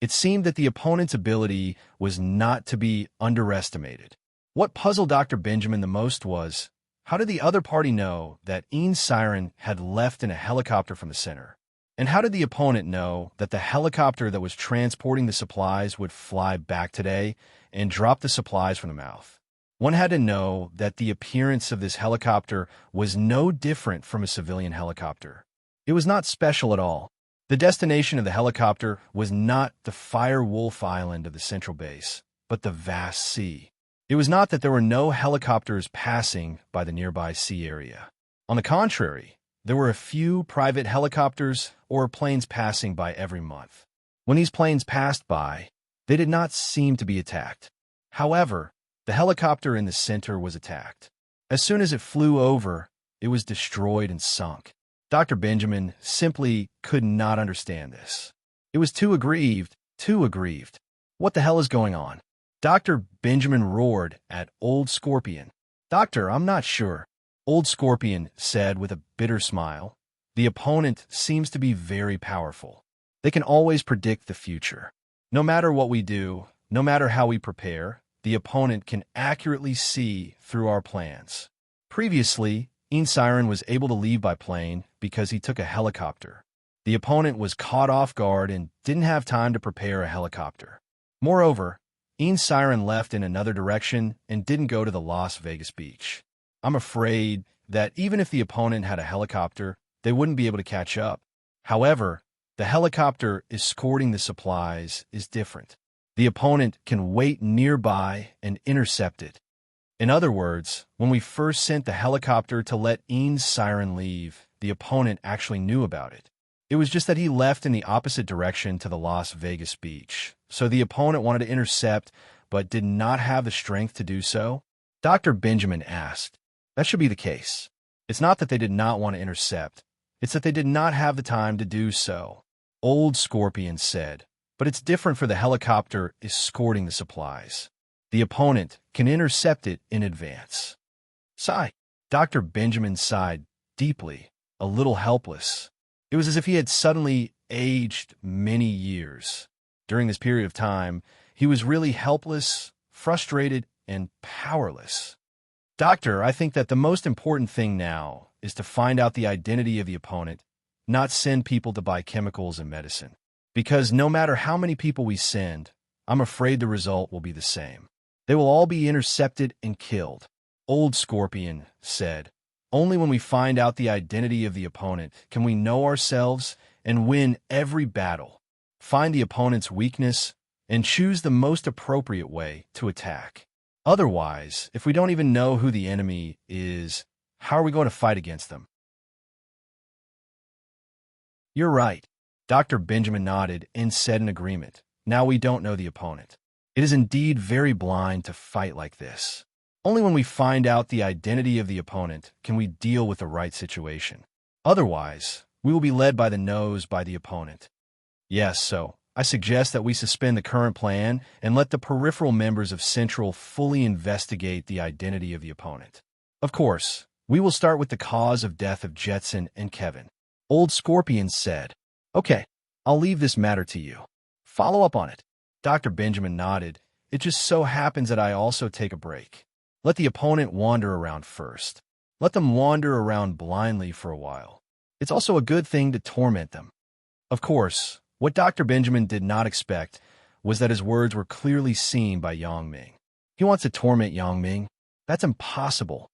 It seemed that the opponent's ability was not to be underestimated. What puzzled Dr. Benjamin the most was, how did the other party know that Siren had left in a helicopter from the center? And how did the opponent know that the helicopter that was transporting the supplies would fly back today and drop the supplies from the mouth? One had to know that the appearance of this helicopter was no different from a civilian helicopter. It was not special at all. The destination of the helicopter was not the Fire Wolf Island of the central base, but the vast sea. It was not that there were no helicopters passing by the nearby sea area. On the contrary, there were a few private helicopters or planes passing by every month. When these planes passed by, they did not seem to be attacked. However, the helicopter in the center was attacked. As soon as it flew over, it was destroyed and sunk. Dr. Benjamin simply could not understand this. It was too aggrieved. What the hell is going on? Dr. Benjamin roared at Old Scorpion. Doctor, I'm not sure, Old Scorpion said with a bitter smile. The opponent seems to be very powerful. They can always predict the future. No matter what we do, no matter how we prepare, the opponent can accurately see through our plans. Previously, Siren was able to leave by plane because he took a helicopter. The opponent was caught off guard and didn't have time to prepare a helicopter. Moreover, Siren left in another direction and didn't go to the Las Vegas beach. I'm afraid that even if the opponent had a helicopter, they wouldn't be able to catch up. However, the helicopter escorting the supplies is different. The opponent can wait nearby and intercept it. In other words, when we first sent the helicopter to let Siren leave, the opponent actually knew about it. It was just that he left in the opposite direction to the Las Vegas beach, so the opponent wanted to intercept but did not have the strength to do so. Dr. Benjamin asked, that should be the case. It's not that they did not want to intercept, it's that they did not have the time to do so. Old Scorpion said, but it's different for the helicopter escorting the supplies. The opponent can intercept it in advance. Sigh. Dr. Benjamin sighed deeply, a little helpless. It was as if he had suddenly aged many years. During this period of time, he was really helpless, frustrated, and powerless. Doctor, I think that the most important thing now is to find out the identity of the opponent, not send people to buy chemicals and medicine. Because no matter how many people we send, I'm afraid the result will be the same. They will all be intercepted and killed. Old Scorpion said, only when we find out the identity of the opponent can we know ourselves and win every battle, find the opponent's weakness, and choose the most appropriate way to attack. Otherwise, if we don't even know who the enemy is, how are we going to fight against them? You're right. Dr. Benjamin nodded and said in agreement, now we don't know the opponent. It is indeed very blind to fight like this. Only when we find out the identity of the opponent can we deal with the right situation. Otherwise, we will be led by the nose by the opponent. Yes, so I suggest that we suspend the current plan and let the peripheral members of Central fully investigate the identity of the opponent. Of course, we will start with the cause of death of Jetson and Kevin. Old Scorpion said, okay, I'll leave this matter to you. Follow up on it. Dr. Benjamin nodded. It just so happens that I also take a break. Let the opponent wander around first. Let them wander around blindly for a while. It's also a good thing to torment them. Of course, what Dr. Benjamin did not expect was that his words were clearly seen by Yang Ming. He wants to torment Yang Ming? That's impossible.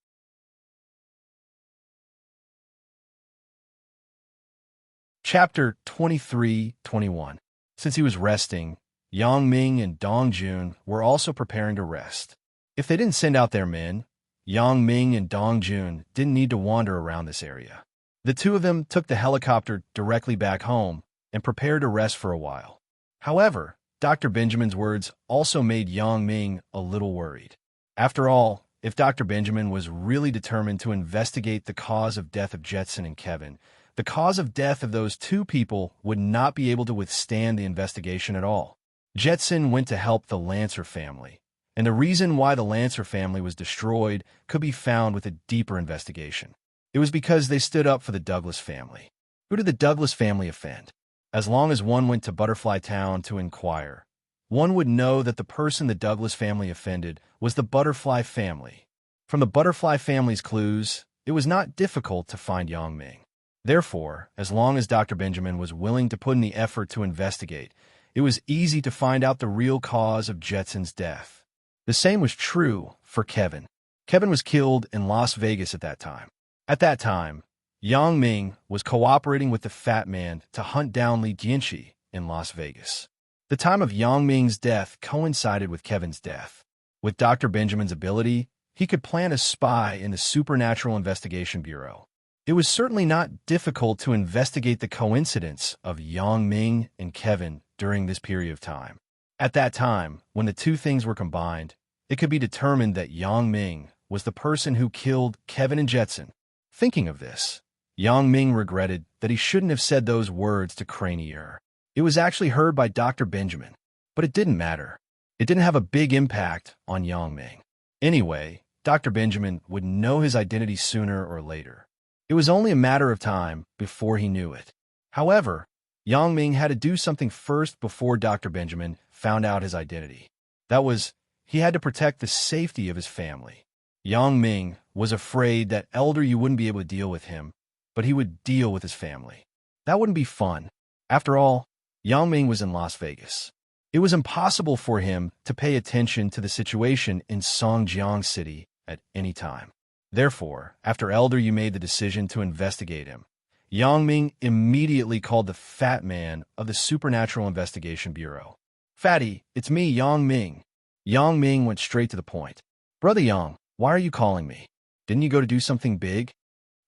Chapter 23-21. Since he was resting, Yang Ming and Dong Jun were also preparing to rest. If they didn't send out their men, Yang Ming and Dong Jun didn't need to wander around this area. The two of them took the helicopter directly back home and prepared to rest for a while. However, Dr. Benjamin's words also made Yang Ming a little worried. After all, if Dr. Benjamin was really determined to investigate the cause of death of Jetson and Kevin, the cause of death of those two people would not be able to withstand the investigation at all. Jetson went to help the Lancer family, and the reason why the Lancer family was destroyed could be found with a deeper investigation. It was because they stood up for the Douglas family. Who did the Douglas family offend? As long as one went to Butterfly Town to inquire, one would know that the person the Douglas family offended was the Butterfly family. From the Butterfly family's clues, it was not difficult to find Yang Ming. Therefore, as long as Dr. Benjamin was willing to put in the effort to investigate, it was easy to find out the real cause of Jetson's death. The same was true for Kevin. Kevin was killed in Las Vegas at that time. At that time, Yang Ming was cooperating with the Fat Man to hunt down Li Jianqi in Las Vegas. The time of Yang Ming's death coincided with Kevin's death. With Dr. Benjamin's ability, he could plant a spy in the Supernatural Investigation Bureau. It was certainly not difficult to investigate the coincidence of Yang Ming and Kevin during this period of time. At that time, when the two things were combined, it could be determined that Yang Ming was the person who killed Kevin and Jetson. Thinking of this, Yang Ming regretted that he shouldn't have said those words to Cranier. It was actually heard by Dr. Benjamin, but it didn't matter. It didn't have a big impact on Yang Ming. Anyway, Dr. Benjamin would know his identity sooner or later. It was only a matter of time before he knew it. However, Yang Ming had to do something first before Dr. Benjamin found out his identity. That was, he had to protect the safety of his family. Yang Ming was afraid that Elder Yu wouldn't be able to deal with him, but he would deal with his family. That wouldn't be fun. After all, Yang Ming was in Las Vegas. It was impossible for him to pay attention to the situation in Songjiang City at any time. Therefore, after Elder Yu made the decision to investigate him, Yang Ming immediately called the Fat Man of the Supernatural Investigation Bureau. "Fatty, it's me, Yang Ming." Yang Ming went straight to the point. "Brother Yang, why are you calling me? Didn't you go to do something big?"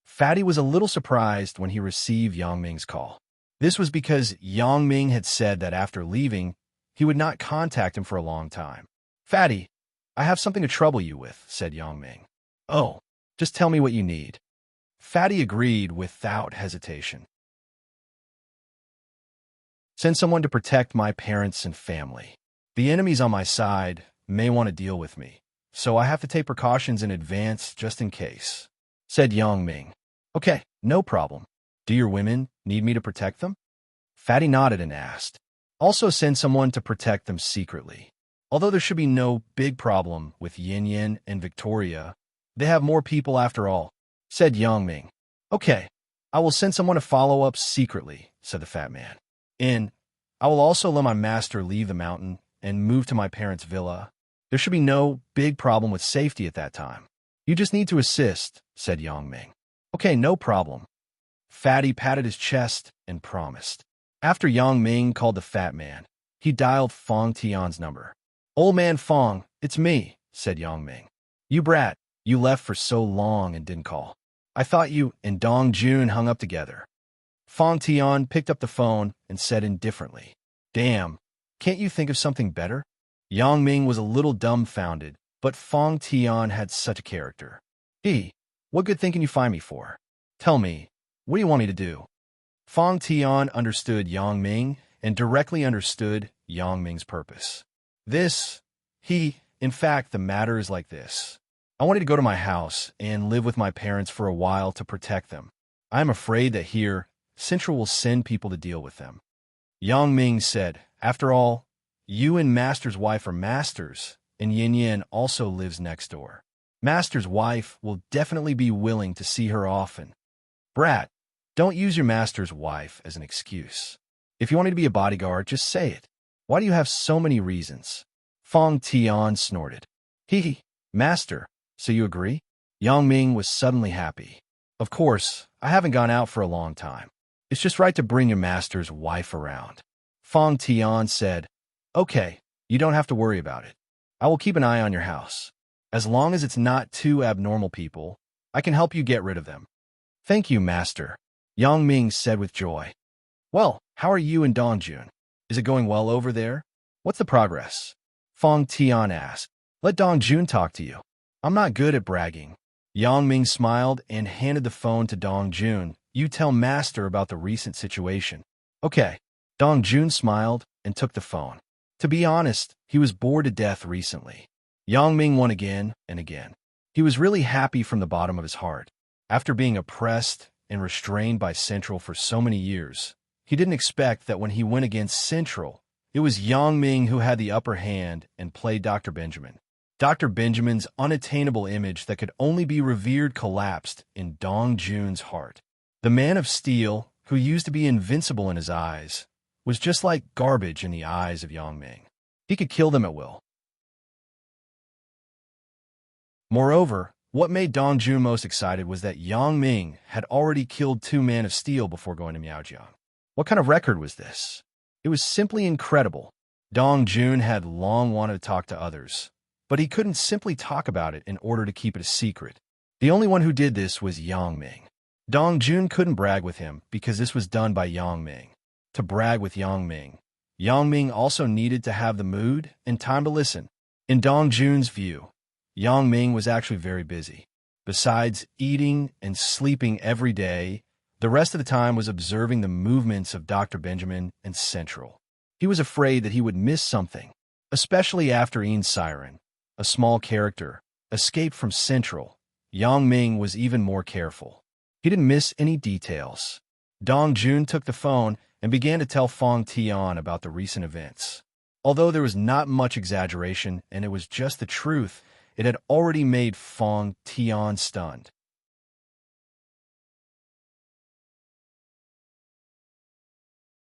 Fatty was a little surprised when he received Yang Ming's call. This was because Yang Ming had said that after leaving, he would not contact him for a long time. "Fatty, I have something to trouble you with," said Yang Ming. "Oh, just tell me what you need." Fatty agreed without hesitation. "Send someone to protect my parents and family. The enemies on my side may want to deal with me, so I have to take precautions in advance just in case," said Yang Ming. "Okay, no problem. Do your women need me to protect them?" Fatty nodded and asked. "Also send someone to protect them secretly. Although there should be no big problem with Yin Yin and Victoria, they have more people after all," said Yang Ming. "Okay, I will send someone to follow up secretly," said the Fat Man. "And I will also let my master leave the mountain and move to my parents' villa. There should be no big problem with safety at that time. You just need to assist," said Yang Ming. "Okay, no problem." Fatty patted his chest and promised. After Yang Ming called the Fat Man, he dialed Fong Tian's number. "Old man Fong, it's me," said Yang Ming. "You brat, you left for so long and didn't call. I thought you and Dong Jun hung up together." Fong Tian picked up the phone and said indifferently, "Damn, can't you think of something better?" Yang Ming was a little dumbfounded, but Fong Tian had such a character. What good thing can you find me for? Tell me, what do you want me to do?" Fong Tian understood Yang Ming and directly understood Yang Ming's purpose. In fact, the matter is like this. I wanted to go to my house and live with my parents for a while to protect them. I am afraid that here, Central will send people to deal with them. Yang Ming said, "After all, you and Master's wife are masters, and Yin Yin also lives next door. Master's wife will definitely be willing to see her often. Brat, don't use your master's wife as an excuse. If you want me to be a bodyguard, just say it. Why do you have so many reasons? Fong Tian snorted. Hee, master, so you agree? Yang Ming was suddenly happy. Of course, I haven't gone out for a long time. It's just right to bring your master's wife around. Fong Tian said, Okay, you don't have to worry about it. I will keep an eye on your house. As long as it's not two abnormal people, I can help you get rid of them. Thank you, master, Yang Ming said with joy. Well, how are you and Dongjun? Is it going well over there? What's the progress? Fong Tian asked. Let Dongjun talk to you. I'm not good at bragging. Yang Ming smiled and handed the phone to Dongjun. You tell master about the recent situation. Okay. Dongjun smiled and took the phone. To be honest, he was bored to death recently. Yang Ming won again and again. He was really happy from the bottom of his heart. After being oppressed and restrained by Central for so many years, he didn't expect that when he went against Central, it was Yang Ming who had the upper hand and played Dr. Benjamin. Dr. Benjamin's unattainable image that could only be revered collapsed in Dongjun's heart. The man of steel, who used to be invincible in his eyes, was just like garbage in the eyes of Yang Ming. He could kill them at will. Moreover, what made Dongjun most excited was that Yang Ming had already killed 2 Men of Steel before going to Miaojiang. What kind of record was this? It was simply incredible. Dongjun had long wanted to talk to others, but he couldn't simply talk about it in order to keep it a secret. The only one who did this was Yang Ming. Dongjun couldn't brag with him because this was done by Yang Ming. To brag with Yang Ming also needed to have the mood and time to listen. In Dongjun's view, Yang Ming was actually very busy. Besides eating and sleeping every day, the rest of the time was observing the movements of Dr. Benjamin and Central. He was afraid that he would miss something, especially after Ian Siren, a small character, escaped from Central. Yang Ming was even more careful. He didn't miss any details. Dongjun took the phone and began to tell Fong Tian about the recent events. Although there was not much exaggeration and it was just the truth, it had already made Fong Tian stunned.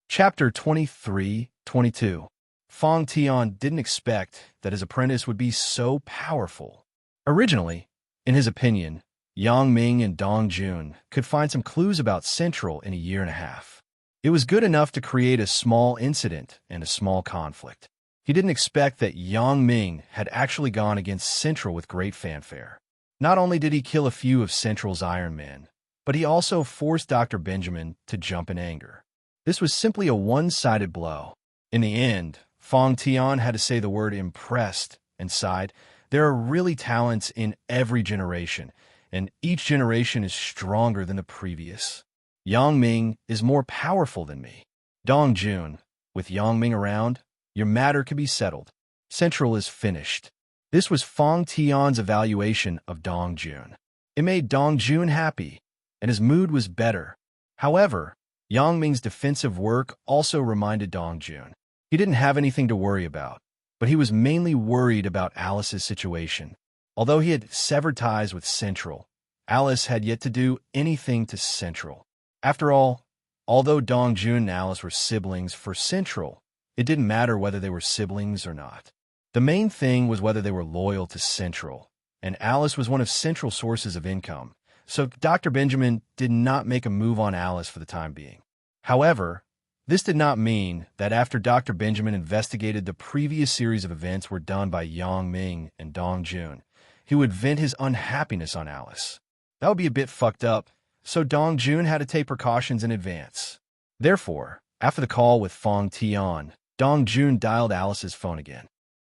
Chapter 23-22. Fong Tian didn't expect that his apprentice would be so powerful. Originally, in his opinion, Yang Ming and Dongjun could find some clues about Central in a year and a half. It was good enough to create a small incident and a small conflict. He didn't expect that Yang Ming had actually gone against Central with great fanfare. Not only did he kill a few of Central's Iron Men, but he also forced Dr. Benjamin to jump in anger. This was simply a one-sided blow. In the end, Fong Tian had to say the word impressed and sighed. There are really talents in every generation, and each generation is stronger than the previous. Yang Ming is more powerful than me. Dongjun, with Yang Ming around, your matter can be settled. Central is finished. This was Fong Tian's evaluation of Dongjun. It made Dongjun happy, and his mood was better. However, Yang Ming's defensive work also reminded Dongjun. He didn't have anything to worry about, but he was mainly worried about Alice's situation. Although he had severed ties with Central, Alice had yet to do anything to Central. After all, although Dongjun and Alice were siblings for Central, it didn't matter whether they were siblings or not. The main thing was whether they were loyal to Central, and Alice was one of Central's sources of income, so Dr. Benjamin did not make a move on Alice for the time being. However, this did not mean that after Dr. Benjamin investigated the previous series of events were done by Yang Ming and Dongjun, he would vent his unhappiness on Alice. That would be a bit fucked up, so Dongjun had to take precautions in advance. Therefore, after the call with Fong Tian, Dongjun dialed Alice's phone again.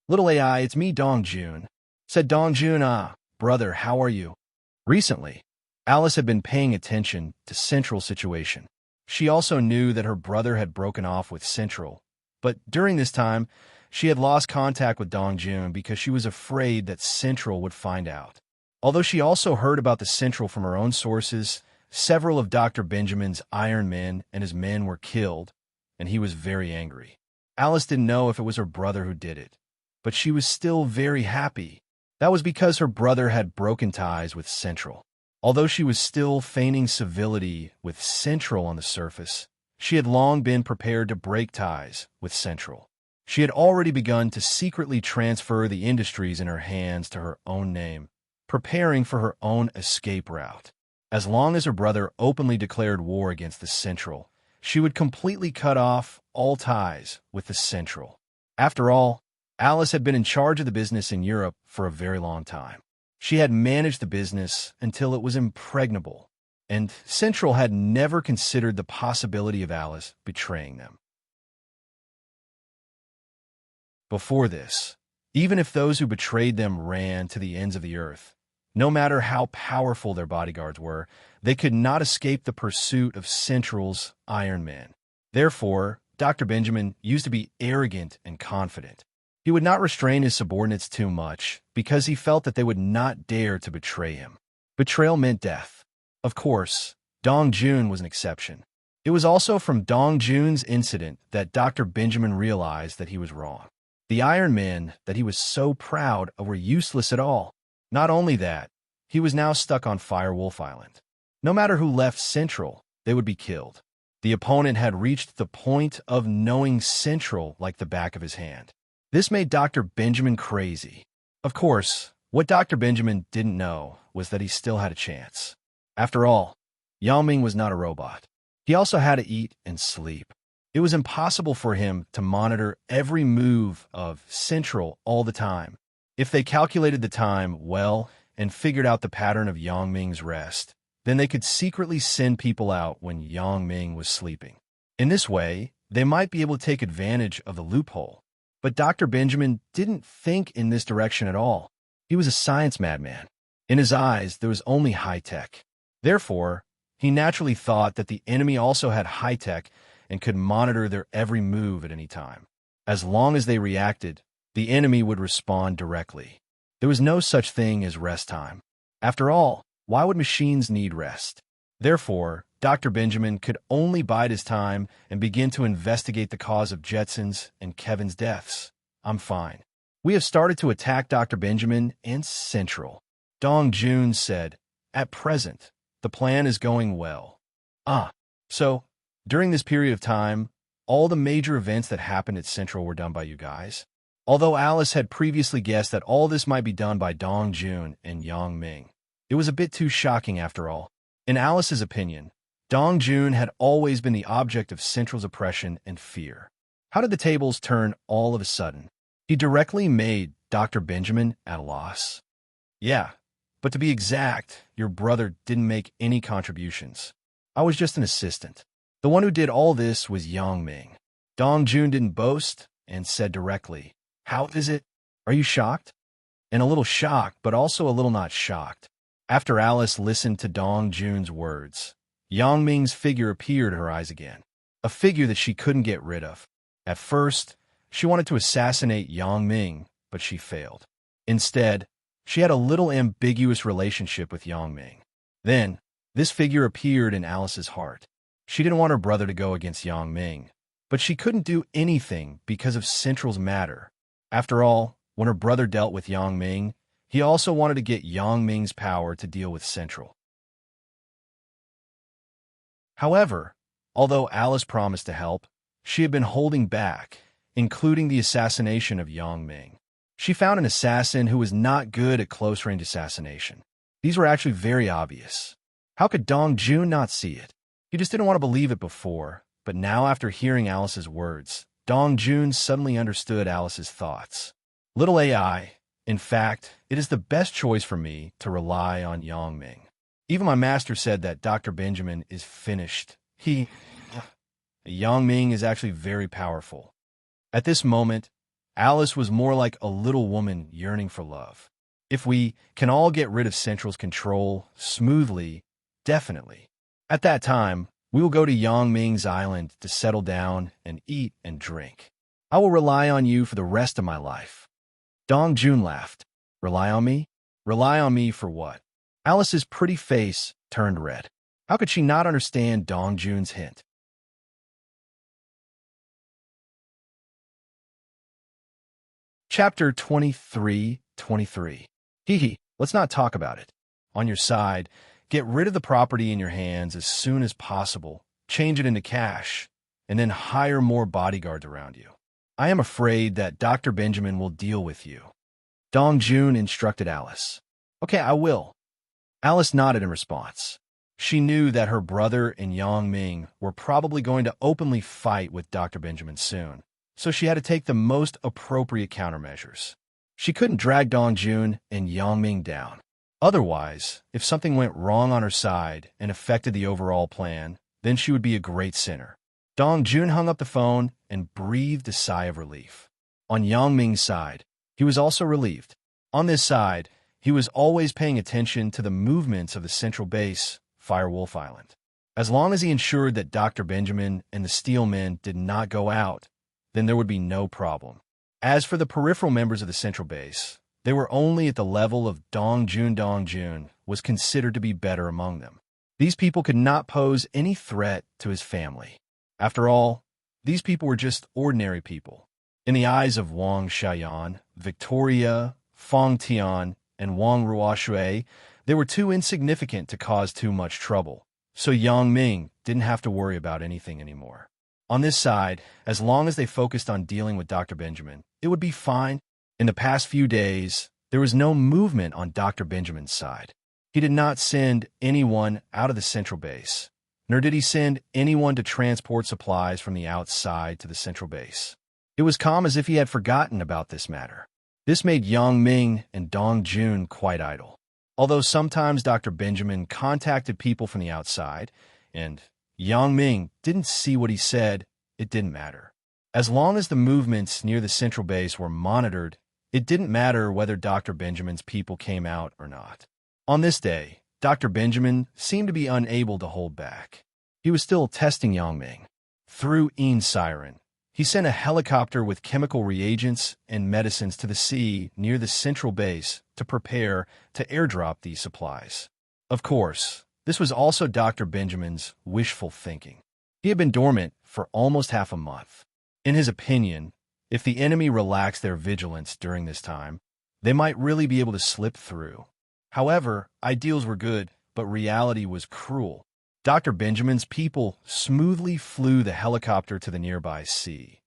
Little AI, it's me, Dongjun. Said Dongjun, brother, how are you? Recently, Alice had been paying attention to Central's situation. She also knew that her brother had broken off with Central, but during this time, she had lost contact with Dongjun because she was afraid that Central would find out. Although she also heard about the Central from her own sources, several of Dr. Benjamin's Iron Men and his men were killed, and he was very angry. Alice didn't know if it was her brother who did it, but she was still very happy. That was because her brother had broken ties with Central. Although she was still feigning civility with Central on the surface, she had long been prepared to break ties with Central. She had already begun to secretly transfer the industries in her hands to her own name, preparing for her own escape route. As long as her brother openly declared war against the Central, she would completely cut off all ties with the Central. After all, Alice had been in charge of the business in Europe for a very long time. She had managed the business until it was impregnable, and Central had never considered the possibility of Alice betraying them. Before this, even if those who betrayed them ran to the ends of the earth, no matter how powerful their bodyguards were, they could not escape the pursuit of Central's Iron Man. Therefore, Dr. Benjamin used to be arrogant and confident. He would not restrain his subordinates too much because he felt that they would not dare to betray him. Betrayal meant death. Of course, Dong Jun was an exception. It was also from Dong Jun's incident that Dr. Benjamin realized that he was wrong. The Iron Men that he was so proud of were useless at all. Not only that, he was now stuck on Firewolf Island. No matter who left Central, they would be killed. The opponent had reached the point of knowing Central like the back of his hand. This made Dr. Benjamin crazy. Of course, what Dr. Benjamin didn't know was that he still had a chance. After all, Yang Ming was not a robot. He also had to eat and sleep. It was impossible for him to monitor every move of Central all the time. If they calculated the time well and figured out the pattern of Yang Ming's rest, then they could secretly send people out when Yang Ming was sleeping. In this way, they might be able to take advantage of the loophole. But Dr. Benjamin didn't think in this direction at all. He was a science madman. In his eyes, there was only high-tech. Therefore, he naturally thought that the enemy also had high-tech and could monitor their every move at any time. As long as they reacted, the enemy would respond directly. There was no such thing as rest time. After all, why would machines need rest? Therefore, Dr. Benjamin could only bide his time and begin to investigate the cause of Jetson's and Kevin's deaths. I'm fine. We have started to attack Dr. Benjamin and Central. Dong Jun said, at present, the plan is going well. So, during this period of time, all the major events that happened at Central were done by you guys? Although Alice had previously guessed that all this might be done by Dong Jun and Yang Ming, it was a bit too shocking after all. In Alice's opinion, Dong Jun had always been the object of Central's oppression and fear. How did the tables turn all of a sudden? He directly made Dr. Benjamin at a loss. Yeah, but to be exact, your brother didn't make any contributions. I was just an assistant. The one who did all this was Yang Ming. Dong Jun didn't boast and said directly, how is it? Are you shocked? And a little shocked, but also a little not shocked. After Alice listened to Dong Jun's words, Yang Ming's figure appeared at her eyes again, a figure that she couldn't get rid of. At first, she wanted to assassinate Yang Ming, but she failed. Instead, she had a little ambiguous relationship with Yang Ming. Then, this figure appeared in Alice's heart. She didn't want her brother to go against Yang Ming, but she couldn't do anything because of Central's matter. After all, when her brother dealt with Yang Ming, he also wanted to get Yang Ming's power to deal with Central. However, although Alice promised to help, she had been holding back, including the assassination of Yang Ming. She found an assassin who was not good at close-range assassination. These were actually very obvious. How could Dong Jun not see it? He just didn't want to believe it before, but now after hearing Alice's words, Dong Jun suddenly understood Alice's thoughts. Little AI, in fact, it is the best choice for me to rely on Yang Ming. Even my master said that Dr. Benjamin is finished. Yang Ming is actually very powerful. At this moment, Alice was more like a little woman yearning for love. If we can all get rid of Central's control smoothly, definitely. At that time, we will go to Yang Ming's island to settle down and eat and drink. I will rely on you for the rest of my life. Dong Jun laughed. Rely on me? Rely on me for what? Alice's pretty face turned red. How could she not understand Dong Jun's hint? Chapter 23:23 Let's not talk about it. On your side, get rid of the property in your hands as soon as possible, change it into cash, and then hire more bodyguards around you. I am afraid that Dr. Benjamin will deal with you. Dong Jun instructed Alice. Okay, I will. Alice nodded in response. She knew that her brother and Yang Ming were probably going to openly fight with Dr. Benjamin soon, so she had to take the most appropriate countermeasures. She couldn't drag Dong Jun and Yang Ming down. Otherwise, if something went wrong on her side and affected the overall plan, then she would be a great sinner. Dong Jun hung up the phone and breathed a sigh of relief. On Yang Ming's side, he was also relieved. On this side, he was always paying attention to the movements of the central base, Firewolf Island. As long as he ensured that Dr. Benjamin and the Steel Men did not go out, then there would be no problem. As for the peripheral members of the central base, they were only at the level of Dong Jun was considered to be better among them. These people could not pose any threat to his family. After all, these people were just ordinary people. In the eyes of Wang Xiaoyan, Victoria, Fang Tian, and Wang Ruoshui, they were too insignificant to cause too much trouble, so Yang Ming didn't have to worry about anything anymore. On this side, as long as they focused on dealing with Dr. Benjamin, it would be fine. In the past few days, there was no movement on Dr. Benjamin's side. He did not send anyone out of the central base, nor did he send anyone to transport supplies from the outside to the central base. It was calm as if he had forgotten about this matter. This made Yang Ming and Dong Jun quite idle. Although sometimes Dr. Benjamin contacted people from the outside, and Yang Ming didn't see what he said, it didn't matter. As long as the movements near the central base were monitored, it didn't matter whether Dr. Benjamin's people came out or not. On this day, Dr. Benjamin seemed to be unable to hold back. He was still testing Yang Ming. Through Siren, he sent a helicopter with chemical reagents and medicines to the sea near the central base to prepare to airdrop these supplies. Of course, this was also Dr. Benjamin's wishful thinking. He had been dormant for almost half a month. In his opinion, if the enemy relaxed their vigilance during this time, they might really be able to slip through. However, ideals were good, but reality was cruel. Dr. Benjamin's people smoothly flew the helicopter to the nearby sea.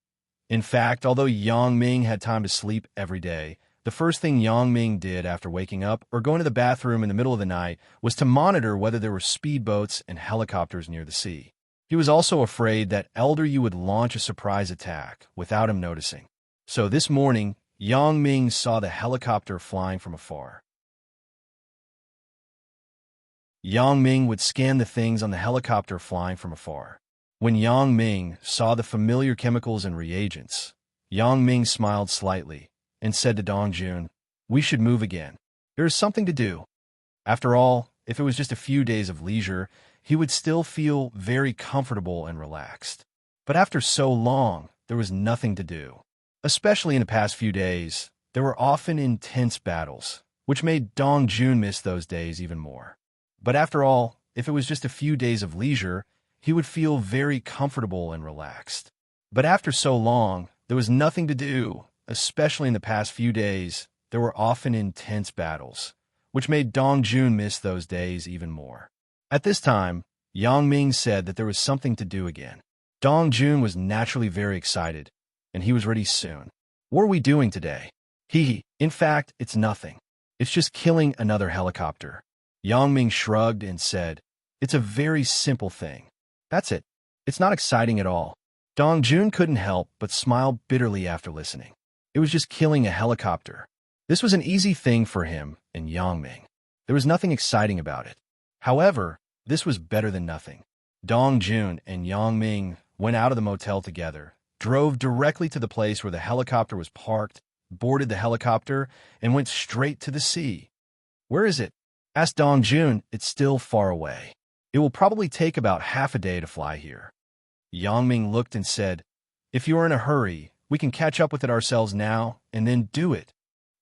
In fact, although Yang Ming had time to sleep every day, the first thing Yang Ming did after waking up or going to the bathroom in the middle of the night was to monitor whether there were speedboats and helicopters near the sea. He was also afraid that Elder Yu would launch a surprise attack without him noticing. So this morning, Yang Ming saw the helicopter flying from afar. Yang Ming would scan the things on the helicopter flying from afar. When Yang Ming saw the familiar chemicals and reagents, Yang Ming smiled slightly and said to Dong Jun, "We should move again. There is something to do." After all, if it was just a few days of leisure, he would still feel very comfortable and relaxed. But after so long, there was nothing to do. Especially in the past few days, there were often intense battles, which made Dong Jun miss those days even more. But after all, if it was just a few days of leisure, he would feel very comfortable and relaxed. But after so long, there was nothing to do, especially in the past few days, there were often intense battles, which made Dong Jun miss those days even more. At this time, Yang Ming said that there was something to do again. Dong Jun was naturally very excited, and he was ready soon. "What are we doing today?" In fact, it's nothing. It's just killing another helicopter." Yang Ming shrugged and said, "It's a very simple thing. That's it. It's not exciting at all." Dong Jun couldn't help but smile bitterly after listening. It was just killing a helicopter. This was an easy thing for him and Yang Ming. There was nothing exciting about it. However, this was better than nothing. Dong Jun and Yang Ming went out of the motel together, drove directly to the place where the helicopter was parked, boarded the helicopter, and went straight to the sea. "Where is it?" asked Dong Jun. "It's still far away. It will probably take about half a day to fly here." Yang Ming looked and said, "If you are in a hurry, we can catch up with it ourselves now and then do it."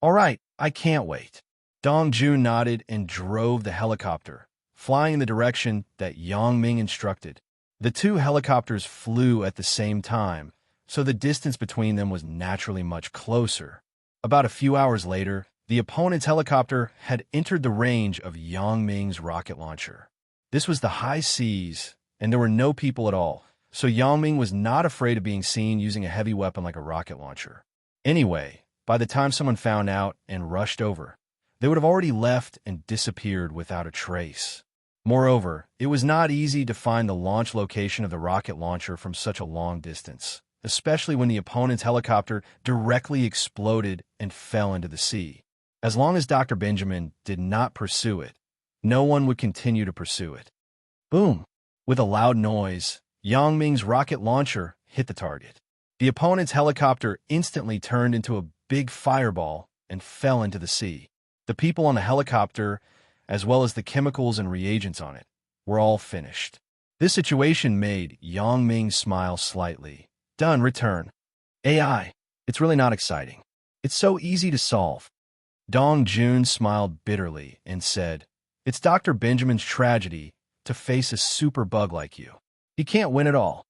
"All right, I can't wait." Dong Jun nodded and drove the helicopter, flying in the direction that Yang Ming instructed. The two helicopters flew at the same time, so the distance between them was naturally much closer. About a few hours later, The opponent's helicopter had entered the range of Yang Ming's rocket launcher. This was the high seas, and there were no people at all, so Yang Ming was not afraid of being seen using a heavy weapon like a rocket launcher. Anyway, by the time someone found out and rushed over, they would have already left and disappeared without a trace. Moreover, it was not easy to find the launch location of the rocket launcher from such a long distance, especially when the opponent's helicopter directly exploded and fell into the sea. As long as Dr. Benjamin did not pursue it, no one would continue to pursue it. Boom! With a loud noise, Yang Ming's rocket launcher hit the target. The opponent's helicopter instantly turned into a big fireball and fell into the sea. The people on the helicopter, as well as the chemicals and reagents on it, were all finished. This situation made Yang Ming smile slightly. Done, return. AI, it's really not exciting. It's so easy to solve. Dong Jun smiled bitterly and said, "It's Dr. Benjamin's tragedy to face a super bug like you. He can't win at all."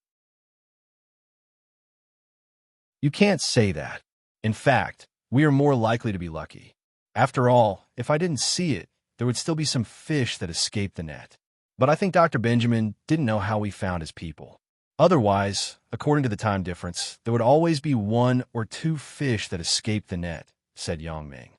You can't say that. In fact, we are more likely to be lucky. After all, if I didn't see it, there would still be some fish that escaped the net. But I think Dr. Benjamin didn't know how we found his people. Otherwise, according to the time difference, there would always be 1 or 2 fish that escaped the net, said Yang Ming.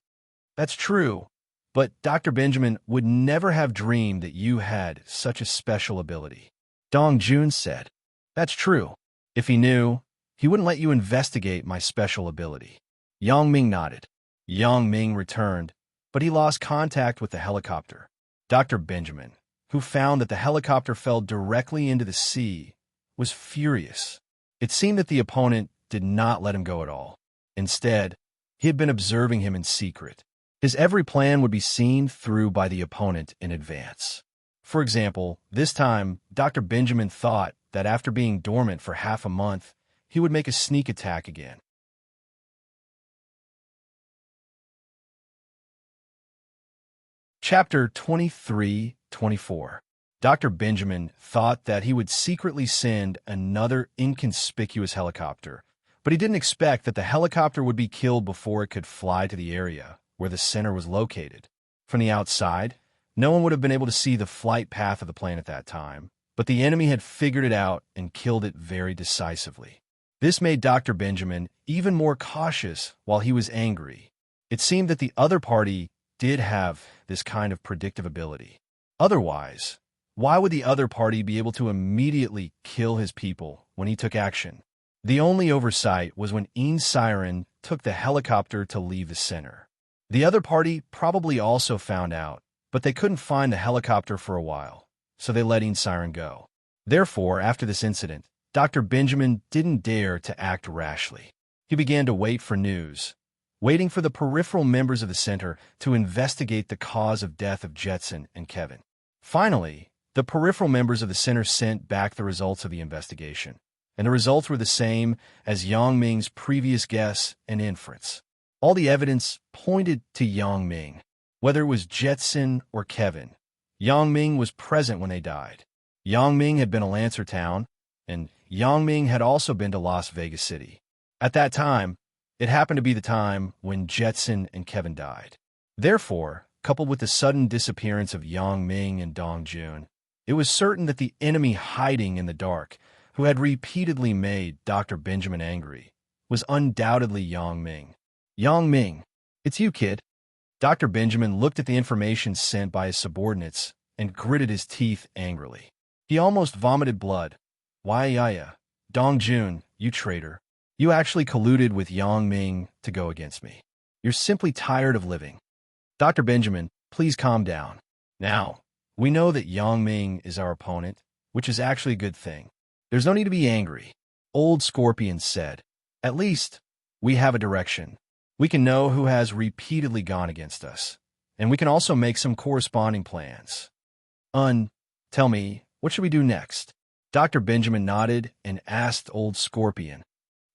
That's true, but Dr. Benjamin would never have dreamed that you had such a special ability. Dong Jun said, "That's true. If he knew, he wouldn't let you investigate my special ability." Yang Ming nodded. Yang Ming returned, but he lost contact with the helicopter. Dr. Benjamin, who found that the helicopter fell directly into the sea, was furious. It seemed that the opponent did not let him go at all. Instead, he had been observing him in secret. His every plan would be seen through by the opponent in advance. For example, this time, Dr. Benjamin thought that after being dormant for half a month, he would make a sneak attack again. Chapter 23-24. Dr. Benjamin thought that he would secretly send another inconspicuous helicopter, but he didn't expect that the helicopter would be killed before it could fly to the area where the center was located. From the outside, no one would have been able to see the flight path of the plane at that time, but the enemy had figured it out and killed it very decisively. This made Dr. Benjamin even more cautious while he was angry. It seemed that the other party did have this kind of predictive ability. Otherwise, why would the other party be able to immediately kill his people when he took action? The only oversight was when Siren took the helicopter to leave the center. The other party probably also found out, but they couldn't find the helicopter for a while, so they let Siren go. Therefore, after this incident, Dr. Benjamin didn't dare to act rashly. He began to wait for news, waiting for the peripheral members of the center to investigate the cause of death of Jetson and Kevin. Finally, the peripheral members of the center sent back the results of the investigation, and the results were the same as Yang Ming's previous guess and inference. All the evidence pointed to Yang Ming. Whether it was Jetson or Kevin, Yang Ming was present when they died. Yang Ming had been to Lancer Town, and Yang Ming had also been to Las Vegas City. At that time, it happened to be the time when Jetson and Kevin died. Therefore, coupled with the sudden disappearance of Yang Ming and Dong Jun, it was certain that the enemy hiding in the dark, who had repeatedly made Dr. Benjamin angry, was undoubtedly Yang Ming. Yang Ming, it's you, kid. Dr. Benjamin looked at the information sent by his subordinates and gritted his teeth angrily. He almost vomited blood. Why, Dong Jun, you traitor. You actually colluded with Yang Ming to go against me. You're simply tired of living. Dr. Benjamin, please calm down. Now, we know that Yang Ming is our opponent, which is actually a good thing. There's no need to be angry. Old Scorpion said. At least, we have a direction. We can know who has repeatedly gone against us, and we can also make some corresponding plans. Tell me, what should we do next? Dr. Benjamin nodded and asked Old Scorpion.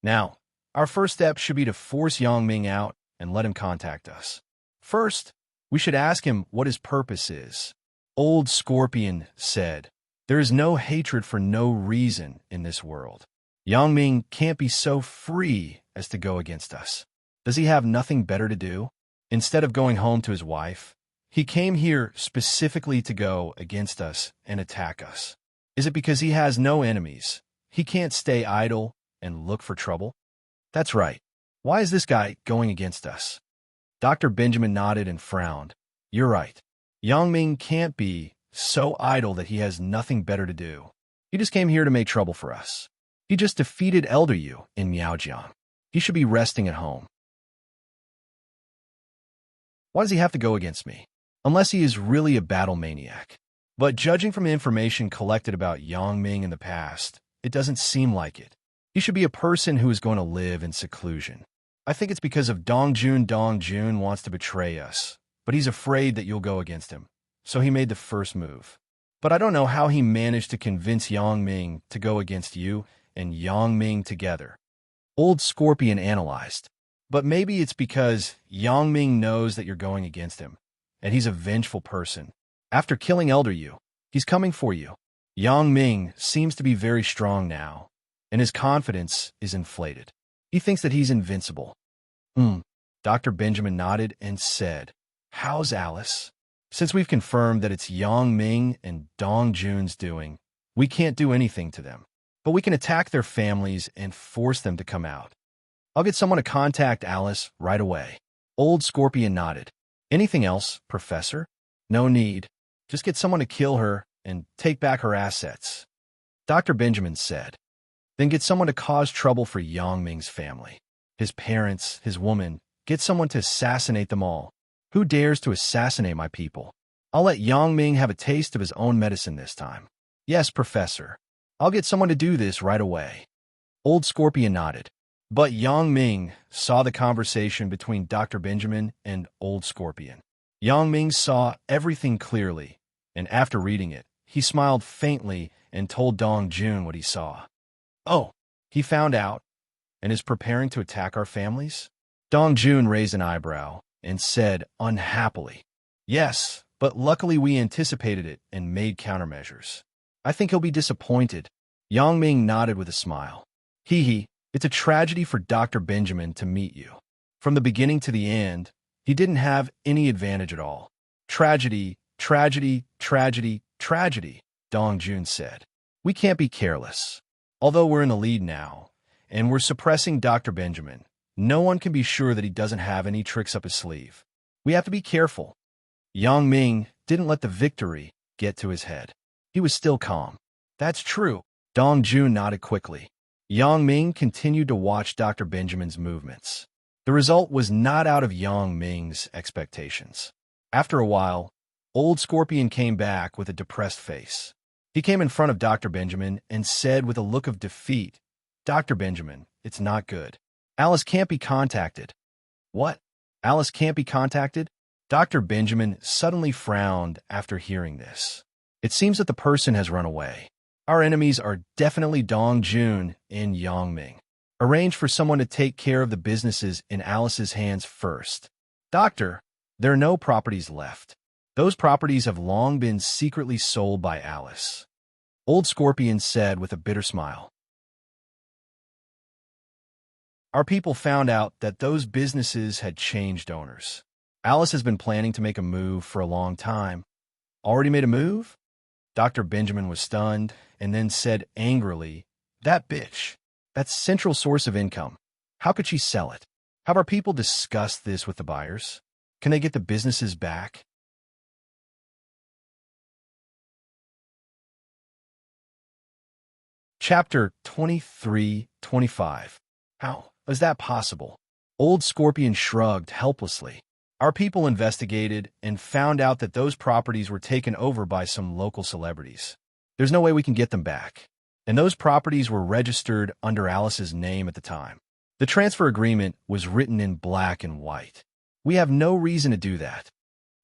Now, our first step should be to force Yang Ming out and let him contact us. First, we should ask him what his purpose is. Old Scorpion said, there is no hatred for no reason in this world. Yang Ming can't be so free as to go against us. Does he have nothing better to do? Instead of going home to his wife, he came here specifically to go against us and attack us. Is it because he has no enemies? He can't stay idle and look for trouble? That's right. Why is this guy going against us? Dr. Benjamin nodded and frowned. You're right. Yang Ming can't be so idle that he has nothing better to do. He just came here to make trouble for us. He just defeated Elder Yu in Miaojiang. He should be resting at home. Why does he have to go against me? Unless he is really a battle maniac. But judging from the information collected about Yang Ming in the past, it doesn't seem like it. He should be a person who is going to live in seclusion. I think it's because of Dong Jun. Dong Jun wants to betray us, but he's afraid that you'll go against him. So he made the first move. But I don't know how he managed to convince Yang Ming to go against you and Yang Ming together. Old Scorpion analyzed. But maybe it's because Yang Ming knows that you're going against him, and he's a vengeful person. After killing Elder Yu, he's coming for you. Yang Ming seems to be very strong now, and his confidence is inflated. He thinks that he's invincible. Dr. Benjamin nodded and said, How's Alice? Since we've confirmed that it's Yang Ming and Dong Jun's doing, we can't do anything to them. But we can attack their families and force them to come out. I'll get someone to contact Alice right away. Old Scorpion nodded. Anything else, Professor? No need. Just get someone to kill her and take back her assets. Dr. Benjamin said. Then get someone to cause trouble for Yang Ming's family. His parents, his woman. Get someone to assassinate them all. Who dares to assassinate my people? I'll let Yang Ming have a taste of his own medicine this time. Yes, Professor. I'll get someone to do this right away. Old Scorpion nodded. But Yang Ming saw the conversation between Dr. Benjamin and Old Scorpion. Yang Ming saw everything clearly, and after reading it, he smiled faintly and told Dong Jun what he saw. Oh, he found out and is preparing to attack our families? Dong Jun raised an eyebrow and said unhappily, Yes, but luckily we anticipated it and made countermeasures. I think he'll be disappointed. Yang Ming nodded with a smile. Hee. It's a tragedy for Dr. Benjamin to meet you. From the beginning to the end, he didn't have any advantage at all. Tragedy, tragedy, tragedy, tragedy, Dong Jun said. We can't be careless. Although we're in the lead now, and we're suppressing Dr. Benjamin, no one can be sure that he doesn't have any tricks up his sleeve. We have to be careful. Yang Ming didn't let the victory get to his head. He was still calm. That's true. Dong Jun nodded quickly. Yang Ming continued to watch Dr. Benjamin's movements. The result was not out of Yang Ming's expectations. After a while, Old Scorpion came back with a depressed face. He came in front of Dr. Benjamin and said with a look of defeat, Dr. Benjamin, it's not good. Alice can't be contacted. What? Alice can't be contacted? Dr. Benjamin suddenly frowned after hearing this. It seems that the person has run away. Our enemies are definitely Dong Jun and Yang Ming. Arrange for someone to take care of the businesses in Alice's hands first. Doctor, there are no properties left. Those properties have long been secretly sold by Alice. Old Scorpion said with a bitter smile. Our people found out that those businesses had changed owners. Alice has been planning to make a move for a long time. Already made a move? Dr. Benjamin was stunned and then said angrily, That bitch. That's central source of income. How could she sell it? Have our people discussed this with the buyers? Can they get the businesses back? Chapter 23-25. How is that possible? Old Scorpion shrugged helplessly. Our people investigated and found out that those properties were taken over by some local celebrities. There's no way we can get them back. And those properties were registered under Alice's name at the time. The transfer agreement was written in black and white. We have no reason to do that.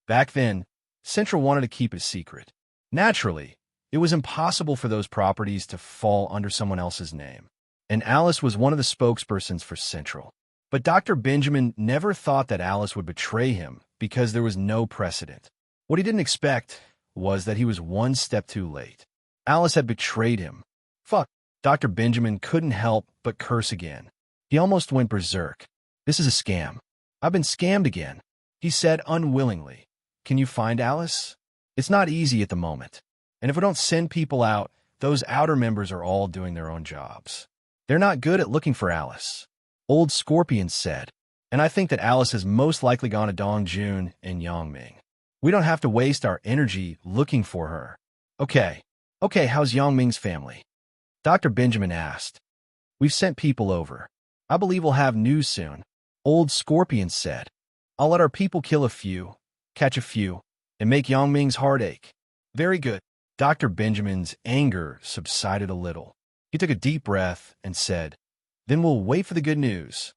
Back then, Central wanted to keep it secret. Naturally, it was impossible for those properties to fall under someone else's name. And Alice was one of the spokespersons for Central. But Dr. Benjamin never thought that Alice would betray him because there was no precedent. What he didn't expect was that he was one step too late. Alice had betrayed him. Fuck. Dr. Benjamin couldn't help but curse again. He almost went berserk. This is a scam. I've been scammed again. he said unwillingly. Can you find Alice? It's not easy at the moment. And if we don't send people out, those outer members are all doing their own jobs. They're not good at looking for Alice, Old Scorpion said. And I think that Alice has most likely gone to Dongjun and Yangming. We don't have to waste our energy looking for her. Okay, how's Yangming's family? Dr. Benjamin asked. We've sent people over. I believe we'll have news soon, Old Scorpion said. I'll let our people kill a few, catch a few, and make Yangming's heart ache. Very good. Dr. Benjamin's anger subsided a little. He took a deep breath and said, Then we'll wait for the good news.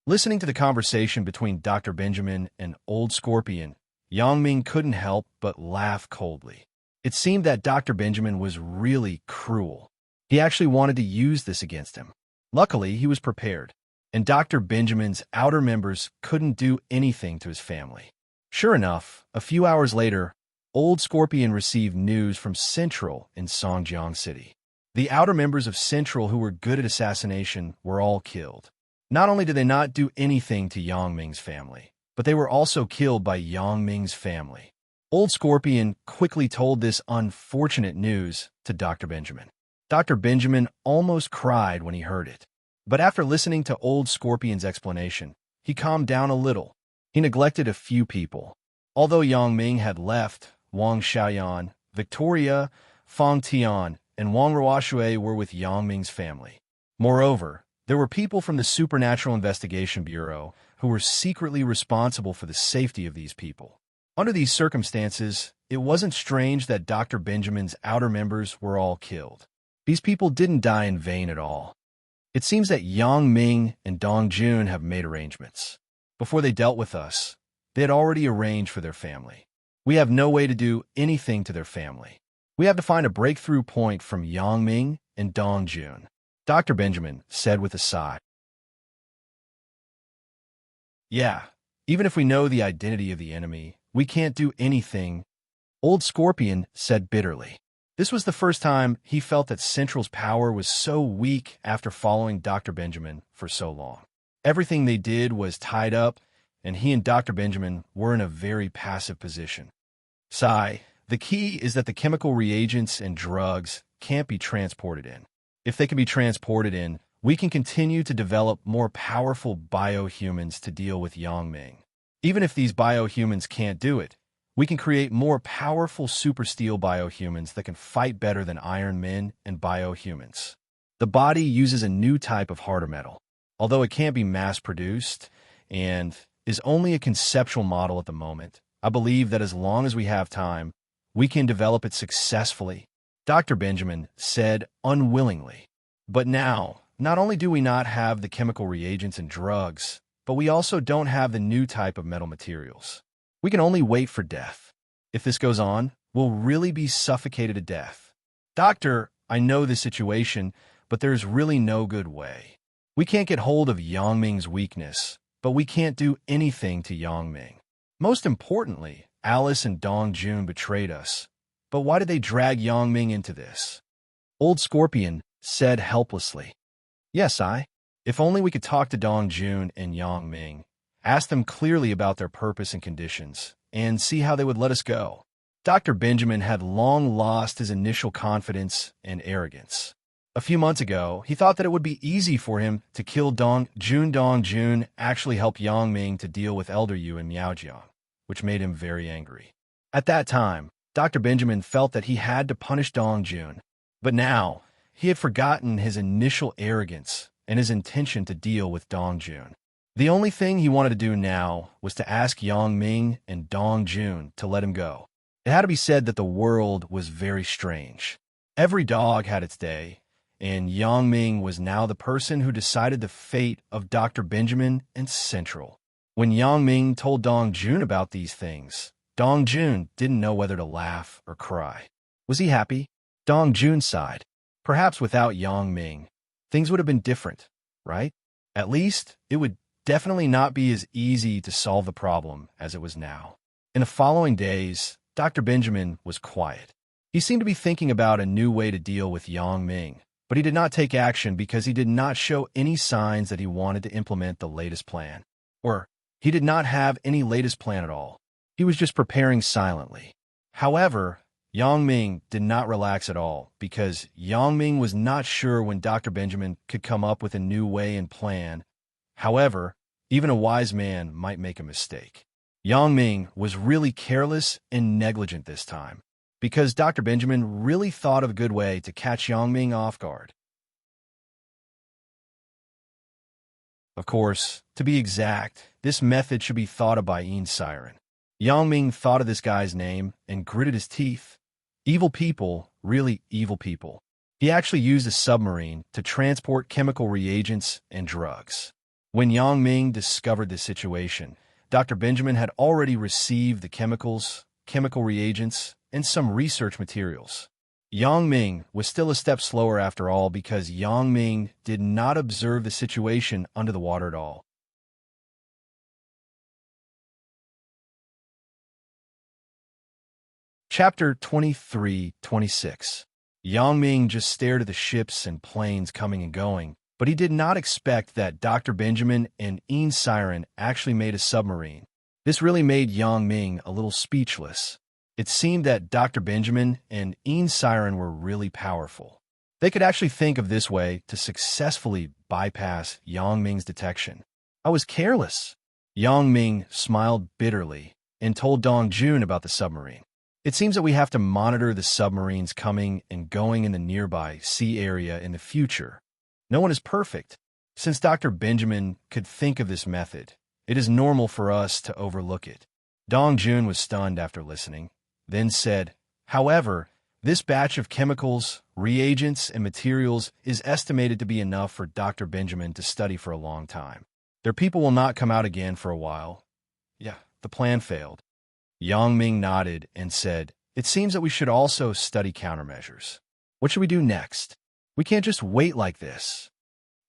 Listening to the conversation between Dr. Benjamin and Old Scorpion, Yangming couldn't help but laugh coldly. It seemed that Dr. Benjamin was really cruel. He actually wanted to use this against him. Luckily, he was prepared, and Dr. Benjamin's outer members couldn't do anything to his family. Sure enough, a few hours later, Old Scorpion received news from Central in Songjiang City. The outer members of Central who were good at assassination were all killed. Not only did they not do anything to Yangming's family, but they were also killed by Yangming's family. Old Scorpion quickly told this unfortunate news to Dr. Benjamin. Dr. Benjamin almost cried when he heard it. But after listening to Old Scorpion's explanation, he calmed down a little. He neglected a few people. Although Yangming had left, Wang Xiaoyan, Victoria, Fang Tian, and Wang Ruoshui were with Yangming's family. Moreover, there were people from the Supernatural Investigation Bureau who were secretly responsible for the safety of these people. Under these circumstances, it wasn't strange that Dr. Benjamin's outer members were all killed. These people didn't die in vain at all. It seems that Yangming and Dongjun have made arrangements. Before they dealt with us, they had already arranged for their family. We have no way to do anything to their family. We have to find a breakthrough point from Yangming and Dongjun, Dr. Benjamin said with a sigh. Yeah, even if we know the identity of the enemy, we can't do anything, Old Scorpion said bitterly. This was the first time he felt that Central's power was so weak after following Dr. Benjamin for so long. Everything they did was tied up, and he and Dr. Benjamin were in a very passive position. Sigh, the key is that the chemical reagents and drugs can't be transported in. If they can be transported in, we can continue to develop more powerful biohumans to deal with Yangming. Even if these biohumans can't do it, we can create more powerful supersteel biohumans that can fight better than Iron Men and biohumans. The body uses a new type of harder metal. Although it can't be mass-produced and is only a conceptual model at the moment, I believe that as long as we have time, we can develop it successfully, Dr. Benjamin said unwillingly. But now, not only do we not have the chemical reagents and drugs, but we also don't have the new type of metal materials. We can only wait for death. If this goes on, we'll really be suffocated to death. Doctor, I know the situation, but there's really no good way. We can't get hold of Yangming's weakness, but we can't do anything to Yangming. Most importantly, Alice and Dongjun betrayed us. But why did they drag Yangming into this? Old Scorpion said helplessly. Yes, if only we could talk to Dongjun and Yangming, ask them clearly about their purpose and conditions, and see how they would let us go. Dr. Benjamin had long lost his initial confidence and arrogance. A few months ago, he thought that it would be easy for him to kill Dongjun. Dongjun actually helped Yangming to deal with Elder Yu and Miaojiang, which made him very angry. At that time, Dr. Benjamin felt that he had to punish Dongjun, but now he had forgotten his initial arrogance and his intention to deal with Dongjun. The only thing he wanted to do now was to ask Yangming and Dongjun to let him go. It had to be said that the world was very strange. Every dog had its day, and Yangming was now the person who decided the fate of Dr. Benjamin and Central. When Yangming told Dongjun about these things, Dongjun didn't know whether to laugh or cry. Was he happy? Dongjun sighed. Perhaps without Yangming, things would have been different, right? At least, it would definitely not be as easy to solve the problem as it was now. In the following days, Dr. Benjamin was quiet. He seemed to be thinking about a new way to deal with Yangming, but he did not take action because he did not show any signs that he wanted to implement the latest plan. Or He did not have any latest plan at all. He was just preparing silently. However, Yang Ming did not relax at all because Yang Ming was not sure when Dr. Benjamin could come up with a new way and plan. However, even a wise man might make a mistake. Yang Ming was really careless and negligent this time because Dr. Benjamin really thought of a good way to catch Yang Ming off guard. Of course, to be exact, this method should be thought of by Siren. Yang Ming thought of this guy's name and gritted his teeth. Evil people, really evil people. He actually used a submarine to transport chemical reagents and drugs. When Yang Ming discovered this situation, Dr. Benjamin had already received the chemicals, chemical reagents, and some research materials. Yang Ming was still a step slower after all because Yang Ming did not observe the situation under the water at all. Chapter 23-26. Yang Ming just stared at the ships and planes coming and going, but he did not expect that Dr. Benjamin and Siren actually made a submarine. This really made Yang Ming a little speechless. It seemed that Dr. Benjamin and Siren were really powerful. They could actually think of this way to successfully bypass Yang Ming's detection. I was careless. Yang Ming smiled bitterly and told Dong Jun about the submarine. It seems that we have to monitor the submarines coming and going in the nearby sea area in the future. No one is perfect. Since Dr. Benjamin could think of this method, it is normal for us to overlook it. Dong Jun was stunned after listening, then said, however, this batch of chemicals, reagents, and materials is estimated to be enough for Dr. Benjamin to study for a long time. Their people will not come out again for a while. Yeah, the plan failed. Yang Ming nodded and said, it seems that we should also study countermeasures. What should we do next? We can't just wait like this.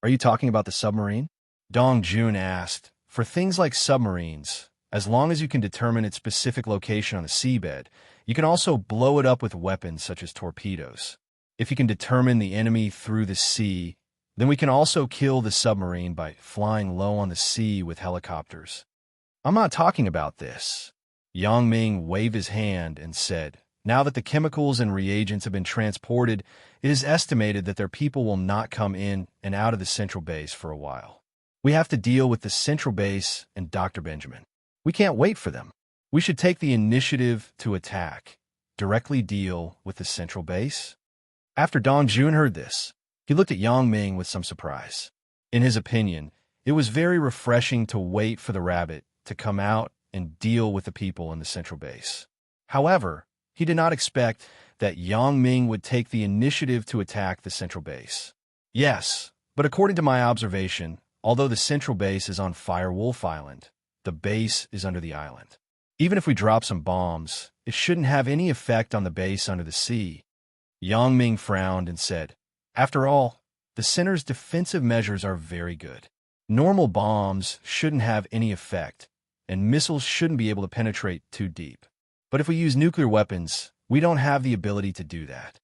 Are you talking about the submarine? Dong Jun asked. For things like submarines, as long as you can determine its specific location on the seabed, you can also blow it up with weapons such as torpedoes. If you can determine the enemy through the sea, then we can also kill the submarine by flying low on the sea with helicopters. I'm not talking about this. Yang Ming waved his hand and said, now that the chemicals and reagents have been transported, it is estimated that their people will not come in and out of the central base for a while. We have to deal with the central base and Dr. Benjamin. We can't wait for them. We should take the initiative to attack, directly deal with the central base. After Dong Jun heard this, he looked at Yang Ming with some surprise. In his opinion, it was very refreshing to wait for the rabbit to come out and deal with the people in the central base. However, he did not expect that Yang Ming would take the initiative to attack the central base. Yes, but according to my observation, although the central base is on Fire Wolf Island, the base is under the island. Even if we drop some bombs, it shouldn't have any effect on the base under the sea. Yang Ming frowned and said, after all, the center's defensive measures are very good. Normal bombs shouldn't have any effect, and missiles shouldn't be able to penetrate too deep. But if we use nuclear weapons, we don't have the ability to do that.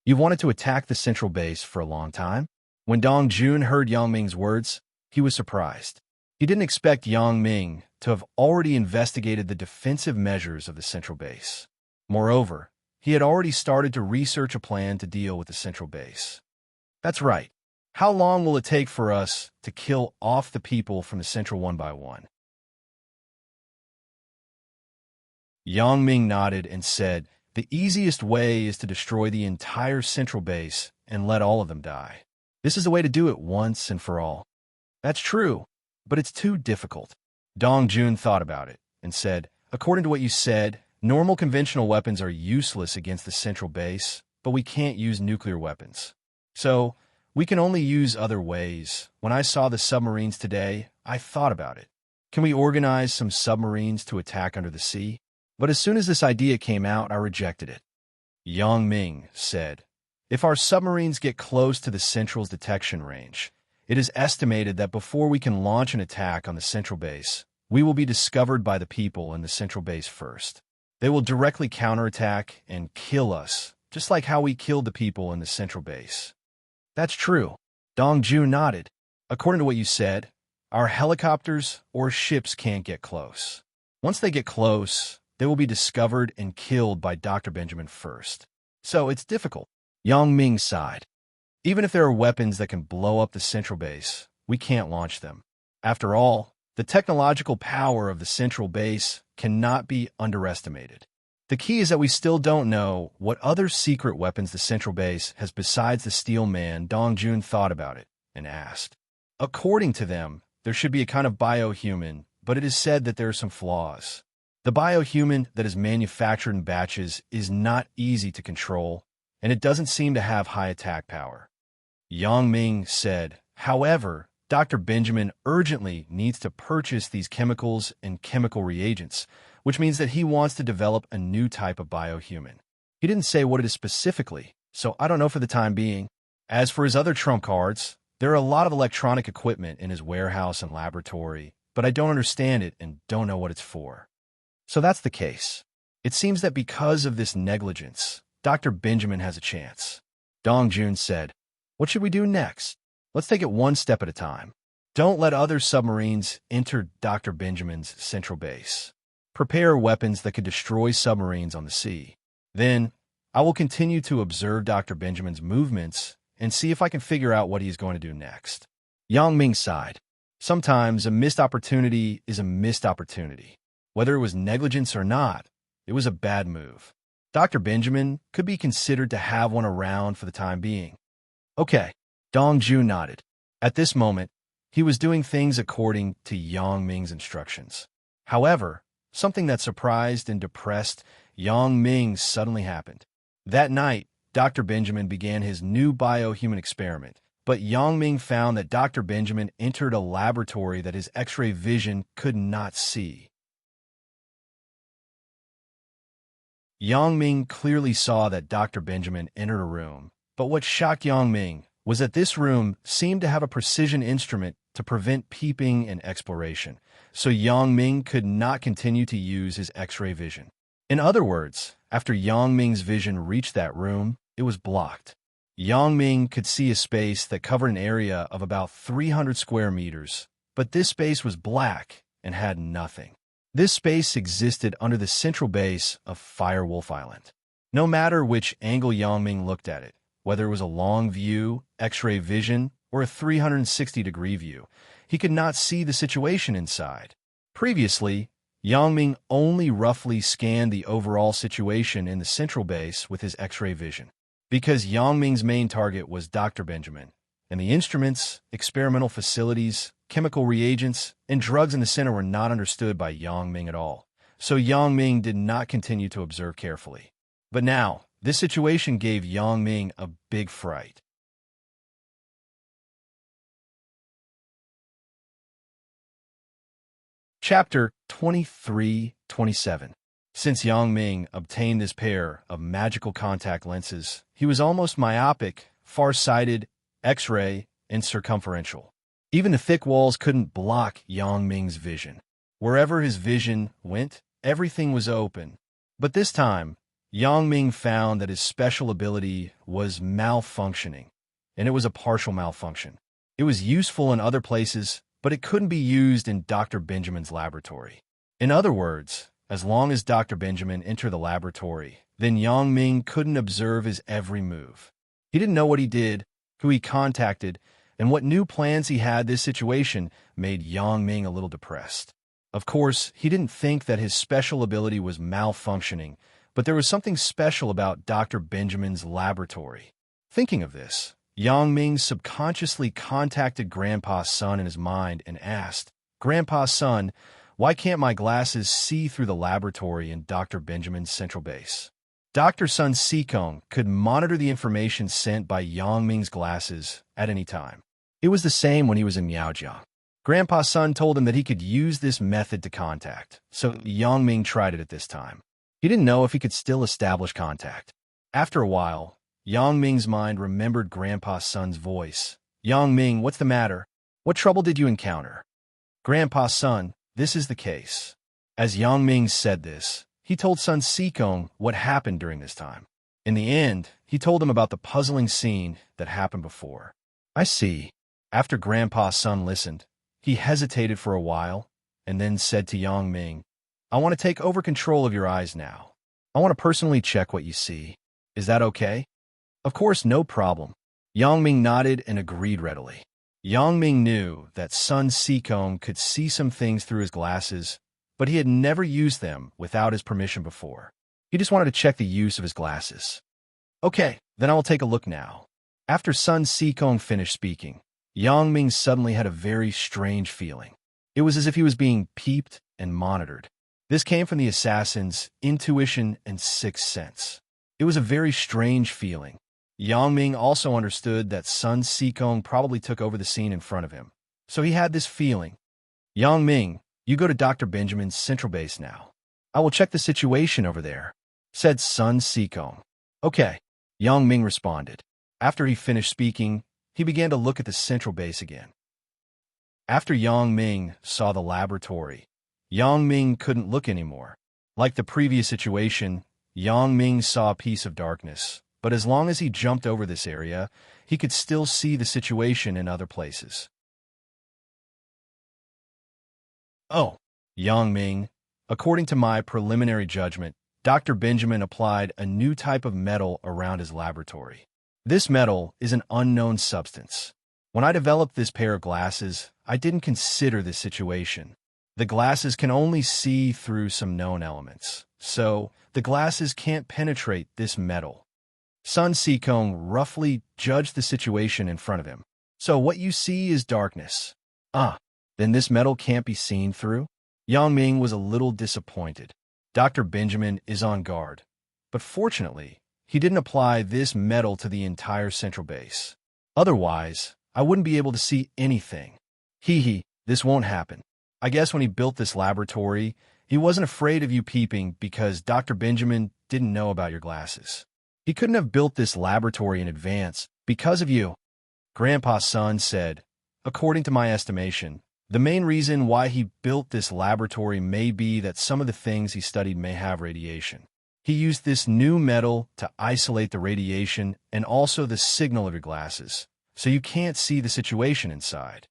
You've wanted to attack the central base for a long time? When Dong Jun heard Yang Ming's words, he was surprised. He didn't expect Yang Ming to have already investigated the defensive measures of the central base. Moreover, he had already started to research a plan to deal with the central base. That's right. How long will it take for us to kill off the people from the central one by one? Yang Ming nodded and said, the easiest way is to destroy the entire central base and let all of them die. This is the way to do it once and for all. That's true, but it's too difficult. Dong Jun thought about it and said, according to what you said, normal conventional weapons are useless against the central base, but we can't use nuclear weapons. So, we can only use other ways. When I saw the submarines today, I thought about it. Can we organize some submarines to attack under the sea? But as soon as this idea came out, I rejected it. Yang Ming said, if our submarines get close to the central's detection range, it is estimated that before we can launch an attack on the central base, we will be discovered by the people in the central base first. They will directly counterattack and kill us, just like how we killed the people in the central base. That's true. Dong Jun nodded. According to what you said, Our helicopters or ships can't get close. Once they get close, they will be discovered and killed by Dr. Benjamin first. So it's difficult. Yang Ming sighed. Even if there are weapons that can blow up the central base, we can't launch them. After all, the technological power of the central base cannot be underestimated. The key is that we still don't know what other secret weapons the central base has besides the Steel Man. Dong Jun thought about it and asked. According to them, there should be a kind of biohuman, but it is said that there are some flaws. The biohuman that is manufactured in batches is not easy to control, and it doesn't seem to have high attack power. Yang Ming said, however, Dr. Benjamin urgently needs to purchase these chemicals and chemical reagents, which means that he wants to develop a new type of biohuman. He didn't say what it is specifically, so I don't know for the time being. As for his other trump cards, there are a lot of electronic equipment in his warehouse and laboratory, but I don't understand it and don't know what it's for. So that's the case. It seems that because of this negligence, Dr. Benjamin has a chance. Dong Jun said, what should we do next? Let's take it one step at a time. Don't let other submarines enter Dr. Benjamin's central base. Prepare weapons that could destroy submarines on the sea. Then, I will continue to observe Dr. Benjamin's movements and see if I can figure out what he's going to do next. Yang Ming sighed. Sometimes a missed opportunity is a missed opportunity. Whether it was negligence or not, it was a bad move. Dr. Benjamin could be considered to have one around for the time being. Okay, Dong Jun nodded. At this moment, he was doing things according to Yang Ming's instructions. However, something that surprised and depressed Yang Ming suddenly happened. That night, Dr. Benjamin began his new biohuman experiment, but Yang Ming found that Dr. Benjamin entered a laboratory that his X-ray vision could not see. Yang Ming clearly saw that Dr. Benjamin entered a room, but what shocked Yang Ming was that this room seemed to have a precision instrument to prevent peeping and exploration, so Yang Ming could not continue to use his X-ray vision. In other words, after Yang Ming's vision reached that room, it was blocked. Yang Ming could see a space that covered an area of about 300 square meters, but this space was black and had nothing. This space existed under the central base of Firewolf Island. No matter which angle Yang Ming looked at it, whether it was a long view, X-ray vision, or a 360-degree view, he could not see the situation inside. Previously, Yang Ming only roughly scanned the overall situation in the central base with his X-ray vision. Because Yang Ming's main target was Dr. Benjamin, and the instruments, experimental facilities, chemical reagents, and drugs in the center were not understood by Yang Ming at all, so Yang Ming did not continue to observe carefully. But now, this situation gave Yang Ming a big fright. Chapter 23-27. Since Yang Ming obtained this pair of magical contact lenses, he was almost myopic, far-sighted, X-ray, and circumferential. Even the thick walls couldn't block Yang Ming's vision. Wherever his vision went, everything was open. But this time, Yang Ming found that his special ability was malfunctioning, and it was a partial malfunction. It was useful in other places, but it couldn't be used in Dr. Benjamin's laboratory. In other words, as long as Dr. Benjamin entered the laboratory, then Yang Ming couldn't observe his every move. He didn't know what he did, who he contacted, and what new plans he had. This situation made Yang Ming a little depressed. Of course, he didn't think that his special ability was malfunctioning, but there was something special about Dr. Benjamin's laboratory. Thinking of this, Yang Ming subconsciously contacted Grandpa Sun in his mind and asked, Grandpa Sun, why can't my glasses see through the laboratory in Dr. Benjamin's central base? Dr. Sun Sikong could monitor the information sent by Yang Ming's glasses at any time. It was the same when he was in Miaojiang. Grandpa Sun told him that he could use this method to contact, so Yang Ming tried it at this time. He didn't know if he could still establish contact. After a while, Yang Ming's mind remembered Grandpa Sun's voice. Yang Ming, what's the matter? What trouble did you encounter? Grandpa Sun, this is the case. As Yang Ming said this, he told Sun Sikong what happened during this time. In the end, he told him about the puzzling scene that happened before. I see. After Grandpa Sun listened, He hesitated for a while, and then said to Yang Ming, I want to take over control of your eyes now. I want to personally check what you see. Is that okay? Of course, no problem. Yang Ming nodded and agreed readily. Yang Ming knew that Sun Sikong could see some things through his glasses, but he had never used them without his permission before. He just wanted to check the use of his glasses. Okay, then I will take a look now. After Sun Sikong finished speaking, Yang Ming suddenly had a very strange feeling. It was as if he was being peeped and monitored. This came from the assassin's intuition and sixth sense. It was a very strange feeling. Yang Ming also understood that Sun Sikong probably took over the scene in front of him. So he had this feeling. Yang Ming, you go to Dr. Benjamin's central base now. I will check the situation over there, said Sun Sikong. Okay, Yang Ming responded. After he finished speaking, he began to look at the central base again. After Yang Ming saw the laboratory, Yang Ming couldn't look anymore. Like the previous situation, Yang Ming saw a piece of darkness, but as long as he jumped over this area, he could still see the situation in other places. Oh, Yang Ming, according to my preliminary judgment, Dr. Benjamin applied a new type of metal around his laboratory. This metal is an unknown substance. When I developed this pair of glasses, I didn't consider this situation. The glasses can only see through some known elements, so the glasses can't penetrate this metal. Sun Sikong roughly judged the situation in front of him. So what you see is darkness. Then this metal can't be seen through? Yang Ming was a little disappointed. Dr. Benjamin is on guard. But fortunately, he didn't apply this metal to the entire central base. Otherwise, I wouldn't be able to see anything. This won't happen. I guess when he built this laboratory, he wasn't afraid of you peeping because Dr. Benjamin didn't know about your glasses. He couldn't have built this laboratory in advance because of you. Grandpa's son said, according to my estimation, the main reason why he built this laboratory may be that some of the things he studied may have radiation. He used this new metal to isolate the radiation and also the signal of your glasses, so you can't see the situation inside.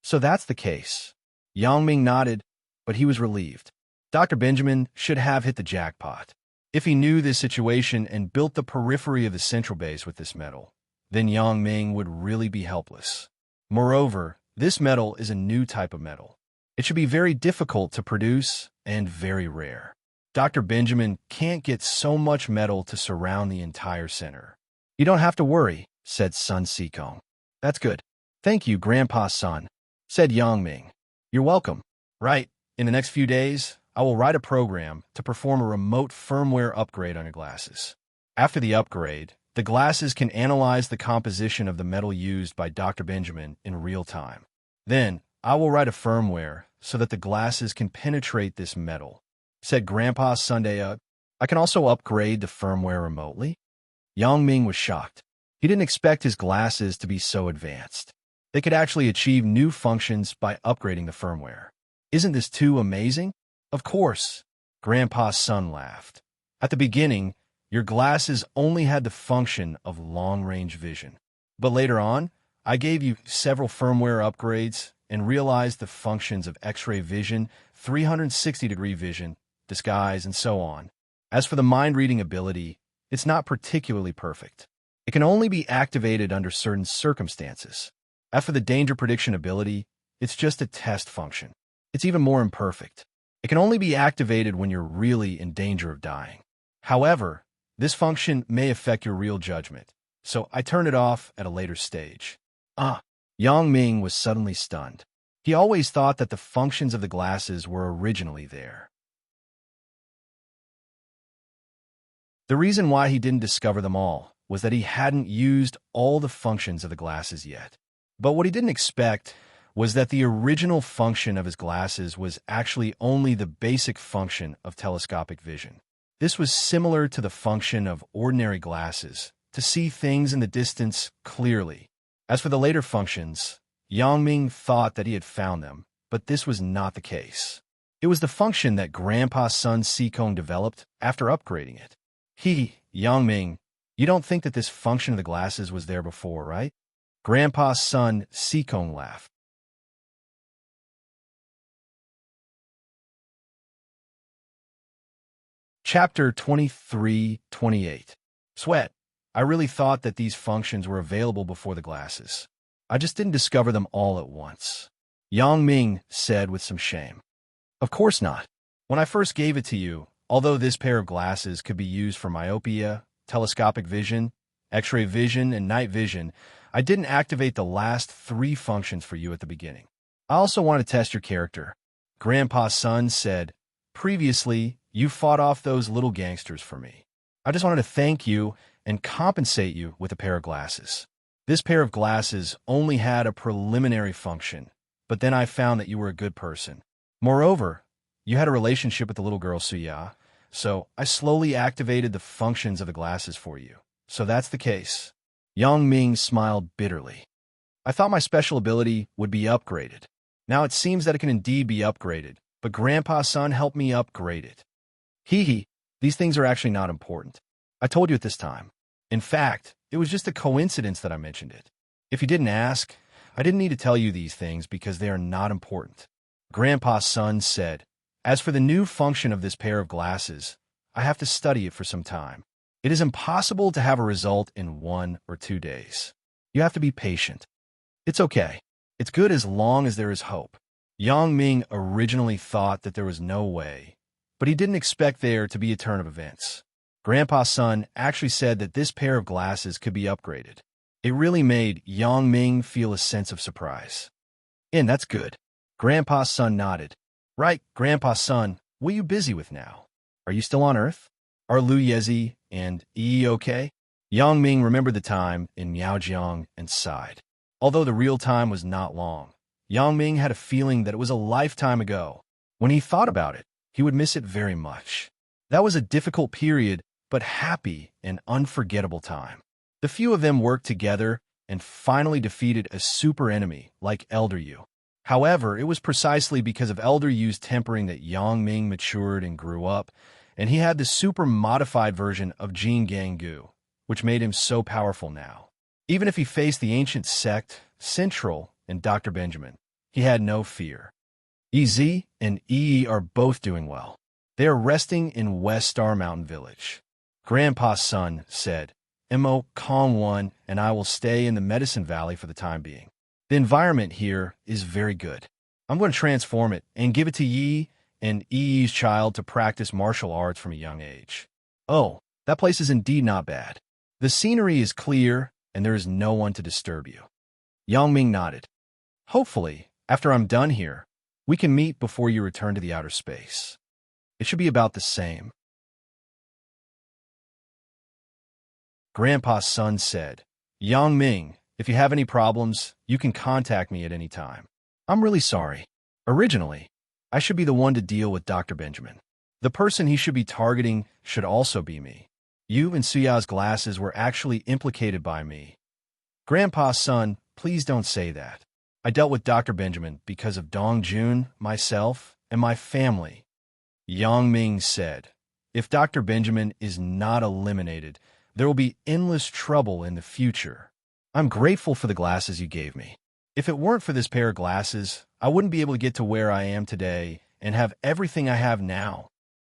So that's the case. Yang Ming nodded, but he was relieved. Dr. Benjamin should have hit the jackpot. If he knew this situation and built the periphery of the central base with this metal, then Yang Ming would really be helpless. Moreover, this metal is a new type of metal. It should be very difficult to produce and very rare. Dr. Benjamin can't get so much metal to surround the entire center. You don't have to worry, said Sun Sikong. That's good. Thank you, Grandpa's son, said Yang Ming. You're welcome. Right, in the next few days, I will write a program to perform a remote firmware upgrade on your glasses. After the upgrade, the glasses can analyze the composition of the metal used by Dr. Benjamin in real time. Then, I will write a firmware so that the glasses can penetrate this metal, said Grandpa Sunday. I can also upgrade the firmware remotely? Yang Ming was shocked. He didn't expect his glasses to be so advanced. They could actually achieve new functions by upgrading the firmware. Isn't this too amazing? Of course, Grandpa's son laughed. At the beginning, your glasses only had the function of long-range vision. But later on, I gave you several firmware upgrades and realized the functions of X-ray vision, 360-degree vision, disguise, and so on. As for the mind-reading ability, it's not particularly perfect. It can only be activated under certain circumstances. As for the danger prediction ability, it's just a test function. It's even more imperfect. It can only be activated when you're really in danger of dying. However, this function may affect your real judgment, so I turn it off at a later stage. Yang Ming was suddenly stunned. He always thought that the functions of the glasses were originally there. The reason why he didn't discover them all was that he hadn't used all the functions of the glasses yet. But what he didn't expect was that the original function of his glasses was actually only the basic function of telescopic vision. This was similar to the function of ordinary glasses, to see things in the distance clearly. As for the later functions, Yang Ming thought that he had found them, but this was not the case. It was the function that Grandpa's son Sikong developed after upgrading it. Yang Ming, you don't think that this function of the glasses was there before, right? Grandpa's son Sikong laughed. Chapter 23-28. Sweat. I really thought that these functions were available before the glasses. I just didn't discover them all at once. Yang Ming said with some shame. Of course not. When I first gave it to you, although this pair of glasses could be used for myopia, telescopic vision, X-ray vision, and night vision, I didn't activate the last 3 functions for you at the beginning. I also want to test your character. Grandpa's son said, previously, you fought off those little gangsters for me. I just wanted to thank you and compensate you with a pair of glasses. This pair of glasses only had a preliminary function, but then I found that you were a good person. Moreover, you had a relationship with the little girl Suya, so I slowly activated the functions of the glasses for you. So that's the case. Yang Ming smiled bitterly. I thought my special ability would be upgraded. Now it seems that it can indeed be upgraded, but Grandpa's son helped me upgrade it. Hee, these things are actually not important. I told you at this time. In fact, it was just a coincidence that I mentioned it. If you didn't ask, I didn't need to tell you these things because they are not important. Grandpa's son said, as for the new function of this pair of glasses, I have to study it for some time. It is impossible to have a result in 1 or 2 days. You have to be patient. It's okay. It's good as long as there is hope. Yang Ming originally thought that there was no way, but he didn't expect there to be a turn of events. Grandpa's son actually said that this pair of glasses could be upgraded. It really made Yang Ming feel a sense of surprise. And that's good. Grandpa's son nodded. Right, Grandpa's son, what are you busy with now? Are you still on Earth? Are Lu Yezi and Yi okay? Yang Ming remembered the time in Miaojiang and sighed. Although the real time was not long, Yang Ming had a feeling that it was a lifetime ago. When he thought about it, he would miss it very much. That was a difficult period, but happy and unforgettable time. The few of them worked together and finally defeated a super enemy like Elder Yu. However, it was precisely because of Elder Yu's tempering that Yang Ming matured and grew up, and he had the super modified version of Jin Gang-gu, which made him so powerful now. Even if he faced the ancient sect, Central, and Dr. Benjamin, he had no fear. Ez and Yi are both doing well. They are resting in West Star Mountain Village. Grandpa's son said, Mo Kong-won and I will stay in the Medicine Valley for the time being. The environment here is very good. I'm going to transform it and give it to Yi and Yi's child to practice martial arts from a young age. Oh, that place is indeed not bad. The scenery is clear and there is no one to disturb you. Yang Ming nodded. Hopefully, after I'm done here, we can meet before you return to the outer space. It should be about the same. Grandpa's son said, Yang Ming, if you have any problems, you can contact me at any time. I'm really sorry. Originally, I should be the one to deal with Dr. Benjamin. The person he should be targeting should also be me. You and Suya's glasses were actually implicated by me. Grandpa's son, please don't say that. I dealt with Dr. Benjamin because of Dong Jun, myself, and my family. Yang Ming said, if Dr. Benjamin is not eliminated, there will be endless trouble in the future. I'm grateful for the glasses you gave me. If it weren't for this pair of glasses, I wouldn't be able to get to where I am today and have everything I have now.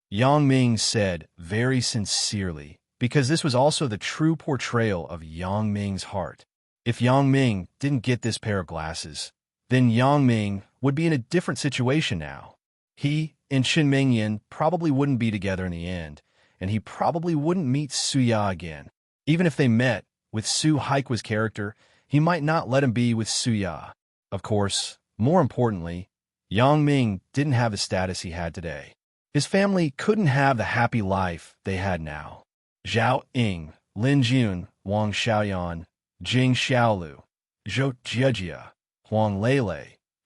Yang Ming said very sincerely, because this was also the true portrayal of Yang Ming's heart. If Yang Ming didn't get this pair of glasses, then Yang Ming would be in a different situation now. He and Shin Mingyan probably wouldn't be together in the end, and he probably wouldn't meet Suya again. Even if they met, with Su Haikwa's character, he might not let him be with Suya. Of course, more importantly, Yang Ming didn't have the status he had today. His family couldn't have the happy life they had now. Zhao Ying, Lin Jun, Wang Xiaoyan, Jing Xiaolu, Zhou Jiejia, Huang Lele,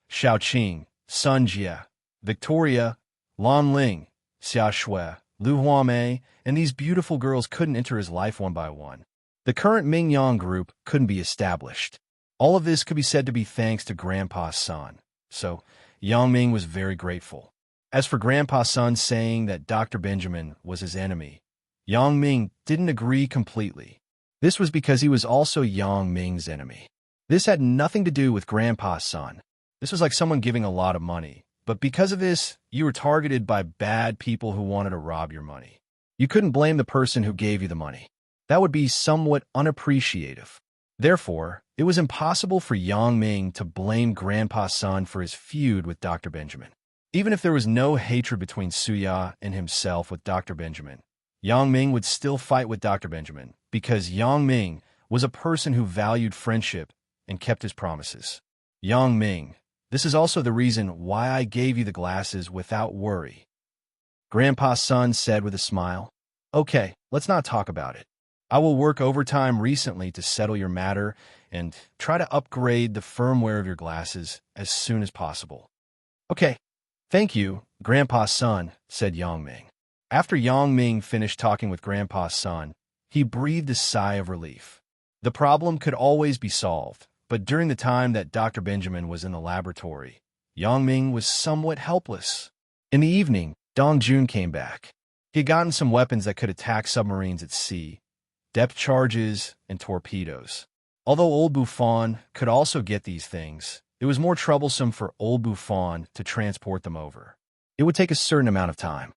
Xiao Qing, Sun Jie, Victoria, Lan Ling, Xia Shui, Lu Huamei, and these beautiful girls couldn't enter his life one by one. The current Mingyang group couldn't be established. All of this could be said to be thanks to Grandpa's son, so Yang Ming was very grateful. As for Grandpa's son saying that Dr. Benjamin was his enemy, Yang Ming didn't agree completely. This was because he was also Yang Ming's enemy. This had nothing to do with Grandpa's son. This was like someone giving a lot of money, but because of this, you were targeted by bad people who wanted to rob your money. You couldn't blame the person who gave you the money. That would be somewhat unappreciative. Therefore, it was impossible for Yang Ming to blame Grandpa Sun for his feud with Dr. Benjamin. Even if there was no hatred between Suya and himself with Dr. Benjamin, Yang Ming would still fight with Dr. Benjamin because Yang Ming was a person who valued friendship and kept his promises. Yang Ming, this is also the reason why I gave you the glasses without worry. Grandpa Sun said with a smile. Okay, let's not talk about it. I will work overtime recently to settle your matter and try to upgrade the firmware of your glasses as soon as possible. Okay, thank you, Grandpa Sun, said Yang Ming. After Yang Ming finished talking with Grandpa Sun, he breathed a sigh of relief. The problem could always be solved, but during the time that Dr. Benjamin was in the laboratory, Yang Ming was somewhat helpless. In the evening, Dong Jun came back. He had gotten some weapons that could attack submarines at sea, depth charges, and torpedoes. Although Old Buffon could also get these things, it was more troublesome for Old Buffon to transport them over. It would take a certain amount of time.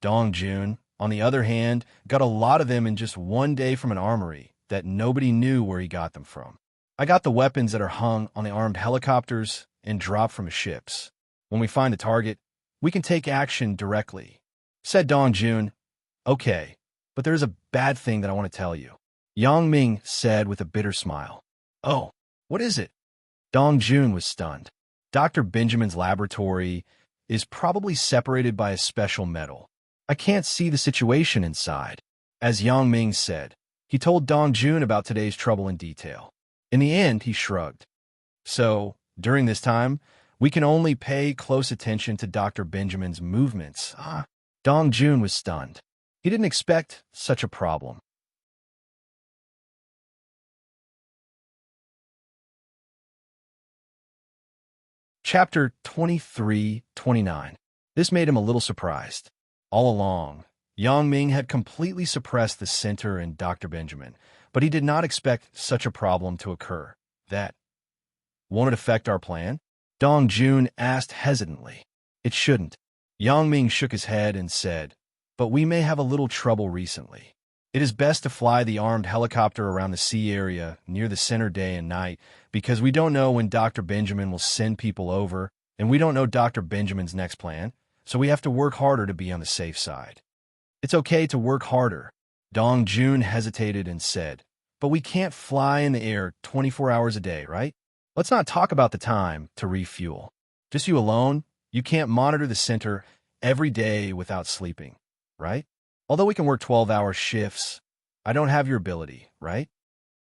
Dong Jun, on the other hand, got a lot of them in just one day from an armory that nobody knew where he got them from. I got the weapons that are hung on the armed helicopters and dropped from the ships. When we find a target, we can take action directly, said Dong Jun. Okay, but there's a bad thing that I want to tell you, Yang Ming said with a bitter smile. Oh, what is it? Dong Jun was stunned. Dr. Benjamin's laboratory is probably separated by a special metal. I can't see the situation inside. As Yang Ming said, he told Dong Jun about today's trouble in detail. In the end, he shrugged. So, during this time, we can only pay close attention to Dr. Benjamin's movements. Dong Jun was stunned. He didn't expect such a problem. Chapter 23-29. This made him a little surprised. All along, Yang Ming had completely suppressed the center in Dr. Benjamin, but he did not expect such a problem to occur. That won't it affect our plan? Dong Jun asked hesitantly. It shouldn't. Yang Ming shook his head and said, but we may have a little trouble recently. It is best to fly the armed helicopter around the sea area near the center day and night because we don't know when Dr. Benjamin will send people over, and we don't know Dr. Benjamin's next plan, so we have to work harder to be on the safe side. It's okay to work harder. Dong Jun hesitated and said, but we can't fly in the air 24 hours a day, right? Let's not talk about the time to refuel. Just you alone, you can't monitor the center every day without sleeping, right? Although we can work 12-hour shifts, I don't have your ability, right?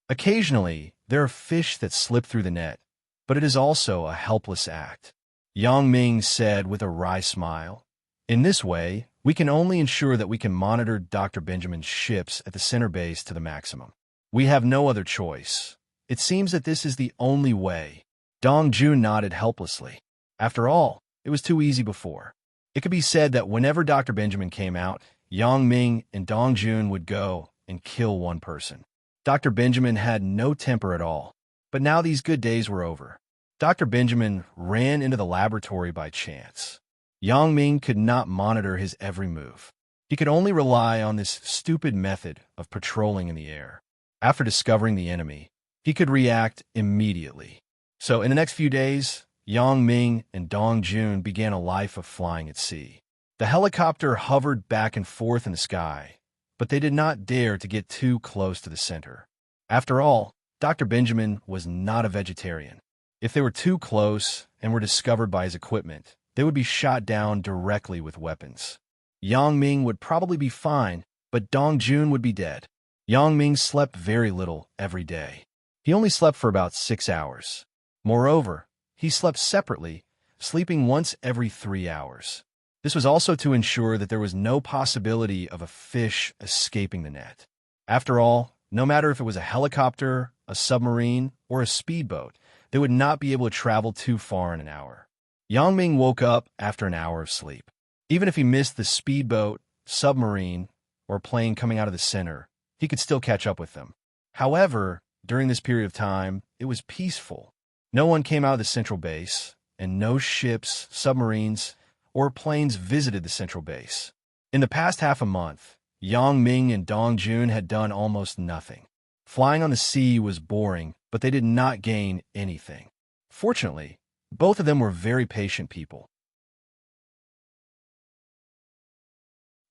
Occasionally, there are fish that slip through the net, but it is also a helpless act. Yang Ming said with a wry smile. In this way, we can only ensure that we can monitor Dr. Benjamin's ships at the center base to the maximum. We have no other choice. It seems that this is the only way. Dong Jun nodded helplessly. After all, it was too easy before. It could be said that whenever Dr. Benjamin came out, Yang Ming and Dong Jun would go and kill one person. Dr. Benjamin had no temper at all, but now these good days were over. Dr. Benjamin ran into the laboratory by chance. Yang Ming could not monitor his every move. He could only rely on this stupid method of patrolling in the air. After discovering the enemy, he could react immediately. So in the next few days, Yang Ming and Dong Jun began a life of flying at sea. The helicopter hovered back and forth in the sky, but they did not dare to get too close to the center. After all, Dr. Benjamin was not a vegetarian. If they were too close and were discovered by his equipment, they would be shot down directly with weapons. Yang Ming would probably be fine, but Dong Jun would be dead. Yang Ming slept very little every day. He only slept for about 6 hours. Moreover, he slept separately, sleeping once every 3 hours. This was also to ensure that there was no possibility of a fish escaping the net. After all, no matter if it was a helicopter, a submarine, or a speedboat, they would not be able to travel too far in an hour. Yang Ming woke up after an hour of sleep. Even if he missed the speedboat, submarine, or plane coming out of the center, he could still catch up with them. However, during this period of time, it was peaceful. No one came out of the central base, and no ships, submarines, or planes visited the central base. In the past half a month, Yang Ming and Dong Jun had done almost nothing. Flying on the sea was boring, but they did not gain anything. Fortunately, both of them were very patient people.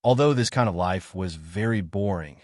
Although this kind of life was very boring,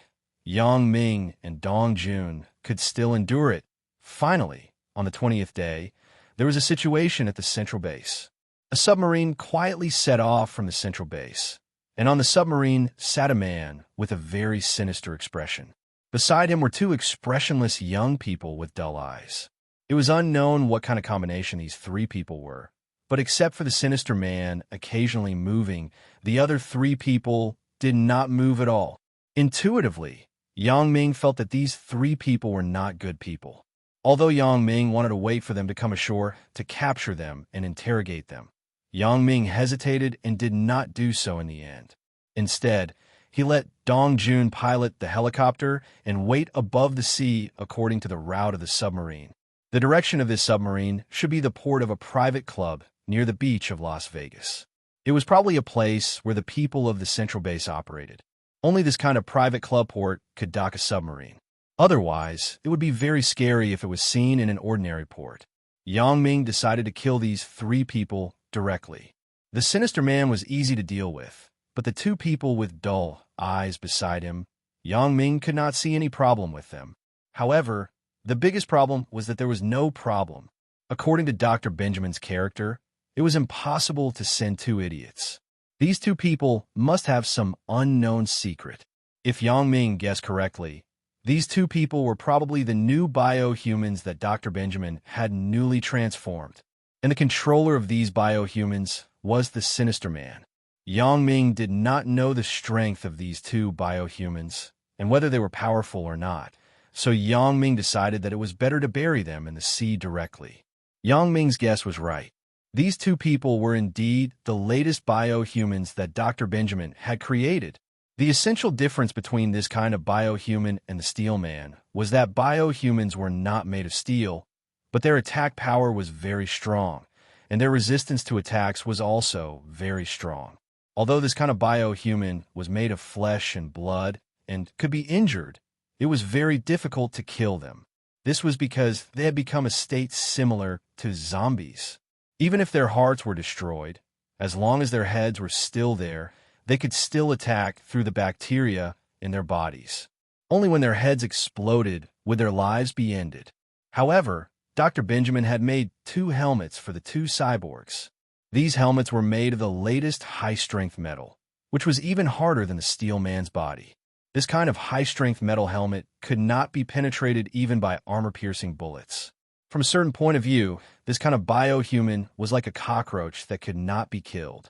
Yang Ming and Dong Jun could still endure it. Finally, on the 20th day, there was a situation at the central base. A submarine quietly set off from the central base, and on the submarine sat a man with a very sinister expression. Beside him were two expressionless young people with dull eyes. It was unknown what kind of combination these three people were, but except for the sinister man occasionally moving, the other three people did not move at all. Intuitively, Yang Ming felt that these three people were not good people. Although Yang Ming wanted to wait for them to come ashore to capture them and interrogate them, Yang Ming hesitated and did not do so in the end. Instead, he let Dong Jun pilot the helicopter and wait above the sea according to the route of the submarine. The direction of this submarine should be the port of a private club near the beach of Las Vegas. It was probably a place where the people of the central base operated. Only this kind of private club port could dock a submarine. Otherwise, it would be very scary if it was seen in an ordinary port. Yang Ming decided to kill these three people directly. The sinister man was easy to deal with, but the two people with dull eyes beside him, Yang Ming could not see any problem with them. However, the biggest problem was that there was no problem. According to Dr. Benjamin's character, it was impossible to send two idiots. These two people must have some unknown secret. If Yang Ming guessed correctly, these two people were probably the new biohumans that Dr. Benjamin had newly transformed. And the controller of these biohumans was the sinister man. Yang Ming did not know the strength of these two biohumans and whether they were powerful or not, so Yang Ming decided that it was better to bury them in the sea directly. Yang Ming's guess was right. These two people were indeed the latest biohumans that Dr. Benjamin had created. The essential difference between this kind of biohuman and the Steel Man was that biohumans were not made of steel, but their attack power was very strong, and their resistance to attacks was also very strong. Although this kind of biohuman was made of flesh and blood and could be injured, it was very difficult to kill them. This was because they had become a state similar to zombies. Even if their hearts were destroyed, as long as their heads were still there, they could still attack through the bacteria in their bodies. Only when their heads exploded would their lives be ended. However, Dr. Benjamin had made two helmets for the two cyborgs. These helmets were made of the latest high-strength metal, which was even harder than the Steel Man's body. This kind of high-strength metal helmet could not be penetrated even by armor-piercing bullets. From a certain point of view, this kind of biohuman was like a cockroach that could not be killed.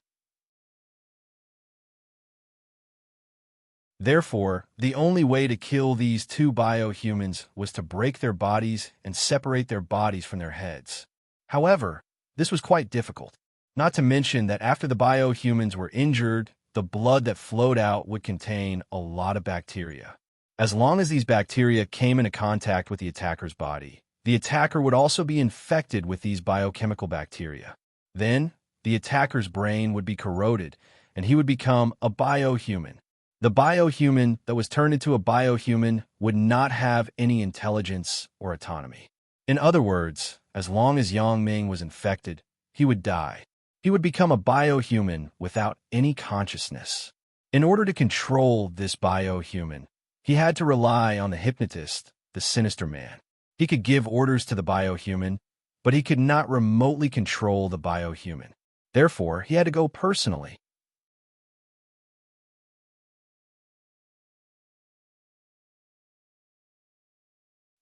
Therefore, the only way to kill these two biohumans was to break their bodies and separate their bodies from their heads. However, this was quite difficult. Not to mention that after the biohumans were injured, the blood that flowed out would contain a lot of bacteria. As long as these bacteria came into contact with the attacker's body, the attacker would also be infected with these biochemical bacteria. Then, the attacker's brain would be corroded, and he would become a biohuman. The biohuman that was turned into a biohuman would not have any intelligence or autonomy. In other words, as long as Yang Ming was infected, he would die. He would become a biohuman without any consciousness. In order to control this biohuman, he had to rely on the hypnotist, the sinister man. He could give orders to the biohuman, but he could not remotely control the biohuman. Therefore, he had to go personally.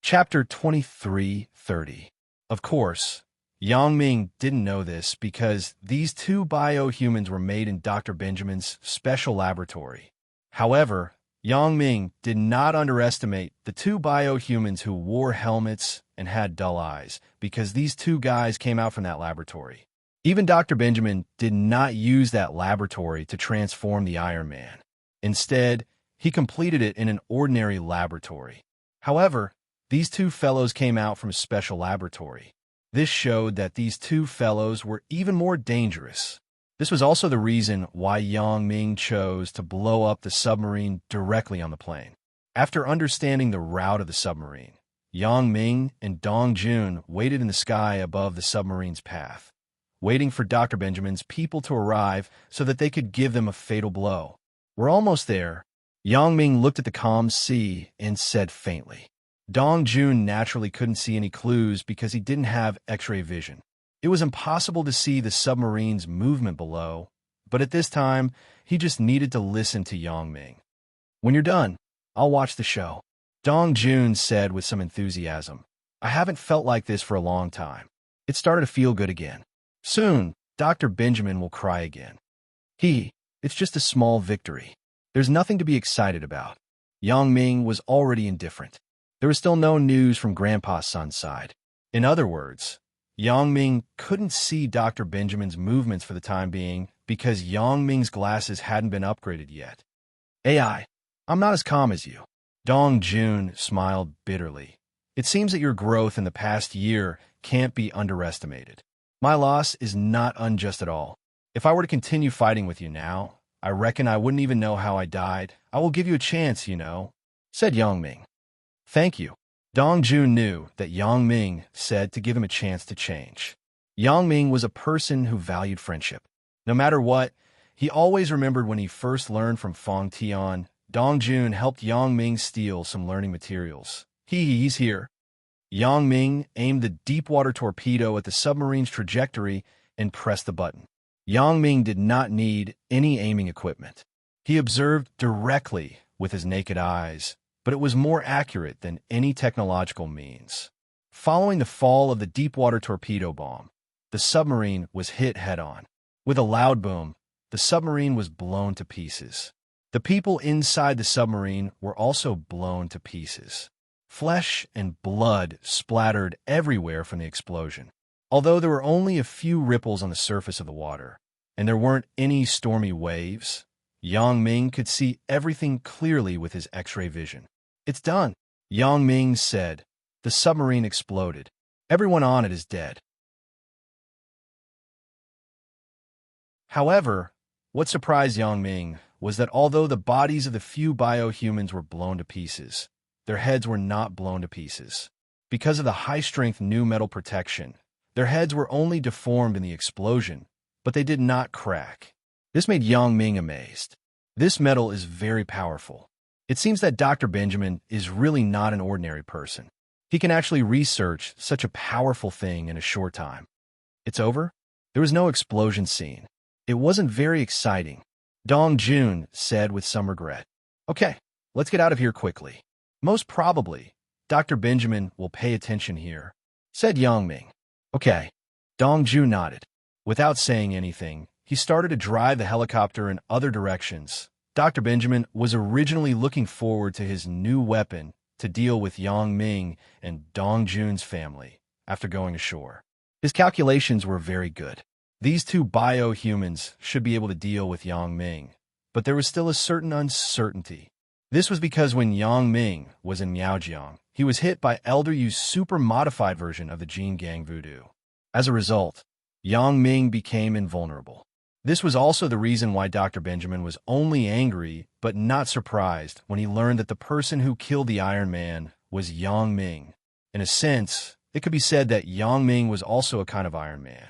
Chapter 23:30. Of course, Yang Ming didn't know this because these two biohumans were made in Dr. Benjamin's special laboratory. However, Yang Ming did not underestimate the two biohumans who wore helmets and had dull eyes, because these two guys came out from that laboratory. Even Dr. Benjamin did not use that laboratory to transform the Iron Man. Instead, he completed it in an ordinary laboratory. However, these two fellows came out from a special laboratory. This showed that these two fellows were even more dangerous. This was also the reason why Yang Ming chose to blow up the submarine directly on the plane. After understanding the route of the submarine, Yang Ming and Dong Jun waited in the sky above the submarine's path, waiting for Dr. Benjamin's people to arrive so that they could give them a fatal blow. "We're almost there." Yang Ming looked at the calm sea and said faintly. Dong Jun naturally couldn't see any clues because he didn't have X-ray vision. It was impossible to see the submarine's movement below, but at this time, he just needed to listen to Yang Ming. "When you're done, I'll watch the show," Dong Jun said with some enthusiasm. "I haven't felt like this for a long time. It started to feel good again. Soon, Dr. Benjamin will cry again. It's just a small victory. There's nothing to be excited about." Yang Ming was already indifferent. There was still no news from Grandpa's son's side. In other words, Yang Ming couldn't see Dr. Benjamin's movements for the time being because Yang Ming's glasses hadn't been upgraded yet. I'm not as calm as you." Dong Jun smiled bitterly. "It seems that your growth in the past year can't be underestimated. My loss is not unjust at all. If I were to continue fighting with you now, I reckon I wouldn't even know how I died. I will give you a chance, said Yang Ming. "Thank you." Dong Jun knew that Yang Ming said to give him a chance to change. Yang Ming was a person who valued friendship. No matter what, he always remembered when he first learned from Fong Tian. Dong Jun helped Yang Ming steal some learning materials. He's here. Yang Ming aimed the deep-water torpedo at the submarine's trajectory and pressed the button. Yang Ming did not need any aiming equipment. He observed directly with his naked eyes, but it was more accurate than any technological means. Following the fall of the deep-water torpedo bomb, the submarine was hit head-on. With a loud boom, the submarine was blown to pieces. The people inside the submarine were also blown to pieces. Flesh and blood splattered everywhere from the explosion. Although there were only a few ripples on the surface of the water, and there weren't any stormy waves, Yang Ming could see everything clearly with his X-ray vision. "It's done," Yang Ming said. "The submarine exploded. Everyone on it is dead." However, what surprised Yang Ming was that although the bodies of the few biohumans were blown to pieces, their heads were not blown to pieces. Because of the high-strength new metal protection, their heads were only deformed in the explosion, but they did not crack. This made Yang Ming amazed. This metal is very powerful. It seems that Dr. Benjamin is really not an ordinary person. He can actually research such a powerful thing in a short time. "It's over?" There was no explosion scene. It wasn't very exciting. Dong Jun said with some regret. "Okay, let's get out of here quickly. Most probably, Dr. Benjamin will pay attention here," said Yang Ming. "Okay." Dong Jun nodded. Without saying anything, he started to drive the helicopter in other directions. Dr. Benjamin was originally looking forward to his new weapon to deal with Yang Ming and Dong Jun's family after going ashore. His calculations were very good. These two biohumans should be able to deal with Yang Ming, but there was still a certain uncertainty. This was because when Yang Ming was in Miaojiang, he was hit by Elder Yu's super-modified version of the Jin Gang Voodoo. As a result, Yang Ming became invulnerable. This was also the reason why Dr. Benjamin was only angry but not surprised when he learned that the person who killed the Iron Man was Yang Ming. In a sense, it could be said that Yang Ming was also a kind of Iron Man.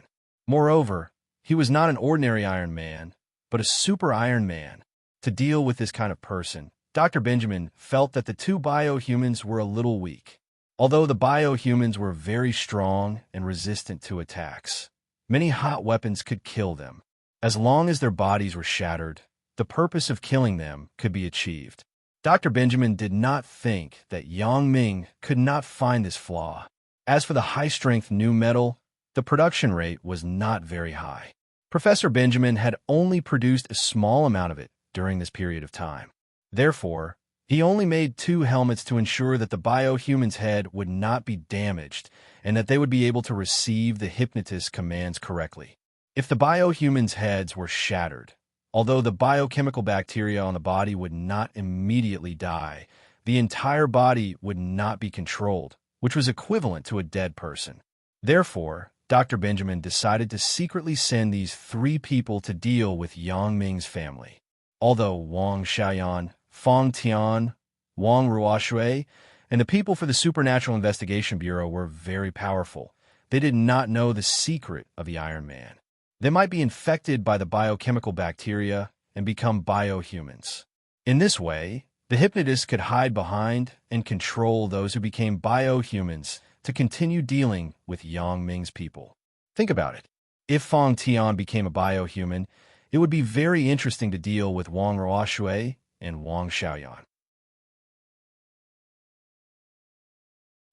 Moreover, he was not an ordinary Iron Man, but a super Iron Man. To deal with this kind of person, Dr. Benjamin felt that the two biohumans were a little weak. Although the biohumans were very strong and resistant to attacks, many hot weapons could kill them. As long as their bodies were shattered, the purpose of killing them could be achieved. Dr. Benjamin did not think that Yang Ming could not find this flaw. As for the high-strength new metal, the production rate was not very high. Professor Benjamin had only produced a small amount of it during this period of time. Therefore, he only made 2 helmets to ensure that the biohuman's head would not be damaged and that they would be able to receive the hypnotist's commands correctly. If the biohuman's heads were shattered, although the biochemical bacteria on the body would not immediately die, the entire body would not be controlled, which was equivalent to a dead person. Therefore, Dr. Benjamin decided to secretly send these 3 people to deal with Yang Ming's family. Although Wang Xiaoyan, Feng Tian, Wang Ruoshui, and the people for the Supernatural Investigation Bureau were very powerful, they did not know the secret of the Iron Man. They might be infected by the biochemical bacteria and become biohumans. In this way, the hypnotist could hide behind and control those who became biohumans to continue dealing with Yang Ming's people. Think about it. If Feng Tian became a biohuman, it would be very interesting to deal with Wang Ruoshui and Wang Xiaoyan.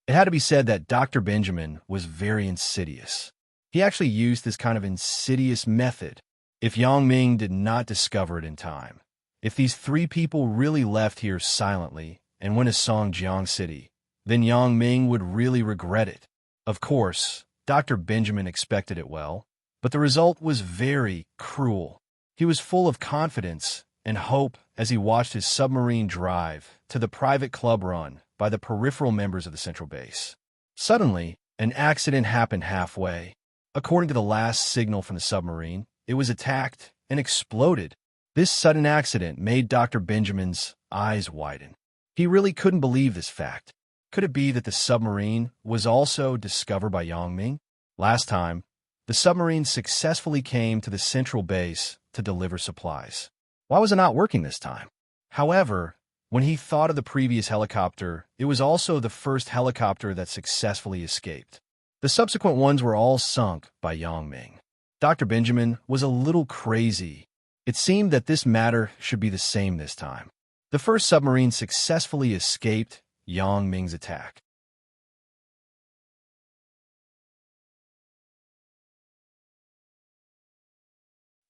It had to be said that Dr. Benjamin was very insidious. He actually used this kind of insidious method if Yang Ming did not discover it in time. If these 3 people really left here silently and went to Songjiang City, then Yang Ming would really regret it. Of course, Dr. Benjamin expected it well, but the result was very cruel. He was full of confidence and hope as he watched his submarine drive to the private club run by the peripheral members of the central base. Suddenly, an accident happened halfway. According to the last signal from the submarine, it was attacked and exploded. This sudden accident made Dr. Benjamin's eyes widen. He really couldn't believe this fact. Could it be that the submarine was also discovered by Yang Ming? Last time, the submarine successfully came to the central base to deliver supplies. Why was it not working this time? However, when he thought of the previous helicopter, it was also the first helicopter that successfully escaped. The subsequent ones were all sunk by Yang Ming. Dr. Benjamin was a little crazy. It seemed that this matter should be the same this time. The first submarine successfully escaped Yang Ming's attack.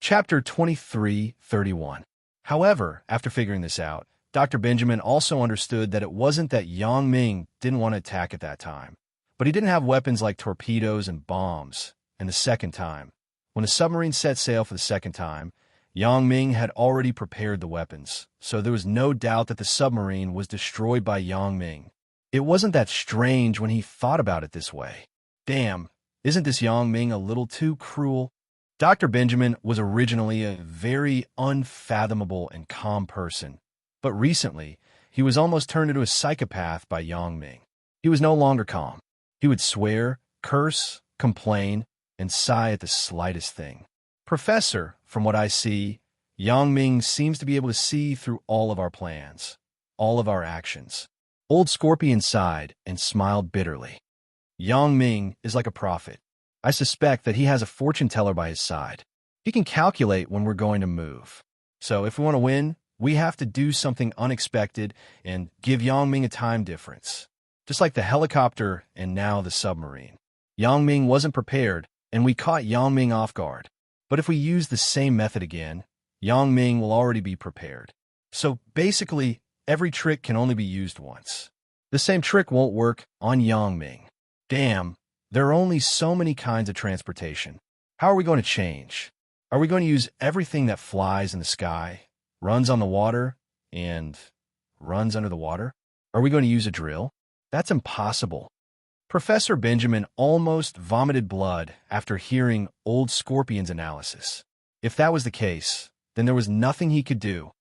Chapter 23:31. However, after figuring this out, Dr. Benjamin also understood that it wasn't that Yang Ming didn't want to attack at that time, but he didn't have weapons like torpedoes and bombs. And the second time, when the submarine set sail for the second time, Yang Ming had already prepared the weapons, so there was no doubt that the submarine was destroyed by Yang Ming. It wasn't that strange when he thought about it this way. Damn, isn't this Yang Ming a little too cruel? Dr. Benjamin was originally a very unfathomable and calm person, but recently, he was almost turned into a psychopath by Yang Ming. He was no longer calm. He would swear, curse, complain, and sigh at the slightest thing. Professor, from what I see, Yang Ming seems to be able to see through all of our plans, all of our actions. Old Scorpion sighed and smiled bitterly. Yang Ming is like a prophet. I suspect that he has a fortune teller by his side. He can calculate when we're going to move. So if we want to win, we have to do something unexpected and give Yang Ming a time difference. Just like the helicopter and now the submarine. Yang Ming wasn't prepared, and we caught Yang Ming off guard. But if we use the same method again, Yang Ming will already be prepared. So basically, every trick can only be used once. The same trick won't work on Yang Ming. Damn, there are only so many kinds of transportation. How are we going to change? Are we going to use everything that flies in the sky, runs on the water, and runs under the water? Are we going to use a drill? That's impossible. Professor Benjamin almost vomited blood after hearing Old Scorpion's analysis. If that was the case, then there was nothing he could do.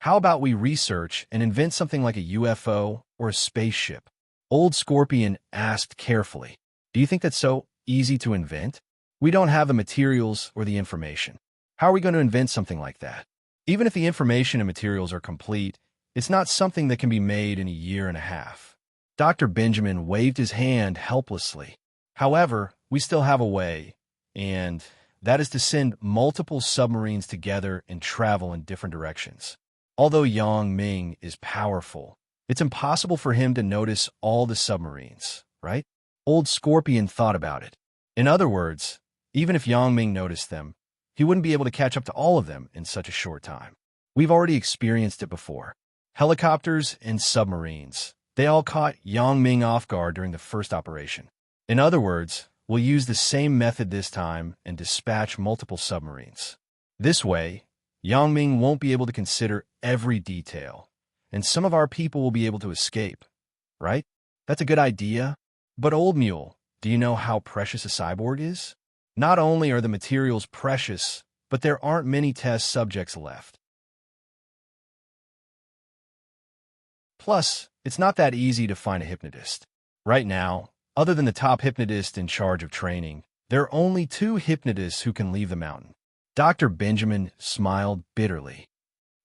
How about we research and invent something like a UFO or a spaceship? Old Scorpion asked carefully. Do you think that's so easy to invent? We don't have the materials or the information. How are we going to invent something like that? Even if the information and materials are complete, it's not something that can be made in a year and a half. Dr. Benjamin waved his hand helplessly. However, we still have a way, and that is to send multiple submarines together and travel in different directions. Although Yang Ming is powerful, it's impossible for him to notice all the submarines, right? Old Scorpion thought about it. In other words, even if Yang Ming noticed them, he wouldn't be able to catch up to all of them in such a short time. We've already experienced it before. Helicopters and submarines. They all caught Yang Ming off guard during the first operation. In other words, we'll use the same method this time and dispatch multiple submarines. This way, Yang Ming won't be able to consider every detail, and some of our people will be able to escape, right? That's a good idea. But Old Mule, Do you know how precious a cyborg is? Not only are the materials precious, but there aren't many test subjects left. Plus, it's not that easy to find a hypnotist. Right now, other than the top hypnotist in charge of training, there are only 2 hypnotists who can leave the mountain. Dr. Benjamin smiled bitterly.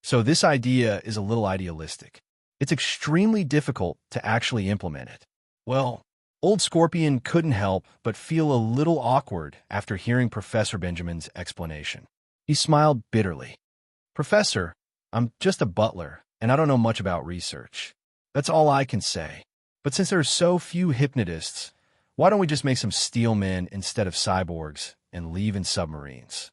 So this idea is a little idealistic. It's extremely difficult to actually implement it. Well, Old Scorpion couldn't help but feel a little awkward after hearing Professor Benjamin's explanation. He smiled bitterly. Professor, I'm just a butler, and I don't know much about research. That's all I can say. But since there are so few hypnotists, why don't we just make some steel men instead of cyborgs and leave in submarines?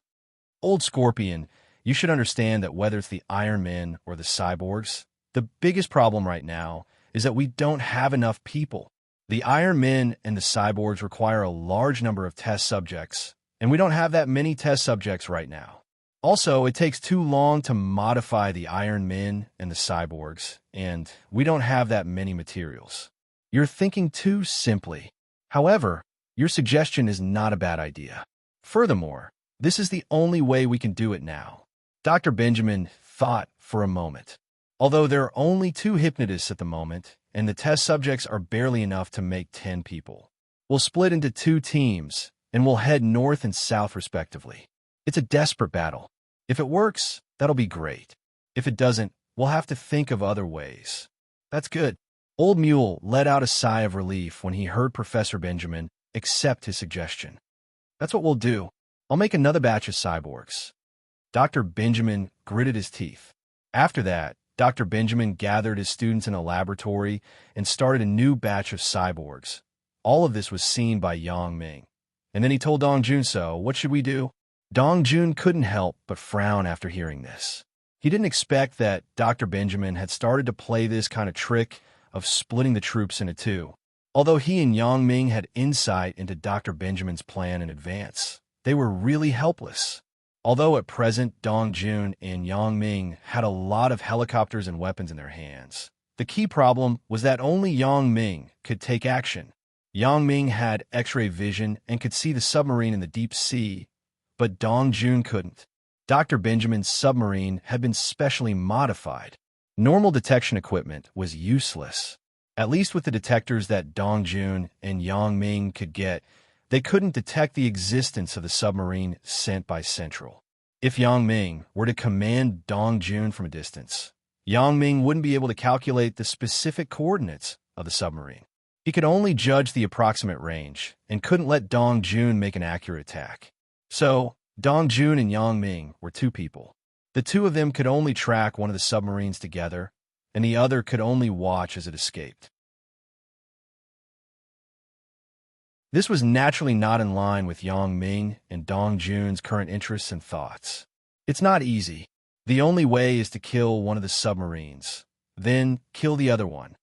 Old Scorpion, you should understand that whether it's the Iron Men or the cyborgs, the biggest problem right now is that we don't have enough people. The Iron Men and the cyborgs require a large number of test subjects, and we don't have that many test subjects right now. Also, it takes too long to modify the Iron Men and the cyborgs, and we don't have that many materials. You're thinking too simply. However, your suggestion is not a bad idea. Furthermore, this is the only way we can do it now. Dr. Benjamin thought for a moment. Although there are only 2 hypnotists at the moment, and the test subjects are barely enough to make 10 people, we'll split into 2 teams, and we'll head north and south respectively. It's a desperate battle. If it works, that'll be great. If it doesn't, we'll have to think of other ways. That's good. Old Mule let out a sigh of relief when he heard Professor Benjamin accept his suggestion. That's what we'll do. I'll make another batch of cyborgs. Dr. Benjamin gritted his teeth. After that, Dr. Benjamin gathered his students in a laboratory and started a new batch of cyborgs. All of this was seen by Yang Ming. And then he told Dong Jun, so what should we do? Dong Jun couldn't help but frown after hearing this. He didn't expect that Dr. Benjamin had started to play this kind of trick of splitting the troops into 2. Although he and Yang Ming had insight into Dr. Benjamin's plan in advance, they were really helpless. Although at present Dong Jun and Yang Ming had a lot of helicopters and weapons in their hands, the key problem was that only Yang Ming could take action. Yang Ming had X-ray vision and could see the submarine in the deep sea, but Dong Jun couldn't. Dr. Benjamin's submarine had been specially modified. Normal detection equipment was useless. At least with the detectors that Dong Jun and Yang Ming could get, they couldn't detect the existence of the submarine sent by Central. If Yang Ming were to command Dong Jun from a distance, Yang Ming wouldn't be able to calculate the specific coordinates of the submarine. He could only judge the approximate range and couldn't let Dong Jun make an accurate attack. So, Dong Jun and Yang Ming were 2 people. The 2 of them could only track one of the submarines together, and the other could only watch as it escaped. This was naturally not in line with Yang Ming and Dong Jun's current interests and thoughts. It's not easy. The only way is to kill one of the submarines, then kill the other one.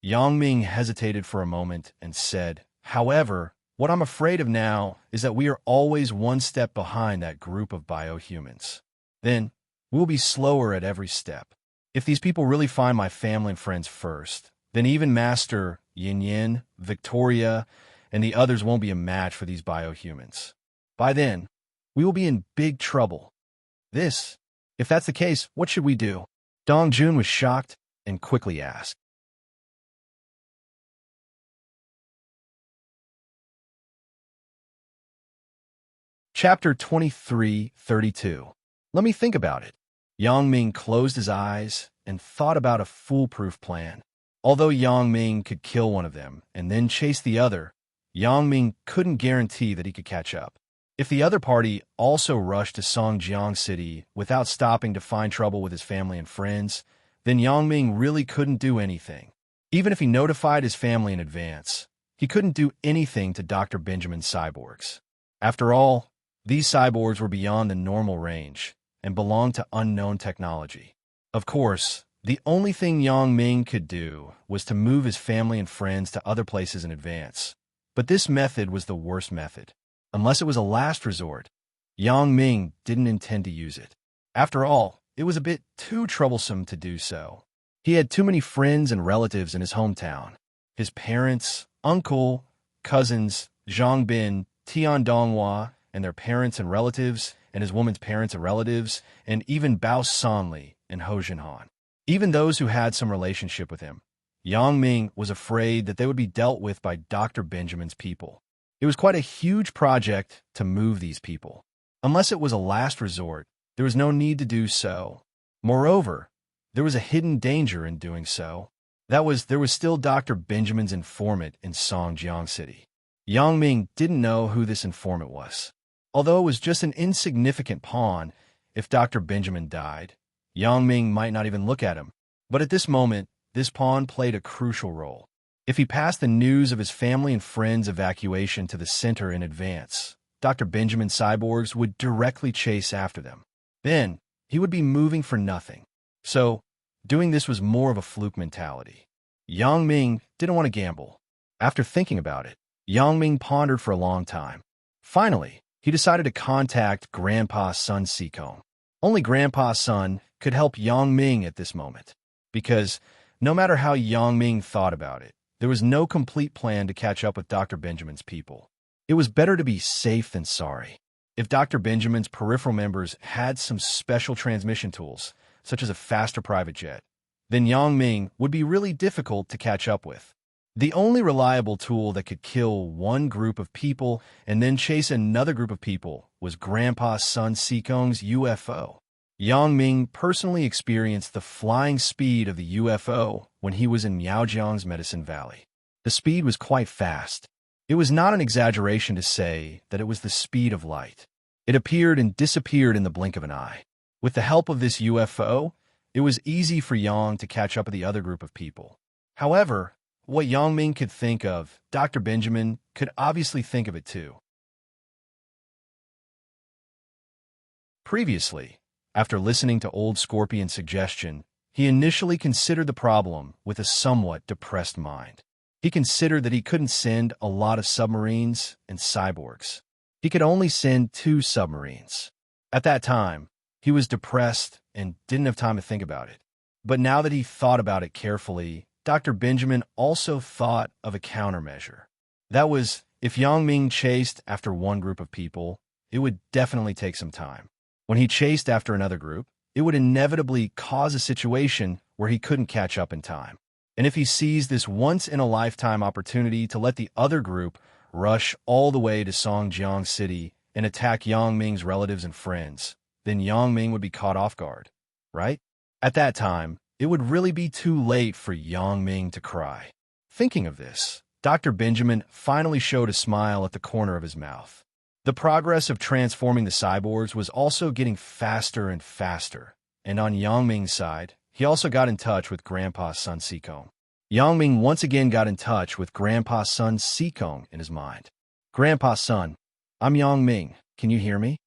Yang Ming hesitated for a moment and said, however, what I'm afraid of now is that we are always one step behind that group of biohumans. Then, we'll be slower at every step. If these people really find my family and friends first, then even Master Yin Yin, Victoria, and the others won't be a match for these biohumans. By then, we will be in big trouble. If that's the case, what should we do? Dong Jun was shocked and quickly asked. Chapter 23:32. Let me think about it. Yang Ming closed his eyes and thought about a foolproof plan. Although Yang Ming could kill one of them and then chase the other, Yang Ming couldn't guarantee that he could catch up. If the other party also rushed to Songjiang City without stopping to find trouble with his family and friends, then Yang Ming really couldn't do anything. Even if he notified his family in advance, he couldn't do anything to Dr. Benjamin's cyborgs. After all, these cyborgs were beyond the normal range and belonged to unknown technology. Of course, the only thing Yang Ming could do was to move his family and friends to other places in advance. But this method was the worst method. Unless it was a last resort, Yang Ming didn't intend to use it. After all, it was a bit too troublesome to do so. He had too many friends and relatives in his hometown. His parents, uncle, cousins, Zhang Bin, Tian Donghua, and their parents and relatives, and his woman's parents and relatives, and even Bao Sanli and Ho Jinhan. Even those who had some relationship with him. Yang Ming was afraid that they would be dealt with by Dr. Benjamin's people. It was quite a huge project to move these people. Unless it was a last resort, there was no need to do so. Moreover, there was a hidden danger in doing so. There was still Dr. Benjamin's informant in Songjiang City. Yang Ming didn't know who this informant was. Although it was just an insignificant pawn, if Dr. Benjamin died, Yang Ming might not even look at him. But at this moment, this pawn played a crucial role. If he passed the news of his family and friends' evacuation to the center in advance, Dr. Benjamin's cyborgs would directly chase after them. Then, he would be moving for nothing. So, doing this was more of a fluke mentality. Yang Ming didn't want to gamble. After thinking about it, Yang Ming pondered for a long time. Finally, he decided to contact Grandpa's son Sikong. Only Grandpa's son could help Yang Ming at this moment. Because, no matter how Yang Ming thought about it, there was no complete plan to catch up with Dr. Benjamin's people. It was better to be safe than sorry. If Dr. Benjamin's peripheral members had some special transmission tools, such as a faster private jet, then Yang Ming would be really difficult to catch up with. The only reliable tool that could kill one group of people and then chase another group of people was Grandpa's son Sikong's UFO. Yang Ming personally experienced the flying speed of the UFO when he was in Miaojiang's Medicine Valley. The speed was quite fast. It was not an exaggeration to say that it was the speed of light. It appeared and disappeared in the blink of an eye. With the help of this UFO, it was easy for Yang to catch up with the other group of people. However, what Yang Ming could think of, Dr. Benjamin could obviously think of it too. Previously, after listening to Old Scorpion's suggestion, he initially considered the problem with a somewhat depressed mind. He considered that he couldn't send a lot of submarines and cyborgs. He could only send 2 submarines. At that time, he was depressed and didn't have time to think about it. But now that he thought about it carefully, Dr. Benjamin also thought of a countermeasure. That was, if Yang Ming chased after one group of people, it would definitely take some time. When he chased after another group, it would inevitably cause a situation where he couldn't catch up in time. And if he seized this once-in-a-lifetime opportunity to let the other group rush all the way to Songjiang City and attack Yang Ming's relatives and friends, then Yang Ming would be caught off guard, right? At that time, it would really be too late for Yang Ming to cry. Thinking of this, Dr. Benjamin finally showed a smile at the corner of his mouth. The progress of transforming the cyborgs was also getting faster and faster, and on Yang Ming's side, he also got in touch with Grandpa's son Sikong. Yang Ming once again got in touch with Grandpa's son Sikong in his mind. Grandpa's son, I'm Yang Ming. Can you hear me?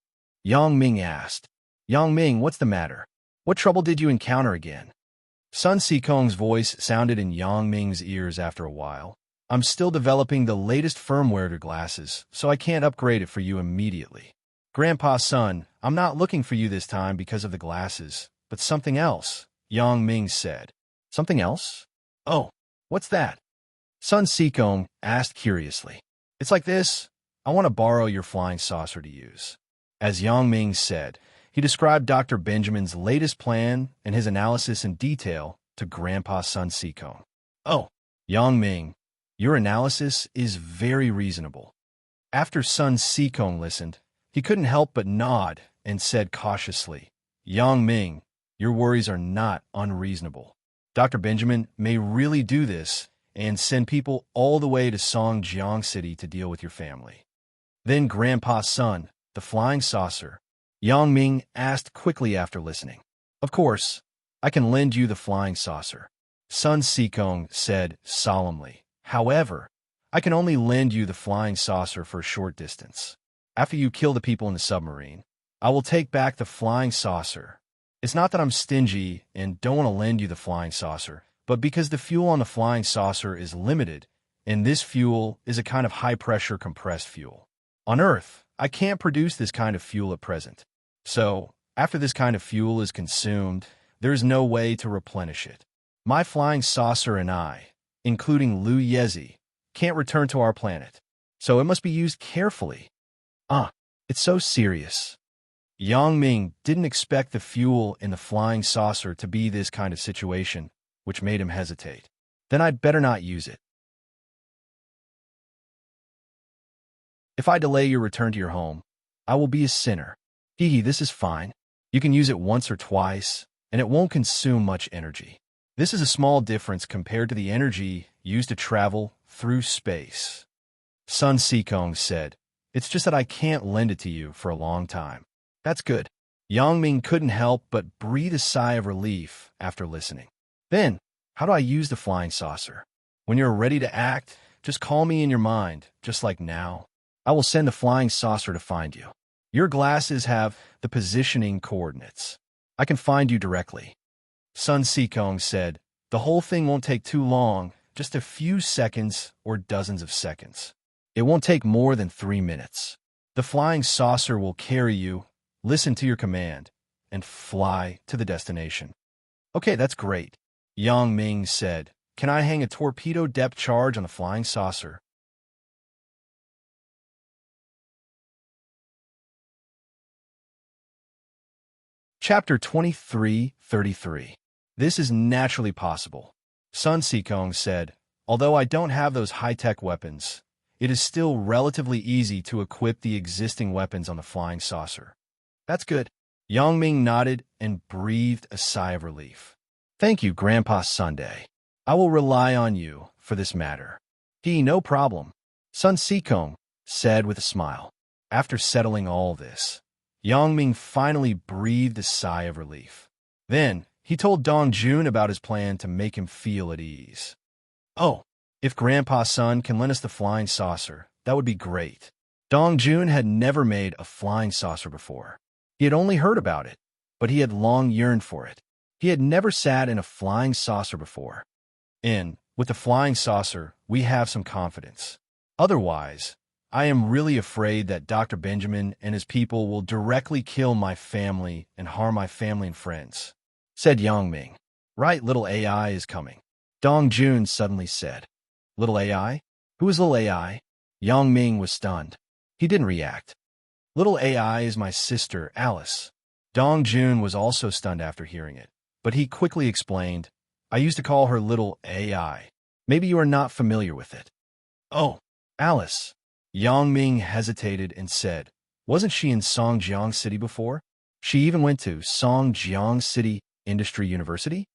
Yang Ming asked. Yang Ming, what's the matter? What trouble did you encounter again? Son Sikong's voice sounded in Yang Ming's ears after a while. I'm still developing the latest firmware to glasses, so I can't upgrade it for you immediately. Grandpa's son, I'm not looking for you this time because of the glasses, but something else, Yang Ming said. Something else? Oh, what's that? Son Sikong asked curiously. It's like this. I want to borrow your flying saucer to use. As Yang Ming said, he described Dr. Benjamin's latest plan and his analysis in detail to Grandpa's son Sikong. Oh, Yang Ming, your analysis is very reasonable. After son Sikong listened, he couldn't help but nod and said cautiously, Yang Ming, your worries are not unreasonable. Dr. Benjamin may really do this and send people all the way to Songjiang City to deal with your family. Then Grandpa's son, the flying saucer, Yang Ming asked quickly after listening. Of course, I can lend you the flying saucer, son Sikong said solemnly. However, I can only lend you the flying saucer for a short distance. After you kill the people in the submarine, I will take back the flying saucer. It's not that I'm stingy and don't want to lend you the flying saucer, but because the fuel on the flying saucer is limited, and this fuel is a kind of high-pressure compressed fuel. On Earth, I can't produce this kind of fuel at present. So, after this kind of fuel is consumed, there is no way to replenish it. My flying saucer and I, including Liu Yezi, can't return to our planet. so it must be used carefully. Ah, it's so serious. Yang Ming didn't expect the fuel in the flying saucer to be this kind of situation, which made him hesitate. Then I'd better not use it. If I delay your return to your home, I will be a sinner. Hee, this is fine. You can use it once or twice, and it won't consume much energy. This is a small difference compared to the energy used to travel through space. Sun Sikong said, "It's just that I can't lend it to you for a long time." That's good. Yang Ming couldn't help but breathe a sigh of relief after listening. Then, how do I use the flying saucer? When you're ready to act, just call me in your mind, just like now. I will send the flying saucer to find you. Your glasses have the positioning coordinates. I can find you directly. Sun Sikong said, "The whole thing won't take too long, just a few seconds or dozens of seconds. It won't take more than 3 minutes. The flying saucer will carry you, listen to your command, and fly to the destination." Okay, that's great. Yang Ming said, "Can I hang a torpedo depth charge on the flying saucer?" Chapter 23:33. This is naturally possible. Sun Sikong said, "Although I don't have those high-tech weapons, it is still relatively easy to equip the existing weapons on the flying saucer." That's good. Yang Ming nodded and breathed a sigh of relief. "Thank you, Grandpa Sunday. I will rely on you for this matter." No problem," Sun Sikong said with a smile. After settling all this, Yang Ming finally breathed a sigh of relief. Then, he told Dong Jun about his plan to make him feel at ease. "Oh, if Grandpa Sun can lend us the flying saucer, that would be great." Dong Jun had never made a flying saucer before. He had only heard about it, but he had long yearned for it. He had never sat in a flying saucer before. With the flying saucer, we have some confidence. Otherwise, I am really afraid that Dr. Benjamin and his people will directly kill my family and harm my family and friends," said Yang Ming. "Right, little AI is coming," Dong Jun suddenly said. "Little AI? Who is little AI?" Yang Ming was stunned. He didn't react. "Little AI is my sister, Alice." Dong Jun was also stunned after hearing it, but he quickly explained, "I used to call her little AI. Maybe you are not familiar with it." "Oh, Alice." Yang Ming hesitated and said, "Wasn't she in Songjiang City before? She even went to Songjiang City Industry University?"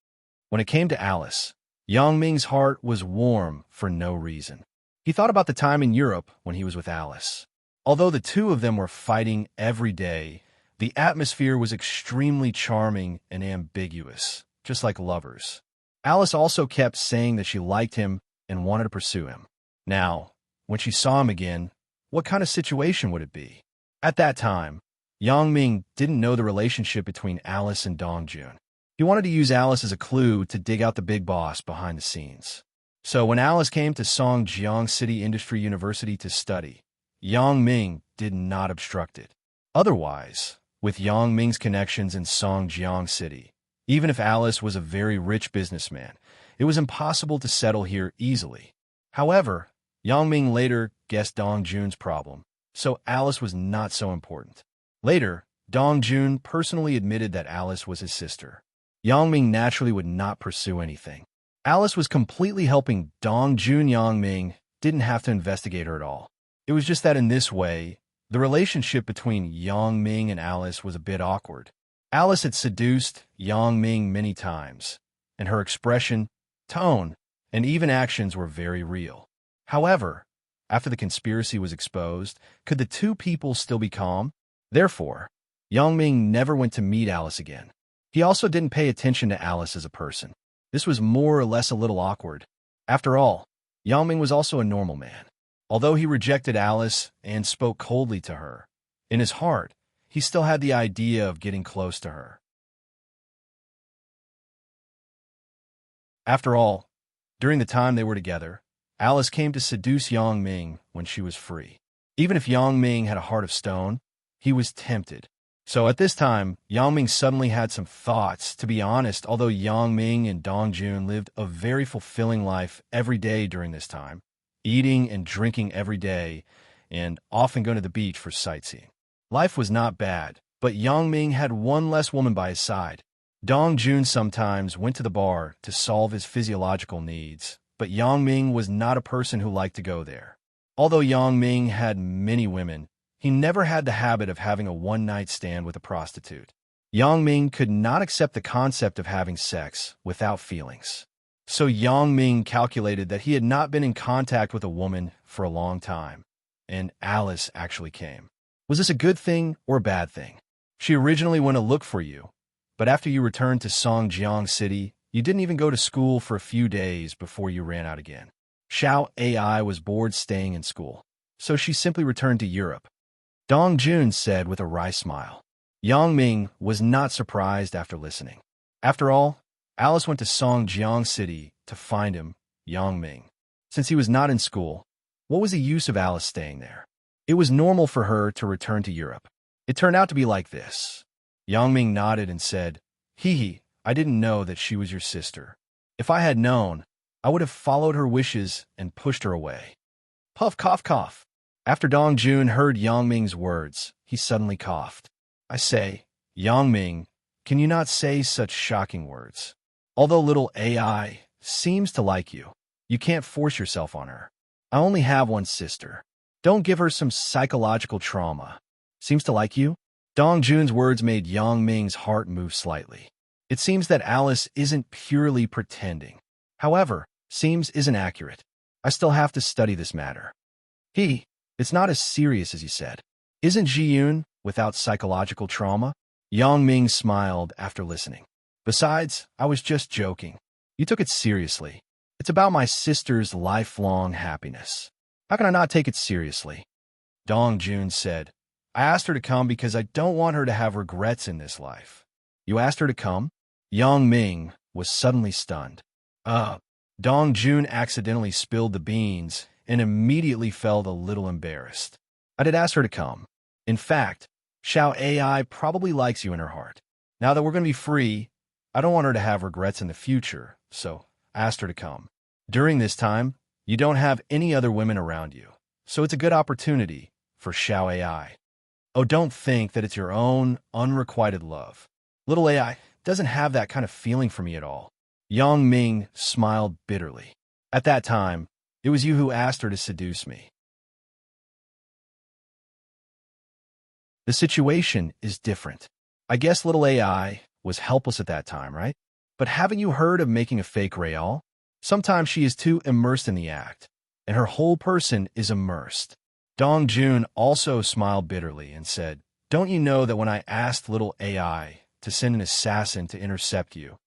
When it came to Alice, Yang Ming's heart was warm for no reason. He thought about the time in Europe when he was with Alice. Although the two of them were fighting every day, the atmosphere was extremely charming and ambiguous, just like lovers. Alice also kept saying that she liked him and wanted to pursue him. Now, when she saw him again, what kind of situation would it be? At that time, Yang Ming didn't know the relationship between Alice and Dong Jun. He wanted to use Alice as a clue to dig out the big boss behind the scenes. So when Alice came to Songjiang City Industry University to study, Yang Ming did not obstruct it. Otherwise, with Yang Ming's connections in Songjiang City, even if Alice was a very rich businessman, it was impossible to settle here easily. However, Yang Ming later guessed Dong Jun's problem, so Alice was not so important. Later, Dong Jun personally admitted that Alice was his sister. Yang Ming naturally would not pursue anything. Alice was completely helping Dong Jun. Yang Ming didn't have to investigate her at all. It was just that in this way, the relationship between Yang Ming and Alice was a bit awkward. Alice had seduced Yang Ming many times, and her expression, tone, and even actions were very real. However, after the conspiracy was exposed, could the two people still be calm? Therefore, Yang Ming never went to meet Alice again. He also didn't pay attention to Alice as a person. This was more or less a little awkward. After all, Yang Ming was also a normal man. Although he rejected Alice and spoke coldly to her, in his heart, he still had the idea of getting close to her. After all, during the time they were together, Alice came to seduce Yang Ming when she was free. Even if Yang Ming had a heart of stone, he was tempted. So at this time, Yang Ming suddenly had some thoughts. To be honest, although Yang Ming and Dong Jun lived a very fulfilling life every day during this time, eating and drinking every day, and often going to the beach for sightseeing. Life was not bad, but Yang Ming had one less woman by his side. Dong Jun sometimes went to the bar to solve his physiological needs, but Yang Ming was not a person who liked to go there. Although Yang Ming had many women, he never had the habit of having a one-night stand with a prostitute. Yang Ming could not accept the concept of having sex without feelings. So Yang Ming calculated that he had not been in contact with a woman for a long time, and Alice actually came. Was this a good thing or a bad thing? She originally went to look for you, but after you returned to Songjiang City, you didn't even go to school for a few days before you ran out again. Xiao AI was bored staying in school, so she simply returned to Europe. Dong Jun said with a wry smile. Yang Ming was not surprised after listening. After all, Alice went to Songjiang City to find him, Yang Ming. Since he was not in school, what was the use of Alice staying there? It was normal for her to return to Europe. It turned out to be like this. Yang Ming nodded and said, "Hee, I didn't know that she was your sister. If I had known, I would have followed her wishes and pushed her away." Puff, cough, cough. After Dong Jun heard Yang Ming's words, he suddenly coughed. "I say, Yang Ming, can you not say such shocking words? Although little AI seems to like you, you can't force yourself on her. I only have one sister. Don't give her some psychological trauma. Seems to like you?" Dong Jun's words made Yang Ming's heart move slightly. It seems that Alice isn't purely pretending. However, seems isn't accurate. I still have to study this matter. It's not as serious as you said. Isn't Ji-Yun without psychological trauma? Yang Ming smiled after listening. Besides, I was just joking. You took it seriously. It's about my sister's lifelong happiness. How can I not take it seriously? Dong Jun said, "I asked her to come because I don't want her to have regrets in this life." You asked her to come? Yang Ming was suddenly stunned. Dong Jun accidentally spilled the beans and immediately felt a little embarrassed. I did ask her to come. In fact, Xiao AI probably likes you in her heart. Now that we're going to be free, I don't want her to have regrets in the future, so I asked her to come. During this time, you don't have any other women around you, so it's a good opportunity for Xiao AI. Oh, don't think that it's your own unrequited love. Little AI doesn't have that kind of feeling for me at all. Yang Ming smiled bitterly. At that time, it was you who asked her to seduce me. The situation is different. I guess little AI was helpless at that time, right? But haven't you heard of making a fake Rayal? Sometimes she is too immersed in the act, and her whole person is immersed. Dong Jun also smiled bitterly and said, "Don't you know that when I asked little AI to send an assassin to intercept you,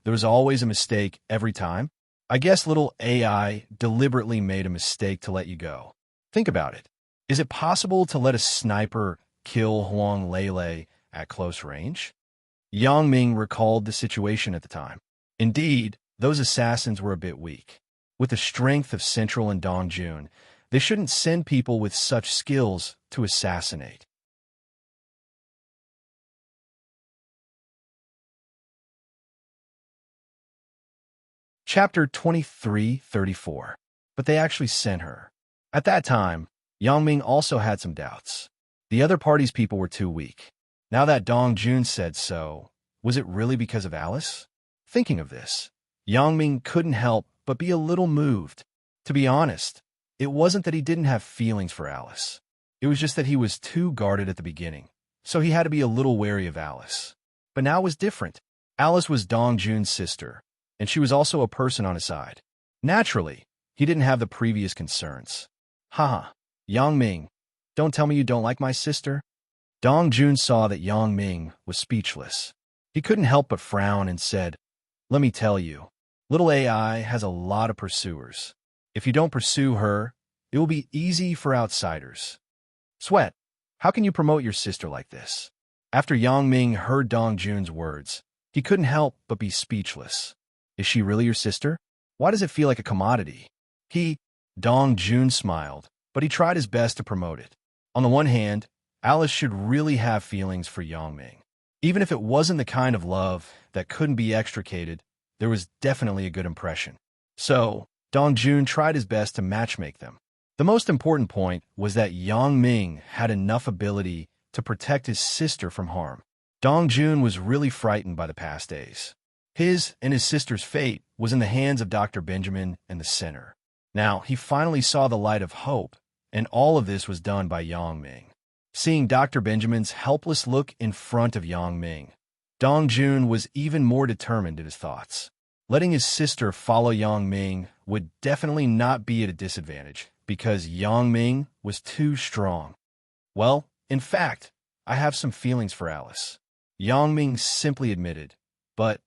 there was always a mistake every time? I guess little AI deliberately made a mistake to let you go. Think about it. Is it possible to let a sniper kill Huang Lele at close range?" Yang Ming recalled the situation at the time. Indeed, those assassins were a bit weak. With the strength of Central and Dong Jun, they shouldn't send people with such skills to assassinate. Chapter 2334. But they actually sent her. At that time, Yang Ming also had some doubts. The other party's people were too weak. Now that Dong Jun said so, was it really because of Alice? Thinking of this, Yang Ming couldn't help but be a little moved. To be honest, it wasn't that he didn't have feelings for Alice. It was just that he was too guarded at the beginning, so he had to be a little wary of Alice. But now it was different. Alice was Dong Jun's sister, and she was also a person on his side. Naturally, he didn't have the previous concerns. Haha, Yang Ming, don't tell me you don't like my sister? Dong Jun saw that Yang Ming was speechless. He couldn't help but frown and said, "Let me tell you, little AI has a lot of pursuers. If you don't pursue her, it will be easy for outsiders." Sweat, how can you promote your sister like this? After Yang Ming heard Dong Jun's words, he couldn't help but be speechless. Is she really your sister? Why does it feel like a commodity? Dong Jun smiled, but he tried his best to promote it. On the one hand, Alice should really have feelings for Yang Ming. Even if it wasn't the kind of love that couldn't be extricated, there was definitely a good impression. So, Dong Jun tried his best to matchmake them. The most important point was that Yang Ming had enough ability to protect his sister from harm. Dong Jun was really frightened by the past days. His and his sister's fate was in the hands of Dr. Benjamin and the Center. Now, he finally saw the light of hope, and all of this was done by Yang Ming. Seeing Dr. Benjamin's helpless look in front of Yang Ming, Dong Jun was even more determined in his thoughts. Letting his sister follow Yang Ming would definitely not be at a disadvantage, because Yang Ming was too strong. Well, in fact, I have some feelings for Alice, Yang Ming simply admitted. But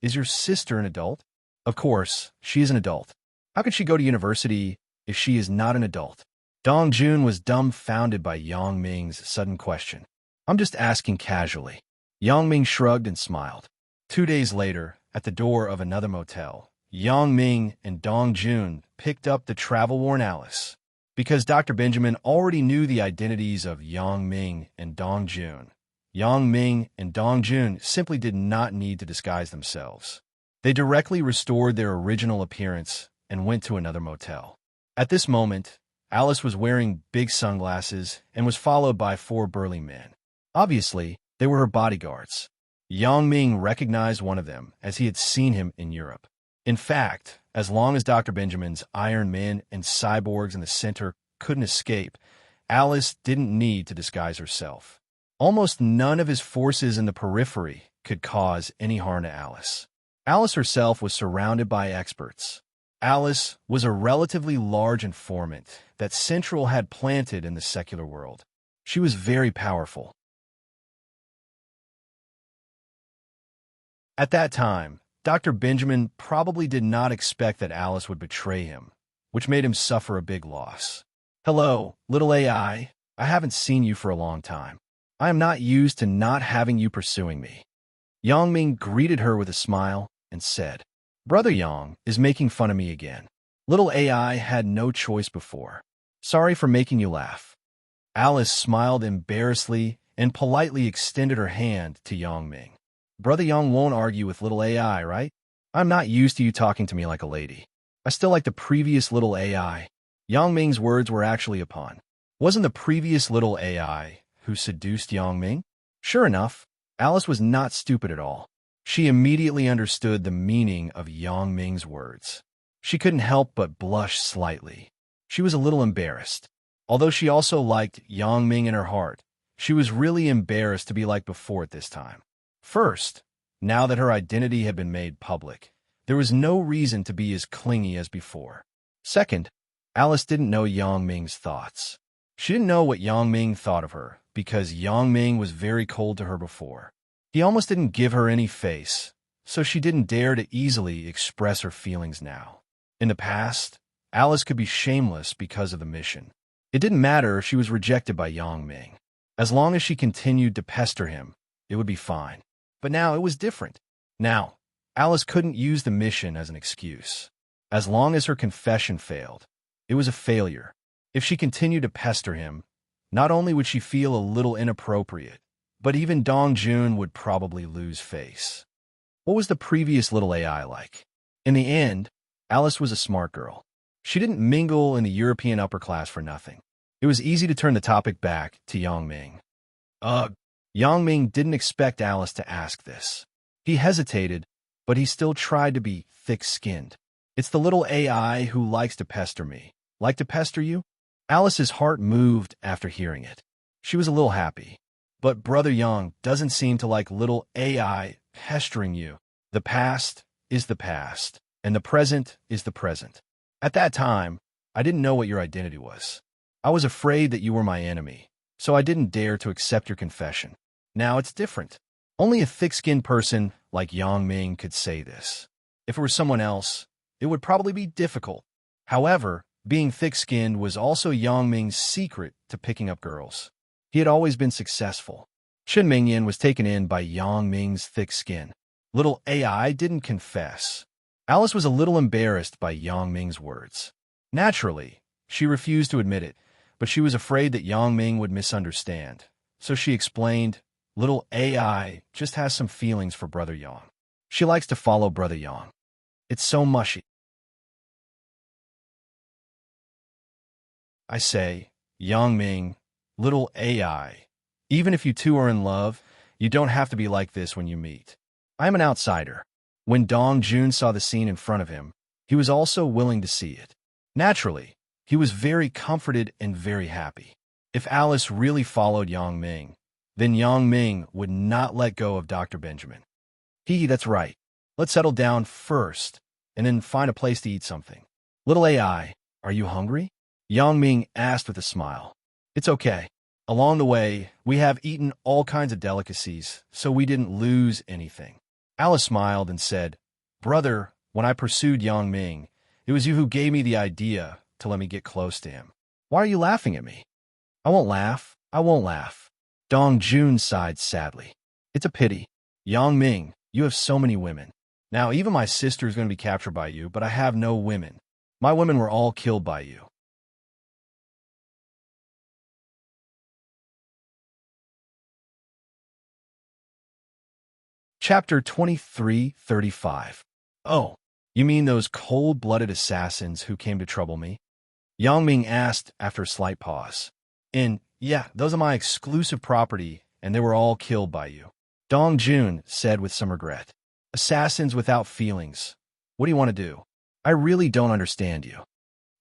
is your sister an adult? Of course, she is an adult. How could she go to university if she is not an adult? Dong Jun was dumbfounded by Yang Ming's sudden question. I'm just asking casually. Yang Ming shrugged and smiled. 2 days later, at the door of another motel, Yang Ming and Dong Jun picked up the travel-worn Alice. Because Dr. Benjamin already knew the identities of Yang Ming and Dong Jun, Yang Ming and Dong Jun simply did not need to disguise themselves. They directly restored their original appearance and went to another motel. At this moment, Alice was wearing big sunglasses and was followed by 4 burly men. Obviously, they were her bodyguards. Yang Ming recognized one of them as he had seen him in Europe. In fact, as long as Dr. Benjamin's Iron Men and cyborgs in the center couldn't escape, Alice didn't need to disguise herself. Almost none of his forces in the periphery could cause any harm to Alice. Alice herself was surrounded by experts. Alice was a relatively large informant that Central had planted in the secular world. She was very powerful. At that time, Dr. Benjamin probably did not expect that Alice would betray him, which made him suffer a big loss. Hello, little AI. I haven't seen you for a long time. I am not used to not having you pursuing me. Yang Ming greeted her with a smile and said, Brother Yang is making fun of me again. Little AI had no choice before. Sorry for making you laugh. Alice smiled embarrassedly and politely extended her hand to Yang Ming. Brother Yang won't argue with little AI, right? I'm not used to you talking to me like a lady. I still like the previous little AI. Yang Ming's words were actually a pun. Wasn't the previous little AI who seduced Yang Ming? Sure enough, Alice was not stupid at all. She immediately understood the meaning of Yang Ming's words. She couldn't help but blush slightly. She was a little embarrassed. Although she also liked Yang Ming in her heart, she was really embarrassed to be like before at this time. First, now that her identity had been made public, there was no reason to be as clingy as before. Second, Alice didn't know Yang Ming's thoughts. She didn't know what Yang Ming thought of her, because Yang Ming was very cold to her before. He almost didn't give her any face, so she didn't dare to easily express her feelings now. In the past, Alice could be shameless because of the mission. It didn't matter if she was rejected by Yang Ming. As long as she continued to pester him, it would be fine. But now it was different. Now, Alice couldn't use the mission as an excuse. As long as her confession failed, it was a failure. If she continued to pester him, not only would she feel a little inappropriate, but even Dong Jun would probably lose face. What was the previous little AI like? In the end, Alice was a smart girl. She didn't mingle in the European upper class for nothing. It was easy to turn the topic back to Yang Ming. Yang Ming didn't expect Alice to ask this. He hesitated, but he still tried to be thick-skinned. It's the little AI who likes to pester me. Like to pester you? Alice's heart moved after hearing it. She was a little happy. But Brother Yang doesn't seem to like little AI pestering you. The past is the past, and the present is the present. At that time, I didn't know what your identity was. I was afraid that you were my enemy, so I didn't dare to accept your confession. Now it's different. Only a thick-skinned person like Yang Ming could say this. If it were someone else, it would probably be difficult. However, being thick-skinned was also Yang Ming's secret to picking up girls. He had always been successful. Chen Mingyan was taken in by Yang Ming's thick skin. Little AI didn't confess. Alice was a little embarrassed by Yang Ming's words. Naturally, she refused to admit it, but she was afraid that Yang Ming would misunderstand. So she explained, little AI just has some feelings for Brother Yang. She likes to follow Brother Yang. It's so mushy. I say, Yang Ming, little AI. Even if you two are in love, you don't have to be like this when you meet. I am an outsider. When Dong Jun saw the scene in front of him, he was also willing to see it. Naturally, he was very comforted and very happy. If Alice really followed Yang Ming, then Yang Ming would not let go of Dr. Benjamin. That's right. Let's settle down first, and then find a place to eat something. Little AI, are you hungry? Yang Ming asked with a smile. It's okay. Along the way, we have eaten all kinds of delicacies, so we didn't lose anything. Alice smiled and said, Brother, when I pursued Yang Ming, it was you who gave me the idea to let me get close to him. Why are you laughing at me? I won't laugh. I won't laugh. Dong Jun sighed sadly. It's a pity. Yang Ming, you have so many women. Now, even my sister is going to be captured by you, but I have no women. My women were all killed by you. Chapter 23:35. Oh, you mean those cold-blooded assassins who came to trouble me? Yang Ming asked after a slight pause. Yeah, those are my exclusive property, and they were all killed by you. Dong Jun said with some regret. Assassins without feelings. What do you want to do? I really don't understand you.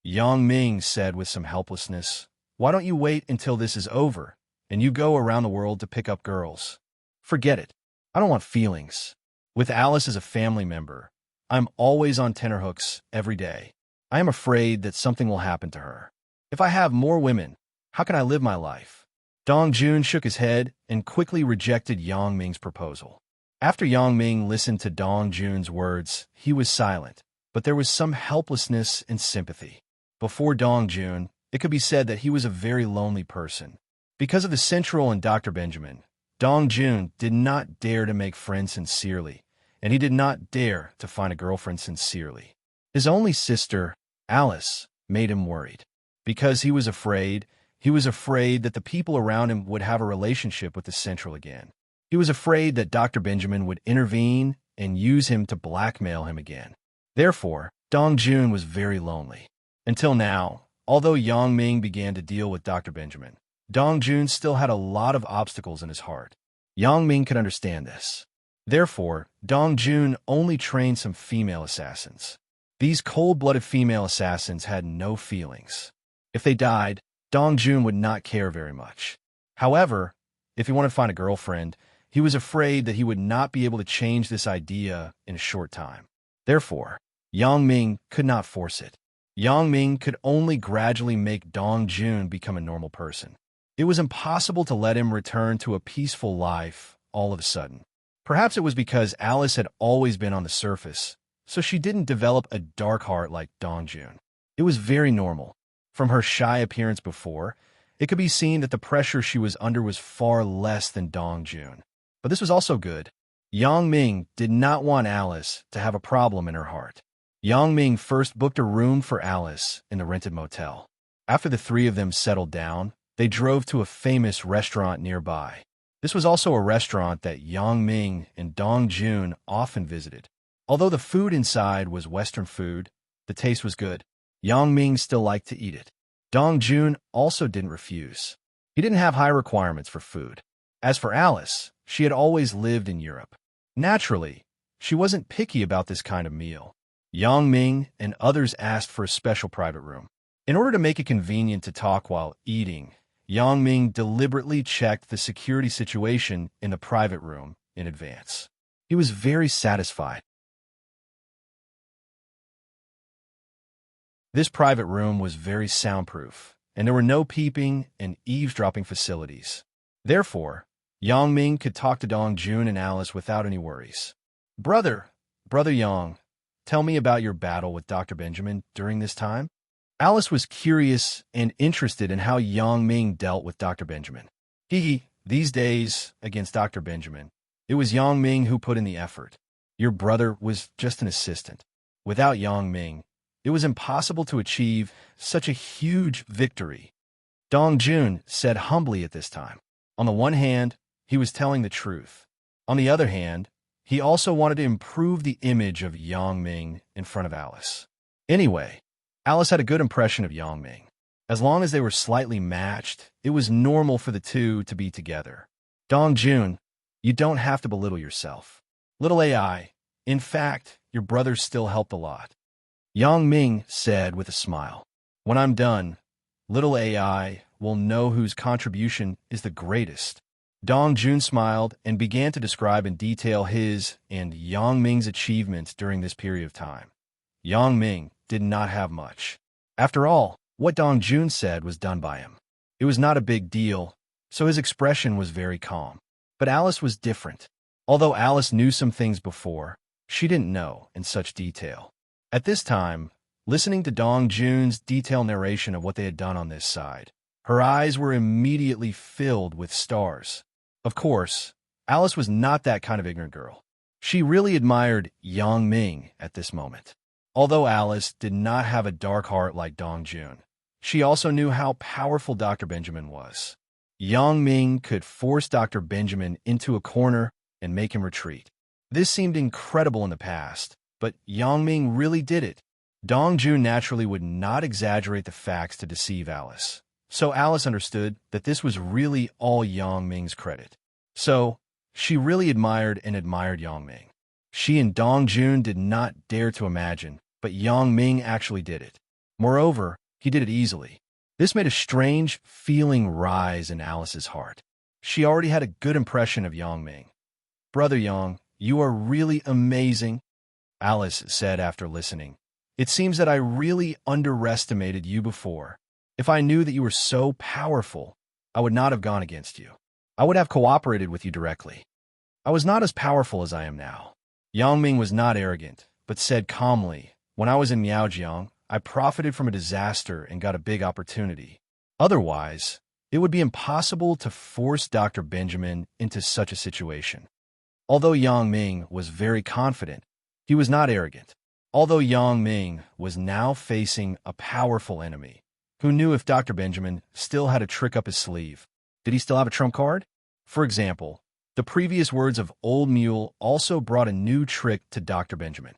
Yang Ming said with some helplessness. Why don't you wait until this is over, and you go around the world to pick up girls? Forget it. I don't want feelings. With Alice as a family member, I'm always on tenterhooks every day. I am afraid that something will happen to her. If I have more women, how can I live my life? Dong Jun shook his head and quickly rejected Yang Ming's proposal. After Yang Ming listened to Dong Jun's words, he was silent, but there was some helplessness and sympathy. Before Dong Jun, it could be said that he was a very lonely person. Because of the Central and Dr. Benjamin, Dong Jun did not dare to make friends sincerely, and he did not dare to find a girlfriend sincerely. His only sister, Alice, made him worried. Because he was afraid that the people around him would have a relationship with the Central again. He was afraid that Dr. Benjamin would intervene and use him to blackmail him again. Therefore, Dong Jun was very lonely. Until now, although Yang Ming began to deal with Dr. Benjamin, Dong Jun still had a lot of obstacles in his heart. Yang Ming could understand this. Therefore, Dong Jun only trained some female assassins. These cold-blooded female assassins had no feelings. If they died, Dong Jun would not care very much. However, if he wanted to find a girlfriend, he was afraid that he would not be able to change this idea in a short time. Therefore, Yang Ming could not force it. Yang Ming could only gradually make Dong Jun become a normal person. It was impossible to let him return to a peaceful life all of a sudden. Perhaps it was because Alice had always been on the surface, so she didn't develop a dark heart like Dong Jun. It was very normal. From her shy appearance before, it could be seen that the pressure she was under was far less than Dong Jun. But this was also good. Yang Ming did not want Alice to have a problem in her heart. Yang Ming first booked a room for Alice in the rented motel. After the three of them settled down, they drove to a famous restaurant nearby. This was also a restaurant that Yang Ming and Dong Jun often visited. Although the food inside was Western food, the taste was good. Yang Ming still liked to eat it. Dong Jun also didn't refuse. He didn't have high requirements for food. As for Alice, she had always lived in Europe. Naturally, she wasn't picky about this kind of meal. Yang Ming and others asked for a special private room. In order to make it convenient to talk while eating, Yang Ming deliberately checked the security situation in the private room in advance. He was very satisfied. This private room was very soundproof, and there were no peeping and eavesdropping facilities. Therefore, Yang Ming could talk to Dong Jun and Alice without any worries. Brother Yang, tell me about your battle with Dr. Benjamin during this time. Alice was curious and interested in how Yang Ming dealt with Dr. Benjamin. These days, against Dr. Benjamin, it was Yang Ming who put in the effort. Your brother was just an assistant. Without Yang Ming, it was impossible to achieve such a huge victory. Dong Jun said humbly at this time. On the one hand, he was telling the truth. On the other hand, he also wanted to improve the image of Yang Ming in front of Alice. Anyway, Alice had a good impression of Yang Ming. As long as they were slightly matched, it was normal for the two to be together. Dongjun, you don't have to belittle yourself. Little AI, in fact, your brothers still helped a lot. Yang Ming said with a smile. When I'm done, little AI will know whose contribution is the greatest. Dongjun smiled and began to describe in detail his and Yang Ming's achievements during this period of time. Yang Ming did not have much. After all, what Dongjun said was done by him. It was not a big deal, so his expression was very calm. But Alice was different. Although Alice knew some things before, she didn't know in such detail. At this time, listening to Dongjun's detailed narration of what they had done on this side, her eyes were immediately filled with stars. Of course, Alice was not that kind of ignorant girl. She really admired Yang Ming at this moment. Although Alice did not have a dark heart like Dongjun, she also knew how powerful Dr. Benjamin was. Yang Ming could force Dr. Benjamin into a corner and make him retreat. This seemed incredible in the past, but Yang Ming really did it. Dongjun naturally would not exaggerate the facts to deceive Alice, so Alice understood that this was really all Yang Ming's credit. So, she really admired Yang Ming. She and Dongjun did not dare to imagine, but Yang Ming actually did it. Moreover, he did it easily. This made a strange feeling rise in Alice's heart. She already had a good impression of Yang Ming. Brother Yang, you are really amazing, Alice said after listening. It seems that I really underestimated you before. If I knew that you were so powerful, I would not have gone against you. I would have cooperated with you directly. I was not as powerful as I am now. Yang Ming was not arrogant, but said calmly, when I was in Miaojiang, I profited from a disaster and got a big opportunity. Otherwise, it would be impossible to force Dr. Benjamin into such a situation. Although Yang Ming was very confident, he was not arrogant. Although Yang Ming was now facing a powerful enemy, who knew if Dr. Benjamin still had a trick up his sleeve. Did he still have a trump card? For example, the previous words of Old Mule also brought a new trick to Dr. Benjamin.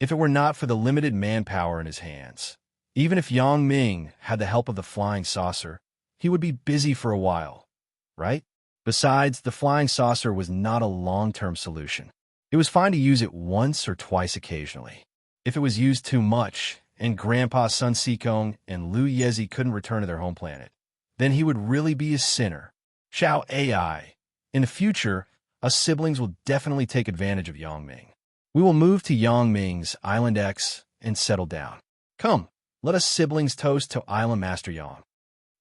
If it were not for the limited manpower in his hands, even if Yang Ming had the help of the flying saucer, he would be busy for a while, right? Besides, the flying saucer was not a long-term solution. It was fine to use it once or twice occasionally. If it was used too much, and Grandpa Sun Sikong and Lu Yezi couldn't return to their home planet, then he would really be a sinner. Xiao AI. In the future, us siblings will definitely take advantage of Yang Ming. We will move to Yang Ming's Island X and settle down. Come, let us siblings toast to Island Master Yang.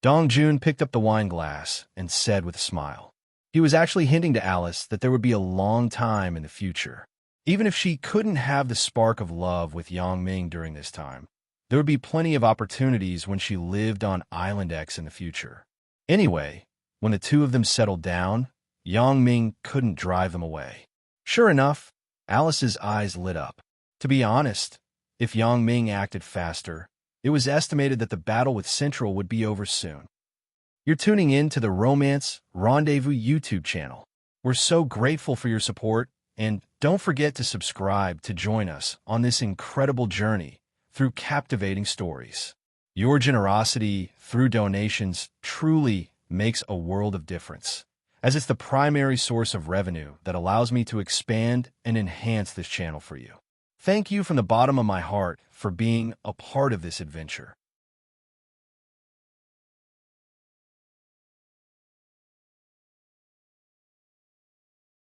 Dongjun picked up the wine glass and said with a smile. He was actually hinting to Alice that there would be a long time in the future. Even if she couldn't have the spark of love with Yang Ming during this time, there would be plenty of opportunities when she lived on Island X in the future. Anyway, when the two of them settled down, Yang Ming couldn't drive them away. Sure enough, Alice's eyes lit up. To be honest, if Yang Ming acted faster, it was estimated that the battle with Central would be over soon. You're tuning in to the Romance Rendezvous YouTube channel. We're so grateful for your support, and don't forget to subscribe to join us on this incredible journey through captivating stories. Your generosity through donations truly makes a world of difference, as it's the primary source of revenue that allows me to expand and enhance this channel for you. Thank you from the bottom of my heart for being a part of this adventure.